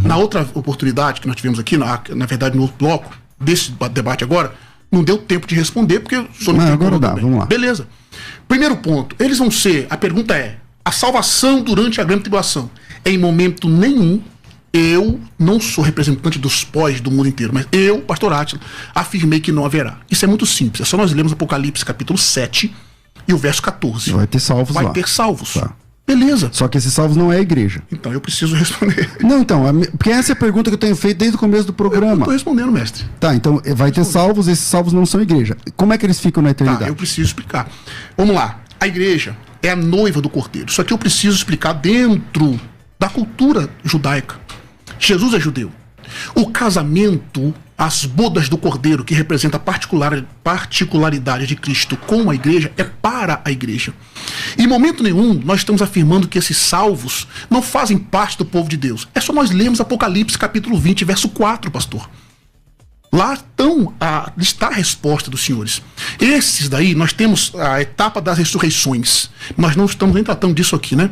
Speaker 14: Na outra oportunidade que nós tivemos aqui, na verdade, no outro bloco, desse debate agora, não deu tempo de responder, porque o senhor não tem
Speaker 12: agora dá,
Speaker 14: também.
Speaker 12: vamos lá.
Speaker 14: Beleza. Primeiro ponto, eles vão ser, a pergunta é, a salvação durante a grande tribulação. Em momento nenhum, eu não sou representante dos pós do mundo inteiro, mas eu, pastor Átila, afirmei que não haverá. Isso é muito simples, é só nós lermos Apocalipse capítulo 7 e o verso 14.
Speaker 12: Vai ter salvos lá.
Speaker 14: Vai ter salvos.
Speaker 12: Tá.
Speaker 14: Beleza.
Speaker 12: Só que esses salvos não é a igreja.
Speaker 14: Então eu preciso responder.
Speaker 12: Não, então, porque essa é a pergunta que eu tenho feito desde o começo do programa.
Speaker 14: Eu tô respondendo, mestre.
Speaker 12: Tá, então vai ter salvos, esses salvos não são igreja. Como é que eles ficam na eternidade?
Speaker 14: Tá, eu preciso explicar. Vamos lá. A igreja é a noiva do Cordeiro. Só que eu preciso explicar dentro da cultura judaica. Jesus é judeu. O casamento, as bodas do Cordeiro, que representa a particularidade de Cristo com a igreja, é para a igreja. Em momento nenhum, nós estamos afirmando que esses salvos não fazem parte do povo de Deus. É só nós lermos Apocalipse capítulo 20, verso 4, pastor. Lá está a resposta dos senhores. Esses daí, nós temos a etapa das ressurreições. Nós não estamos nem tratando disso aqui, né?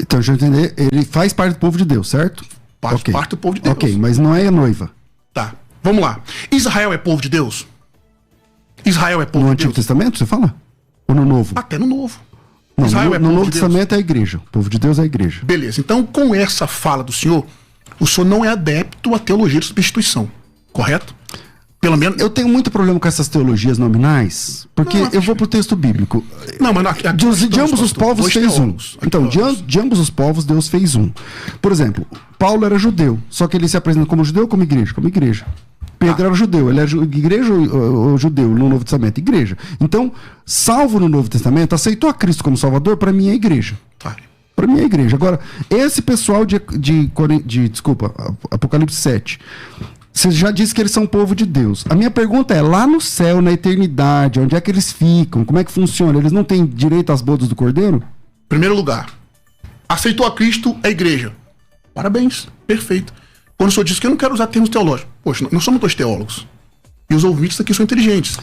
Speaker 12: Então, deixa eu entender, ele faz parte do povo de Deus, certo?
Speaker 14: Parte do povo de Deus.
Speaker 12: Ok, mas não é a noiva.
Speaker 14: Tá, vamos lá. Israel é povo de Deus? Israel é povo
Speaker 12: No
Speaker 14: de
Speaker 12: Antigo
Speaker 14: Deus?
Speaker 12: Testamento, você fala? Ou no Novo?
Speaker 14: Até no Novo.
Speaker 12: Não,
Speaker 14: Israel é
Speaker 12: no
Speaker 14: povo
Speaker 12: Novo
Speaker 14: de Deus.
Speaker 12: Testamento é a igreja. O povo de Deus é a igreja.
Speaker 14: Beleza, então com essa fala do senhor, o senhor não é adepto à teologia de substituição, correto? Pelo menos...
Speaker 12: Eu tenho muito problema com essas teologias nominais, porque eu vou pro texto bíblico.
Speaker 14: Não, mas aqui
Speaker 12: de ambos os povos fez um. Então, de ambos os povos, Deus fez um. Por exemplo, Paulo era judeu, só que ele se apresenta como judeu ou como igreja? Como igreja. Pedro era judeu, ele era igreja ou judeu no Novo Testamento? Igreja. Então, salvo no Novo Testamento, aceitou a Cristo como Salvador, para mim é igreja. Para mim é igreja. Agora, esse pessoal desculpa, Apocalipse 7, você já disse que eles são povo de Deus. A minha pergunta é, lá no céu, na eternidade, onde é que eles ficam? Como é que funciona? Eles não têm direito às bodas do Cordeiro?
Speaker 14: Primeiro lugar, aceitou a Cristo, é igreja. Parabéns, perfeito. Quando o senhor disse que eu não quero usar termos teológicos. Poxa, nós somos dois teólogos. E os ouvintes aqui são inteligentes.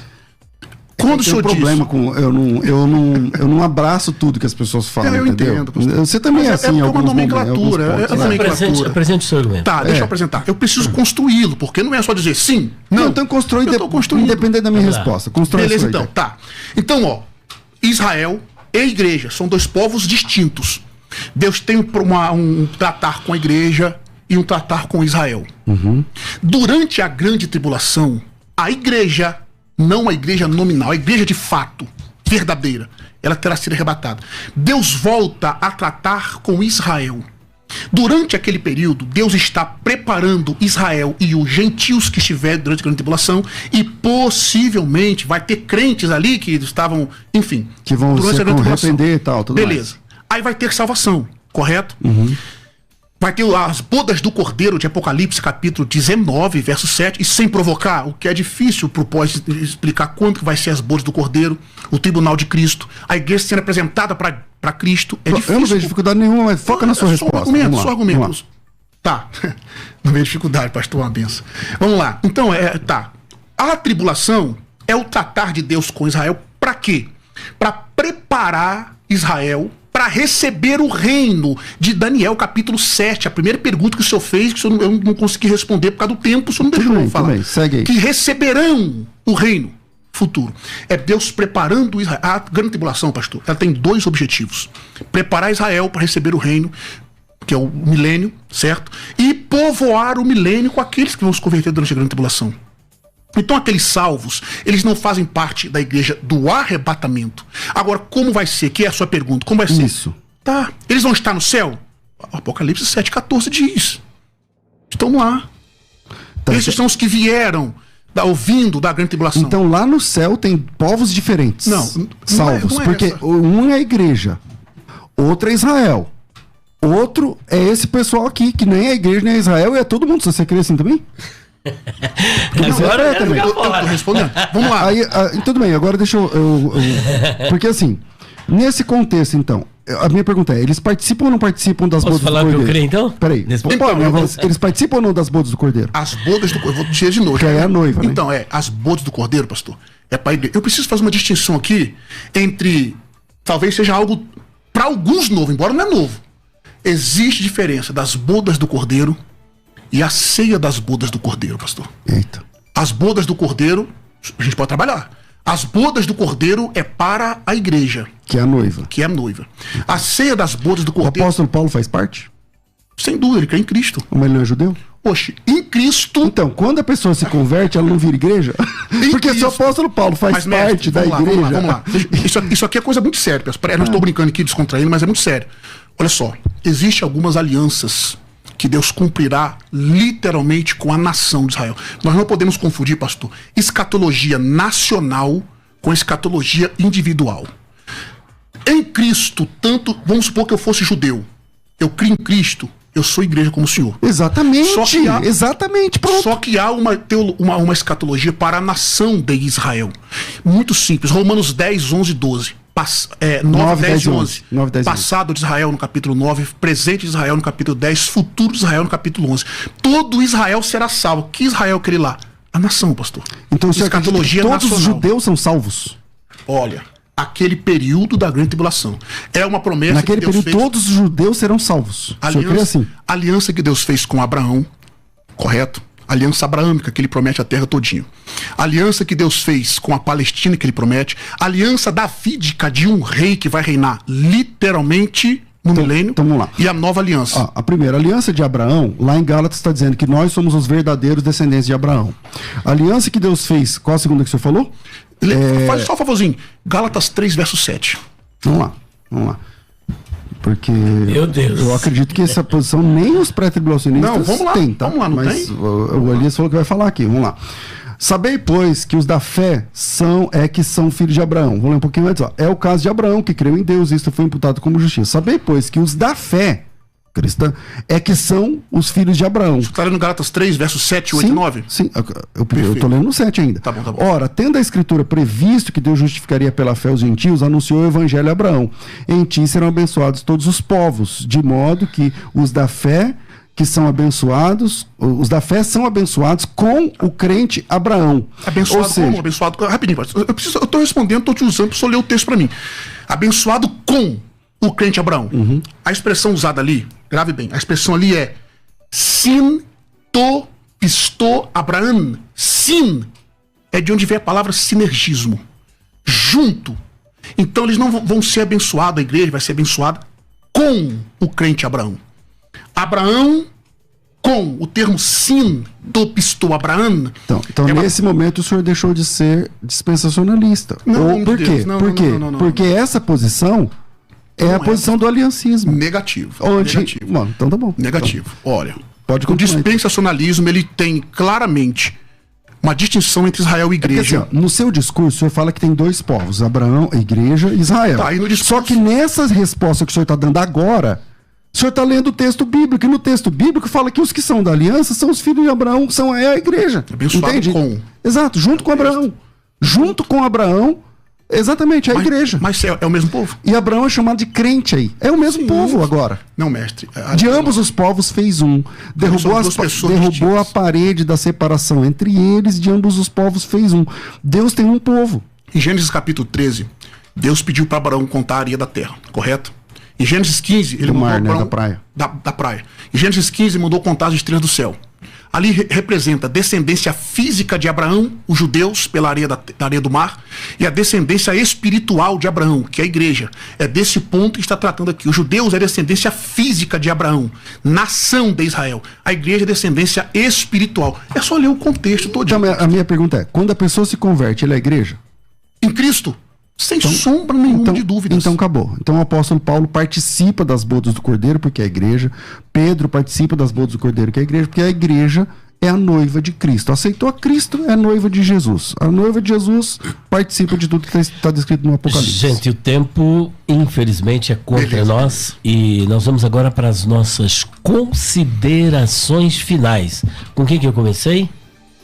Speaker 14: Quando o senhor
Speaker 12: problema com eu não abraço tudo que as pessoas falam,
Speaker 14: eu
Speaker 12: entendeu?
Speaker 14: entendo, pastor.
Speaker 12: Você também é assim,
Speaker 14: é uma nomenclatura,
Speaker 9: Apresente o seu argumento.
Speaker 14: Tá, deixa eu apresentar. Eu preciso construí-lo, porque não é só dizer sim, não.
Speaker 12: Então constrói, independente da minha resposta. Constrói.
Speaker 14: Beleza, então, tá. Então, Israel e igreja são dois povos distintos. Deus tem um tratar com a igreja e um tratar com Israel. Durante a grande tribulação, a igreja, não a igreja nominal, a igreja de fato, verdadeira, ela terá sido arrebatada. Deus volta a tratar com Israel. Durante aquele período, Deus está preparando Israel e os gentios que estiverem durante a grande tribulação, e possivelmente vai ter crentes ali que estavam, enfim,
Speaker 12: que vão se arrepender e tal, tudo
Speaker 14: beleza.
Speaker 12: mais.
Speaker 14: Aí vai ter salvação, correto? Vai ter as bodas do Cordeiro de Apocalipse, capítulo 19, verso 7, e sem provocar, o que é difícil pro pós explicar quando que vai ser as bodas do Cordeiro, o tribunal de Cristo, a igreja sendo apresentada para Cristo, é difícil.
Speaker 12: Eu não vejo dificuldade nenhuma, mas foca na sua resposta.
Speaker 14: Só argumentos. Tá, não vejo dificuldade, pastor, uma benção. Vamos lá, então, tá. A tribulação é o tratar de Deus com Israel para quê? Para preparar Israel para receber o reino de Daniel, capítulo 7. A primeira pergunta que o senhor fez, que eu não consegui responder por causa do tempo, o senhor não deixou eu falar. Bem, segue aí. Que receberão o reino futuro. É Deus preparando Israel. A grande tribulação, pastor, ela tem 2 objetivos. Preparar Israel para receber o reino, que é o milênio, certo? E povoar o milênio com aqueles que vão se converter durante a grande tribulação. Então aqueles salvos, eles não fazem parte da igreja do arrebatamento. Agora, como vai ser? Que é a sua pergunta. Como vai ser?
Speaker 12: Isso.
Speaker 14: Tá. Eles vão estar no céu? Apocalipse 7,14 diz. Estão lá. Tá. Esses são os que vieram ouvindo da grande tribulação.
Speaker 12: Então lá no céu tem povos diferentes.
Speaker 14: Não
Speaker 12: salvos.
Speaker 14: Não é
Speaker 12: porque
Speaker 14: essa.
Speaker 12: Um é a igreja, outro é Israel. Outro é esse pessoal aqui, que nem é a igreja, nem é Israel, e é todo mundo. Se você crê assim também?
Speaker 9: Agora
Speaker 14: também. Eu tô respondendo. Vamos lá.
Speaker 12: Aí, tudo bem, agora deixa eu. Porque assim, nesse contexto, então, a minha pergunta é: eles participam ou não participam das bodas do Cordeiro? Posso falar que eu creio, então? Peraí. Eles participam ou não das bodas do Cordeiro?
Speaker 14: As bodas do Cordeiro, vou dizer de novo.
Speaker 12: Que é a noiva, né?
Speaker 14: Então, as bodas do Cordeiro, pastor, é para a igreja. Eu preciso fazer uma distinção aqui entre, talvez seja algo, para alguns novo, embora não é novo. Existe diferença das bodas do Cordeiro e a ceia das bodas do Cordeiro, pastor.
Speaker 12: Eita.
Speaker 14: As bodas do Cordeiro, a gente pode trabalhar. As bodas do Cordeiro é para a igreja.
Speaker 12: Que é a noiva.
Speaker 14: Que é a noiva. A ceia das bodas do Cordeiro...
Speaker 12: O apóstolo Paulo faz parte?
Speaker 14: Sem dúvida, ele crê em Cristo.
Speaker 12: Mas ele não é judeu?
Speaker 14: Oxe, em Cristo...
Speaker 12: Então, quando a pessoa se converte, ela não vira igreja? Porque Cristo. Se o apóstolo Paulo faz parte da igreja...
Speaker 14: Vamos lá. Isso aqui é coisa muito séria, pessoal. Eu não estou brincando aqui, descontraindo, mas é muito sério. Olha só, existem algumas alianças que Deus cumprirá literalmente com a nação de Israel. Nós não podemos confundir, pastor, escatologia nacional com escatologia individual. Em Cristo, tanto, vamos supor que eu fosse judeu, eu crio em Cristo, eu sou igreja como o senhor.
Speaker 12: Exatamente, exatamente, pronto.
Speaker 14: Só que há uma escatologia para a nação de Israel. Muito simples, Romanos 10, 11 e 12. 9, 10 e 11. Passado de Israel no capítulo 9, presente de Israel no capítulo 10, futuro de Israel no capítulo 11. Todo Israel será salvo. Que Israel quer ir lá? A nação, pastor.
Speaker 12: Então você
Speaker 14: escatologia
Speaker 12: todos
Speaker 14: nacional.
Speaker 12: Os judeus são salvos?
Speaker 14: Olha, aquele período da grande tribulação. É uma promessa
Speaker 12: naquele
Speaker 14: que Deus
Speaker 12: período
Speaker 14: fez.
Speaker 12: Todos os judeus serão salvos.
Speaker 14: Aliança que Deus fez com Abraão, correto? Aliança abraâmica que ele promete a terra todinho. Aliança que Deus fez com a Palestina que ele promete. Aliança davídica de um rei que vai reinar literalmente no milênio.
Speaker 12: Então vamos lá.
Speaker 14: E a nova aliança.
Speaker 12: A primeira aliança de Abraão, lá em Gálatas está dizendo que nós somos os verdadeiros descendentes de Abraão. A aliança que Deus fez, qual a segunda que você falou?
Speaker 14: Faz só um favorzinho. Gálatas 3, verso 7.
Speaker 12: Vamos lá. Porque
Speaker 9: meu Deus.
Speaker 12: Eu acredito que essa posição nem os pré-tribulacionistas têm, tá?
Speaker 14: Vamos lá, não
Speaker 12: mas
Speaker 14: tem?
Speaker 12: O Elias falou que vai falar aqui, vamos lá. Sabei, pois, que os da fé são filhos de Abraão. Vou ler um pouquinho antes, ó. É o caso de Abraão, que creu em Deus, e isto foi imputado como justiça. Sabei, pois, que os da fé cristã que são os filhos de Abraão.
Speaker 14: Você está lendo Gálatas 3, versos 7, 8 e 9?
Speaker 12: Sim, eu tô lendo no 7 ainda.
Speaker 14: Tá bom.
Speaker 12: Ora, tendo a escritura previsto que Deus justificaria pela fé os gentios, anunciou o evangelho a Abraão. Em ti serão abençoados todos os povos, de modo que os da fé que são abençoados, os da fé são abençoados com o crente Abraão.
Speaker 14: Abençoado como? Abençoado, rapidinho, eu tô respondendo, tô te usando, só ler o texto para mim. Abençoado com o crente Abraão. A expressão usada ali, grave bem, a expressão ali é sin to pisto Abraão. Sin é de onde vem a palavra sinergismo. Junto. Então eles não vão ser abençoados, a igreja vai ser abençoada com o crente Abraão. Abraão com o termo sin do pisto Abraão.
Speaker 12: Então nesse momento o senhor deixou de ser dispensacionalista. Por quê? Porque essa posição é a posição do aliancismo.
Speaker 14: Negativo.
Speaker 12: Bom, então tá bom.
Speaker 14: Negativo.
Speaker 12: Então,
Speaker 14: olha, o dispensacionalismo ele tem claramente uma distinção entre Israel e igreja.
Speaker 12: Porque, assim, no seu discurso, o senhor fala que tem 2 povos, Abraão, a igreja e Israel.
Speaker 14: Tá, e no discurso...
Speaker 12: Só que nessa resposta que o senhor está dando agora, O senhor está lendo o texto bíblico, e no texto bíblico fala que os que são da aliança são os filhos de Abraão, é a igreja.
Speaker 14: Abençoado com.
Speaker 12: Exato, junto com Abraão. Junto com Abraão, exatamente, a igreja.
Speaker 14: Mas é o mesmo povo?
Speaker 12: E Abraão é chamado de crente aí. É o mesmo povo agora.
Speaker 14: Não, mestre.
Speaker 12: De ambos os povos fez um. Derrubou a parede da separação entre eles, de ambos os povos fez um. Deus tem um povo.
Speaker 14: Em Gênesis capítulo 13, Deus pediu para Abraão contar a areia da terra, correto? Em Gênesis 15, ele mandou Abraão,
Speaker 12: da praia.
Speaker 14: Da praia. Em Gênesis 15, mandou contar as estrelas do céu. Ali representa a descendência física de Abraão, os judeus, pela areia da areia do mar, e a descendência espiritual de Abraão, que é a igreja. É desse ponto que está tratando aqui. Os judeus é a descendência física de Abraão, nação de Israel. A igreja é a descendência espiritual. É só ler o contexto todo.
Speaker 12: Então, a minha pergunta é, quando a pessoa se converte, ele é a igreja?
Speaker 14: Em Cristo? Sem sombra nenhuma de dúvidas.
Speaker 12: Então acabou. Então o apóstolo Paulo participa das bodas do Cordeiro, porque é a igreja. Pedro participa das bodas do Cordeiro, que é a igreja, porque a igreja é a noiva de Cristo. Aceitou a Cristo, é a noiva de Jesus. A noiva de Jesus participa de tudo que está descrito no Apocalipse.
Speaker 9: Gente, o tempo, infelizmente, é contra nós. E nós vamos agora para as nossas considerações finais. Com quem que eu comecei?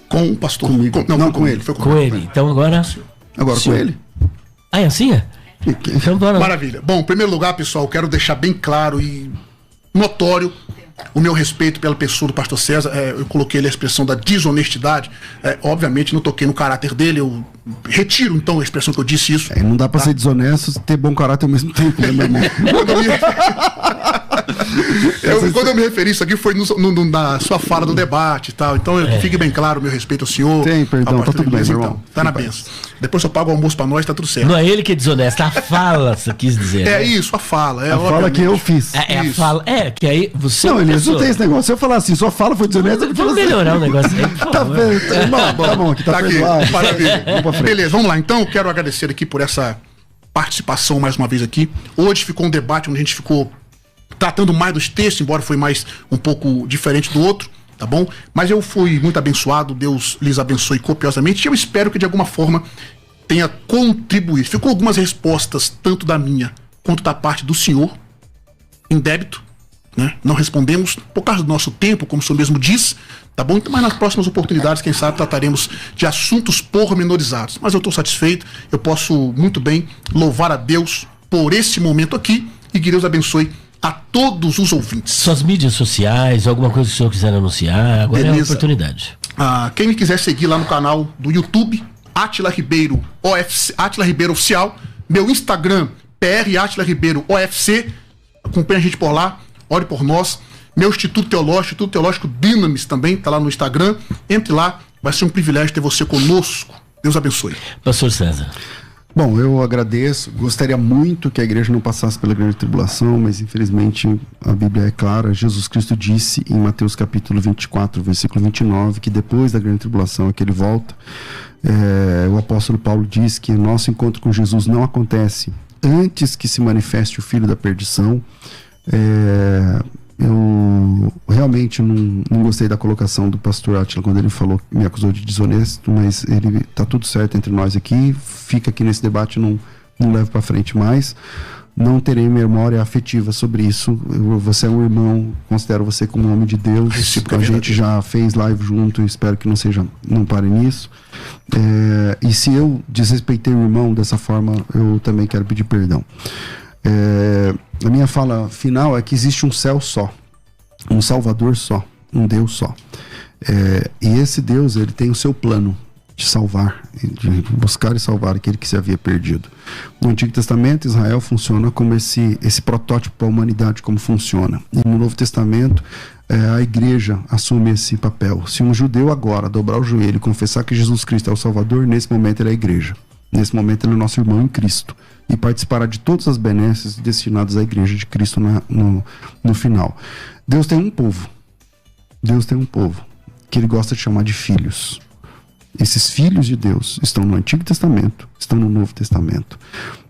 Speaker 14: Com o pastor.
Speaker 12: Comigo.
Speaker 14: Não, com ele.
Speaker 9: Com ele. Então agora...
Speaker 12: Agora com ele.
Speaker 9: Ah, é assim?
Speaker 14: Então, maravilha. Bom, em primeiro lugar, pessoal, eu quero deixar bem claro e notório o meu respeito pela pessoa do pastor César. Eu coloquei ali a expressão da desonestidade. Obviamente, não toquei no caráter dele. Eu retiro, então, a expressão que eu disse isso.
Speaker 12: Não dá pra ser desonesto e ter bom caráter ao mesmo tempo, né, meu irmão?
Speaker 14: Quando eu me referi, isso aqui foi na sua fala do debate e tal. Então, fique bem claro o meu respeito ao senhor.
Speaker 12: Tem, perdão, tá tudo bem, meu irmão.
Speaker 14: Tá na benção. Depois eu pago o almoço pra nós, tá tudo certo.
Speaker 9: Não é ele que é desonesto, a fala, você quis dizer.
Speaker 14: É isso, a fala.
Speaker 12: A fala que eu fiz.
Speaker 9: É a fala. Que aí você.
Speaker 12: Não, Elias, não tem esse negócio. Se eu falar assim, sua fala foi desonesta,
Speaker 9: vamos melhorar o negócio aí.
Speaker 12: Tá bom, aqui tá perdoado.
Speaker 14: Maravilha. Beleza, vamos lá. Então, quero agradecer aqui por essa participação mais uma vez aqui. Hoje ficou um debate onde a gente ficou tratando mais dos textos, embora foi mais um pouco diferente do outro, tá bom? Mas eu fui muito abençoado, Deus lhes abençoe copiosamente, e eu espero que de alguma forma tenha contribuído. Ficou algumas respostas, tanto da minha quanto da parte do senhor, em débito, né? Não respondemos por causa do nosso tempo, como o senhor mesmo diz, tá bom? Mas nas próximas oportunidades, quem sabe, trataremos de assuntos pormenorizados. Mas eu estou satisfeito, eu posso muito bem louvar a Deus por esse momento aqui, e que Deus abençoe a todos os ouvintes.
Speaker 9: Suas mídias sociais, alguma coisa que o senhor quiser anunciar, agora é a oportunidade.
Speaker 14: Quem me quiser seguir lá no canal do YouTube, Átila Ribeiro Oficial, meu Instagram, PR Átila Ribeiro OFC, acompanha a gente por lá, ore por nós. Meu Instituto Teológico Dynamis também, tá lá no Instagram, entre lá, vai ser um privilégio ter você conosco. Deus abençoe.
Speaker 9: Pastor César.
Speaker 12: Bom, eu agradeço, gostaria muito que a igreja não passasse pela grande tribulação, mas infelizmente a Bíblia é clara. Jesus Cristo disse em Mateus capítulo 24, versículo 29, que depois da grande tribulação é que ele volta. O apóstolo Paulo diz que nosso encontro com Jesus não acontece antes que se manifeste o filho da perdição. Eu realmente não gostei da colocação do pastor Átila quando ele falou, me acusou de desonesto, mas ele tá tudo certo entre nós aqui, fica aqui nesse debate, não levo para frente mais. Não terei memória afetiva sobre isso. Você é um irmão, considero você como um homem de Deus. A gente já fez live junto, espero que não pare nisso. E se eu desrespeitei o irmão dessa forma, eu também quero pedir perdão. A minha fala final é que existe um céu só, um Salvador só, um Deus só. E esse Deus, ele tem o seu plano de salvar, de buscar e salvar aquele que se havia perdido. No Antigo Testamento, Israel funciona como esse protótipo para a humanidade, como funciona. E no Novo Testamento, a igreja assume esse papel. Se um judeu agora dobrar o joelho e confessar que Jesus Cristo é o Salvador, nesse momento ele é a igreja. Nesse momento ele é nosso irmão em Cristo. E participará de todas as benesses destinadas à igreja de Cristo no final. Deus tem um povo. Deus tem um povo que ele gosta de chamar de filhos. Esses filhos de Deus estão no Antigo Testamento, estão no Novo Testamento,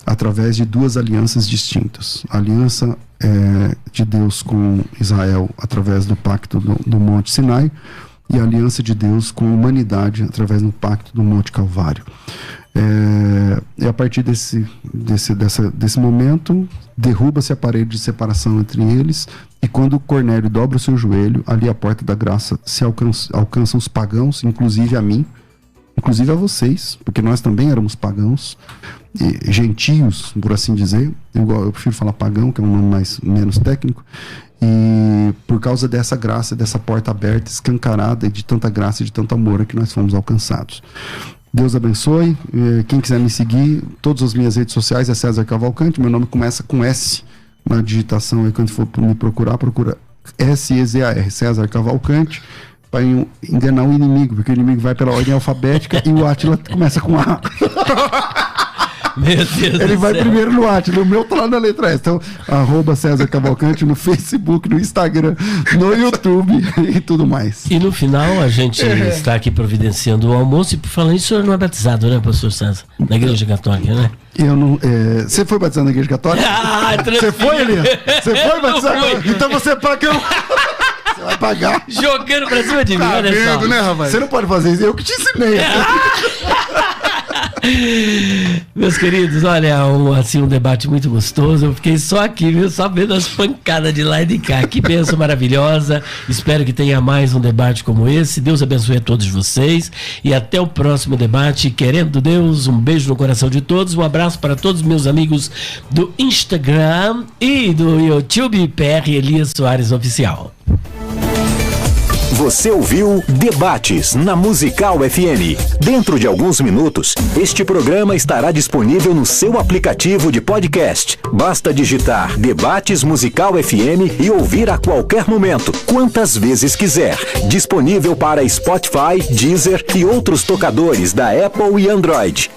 Speaker 12: através de duas alianças distintas. A aliança de Deus com Israel através do pacto do Monte Sinai, e a aliança de Deus com a humanidade através do pacto do Monte Calvário. E a partir desse momento, derruba-se a parede de separação entre eles, e quando Cornélio dobra o seu joelho, ali à porta da graça se alcançam os pagãos, inclusive a mim, inclusive a vocês, porque nós também éramos pagãos, gentios, por assim dizer. Eu prefiro falar pagão, que é um nome menos técnico. E por causa dessa graça, dessa porta aberta, escancarada, e de tanta graça e de tanto amor, é que nós fomos alcançados. Deus abençoe. Quem quiser me seguir, todas as minhas redes sociais é César Cavalcante. Meu nome começa com S na digitação, aí quando for me procura S-E-Z-A-R, César Cavalcante, para enganar o inimigo, porque o inimigo vai pela ordem alfabética e o Átila começa com A.
Speaker 9: Meu Deus
Speaker 12: Ele
Speaker 9: do
Speaker 12: vai
Speaker 9: céu.
Speaker 12: primeiro no Átila, o meu tá lá na letra S. Então, @César Cavalcante no Facebook, no Instagram, no YouTube e tudo mais.
Speaker 9: E no final a gente está aqui providenciando o almoço. E por falar nisso, o senhor não é batizado, né, pastor César? Na Igreja Católica, né?
Speaker 12: Eu não. Você foi batizado na Igreja Católica? Você foi, Elias? Você foi batizado? Então você paga. Você vai pagar.
Speaker 9: Jogando pra cima de mim,
Speaker 12: Tá
Speaker 9: olha
Speaker 12: vendo,
Speaker 9: só.
Speaker 12: né, rapaz? Você não pode fazer isso. Eu que te ensinei.
Speaker 9: Meus queridos, olha, um debate muito gostoso. Eu fiquei só aqui, viu? Só vendo as pancadas de lá e de cá. Que bênção maravilhosa. Espero que tenha mais um debate como esse. Deus abençoe a todos vocês. E até o próximo debate. Querendo Deus, um beijo no coração de todos. Um abraço para todos os meus amigos do Instagram e do YouTube, PR Elias Soares Oficial.
Speaker 4: Você ouviu Debates na Musical FM. Dentro de alguns minutos, este programa estará disponível no seu aplicativo de podcast. Basta digitar Debates Musical FM e ouvir a qualquer momento, quantas vezes quiser. Disponível para Spotify, Deezer e outros tocadores da Apple e Android.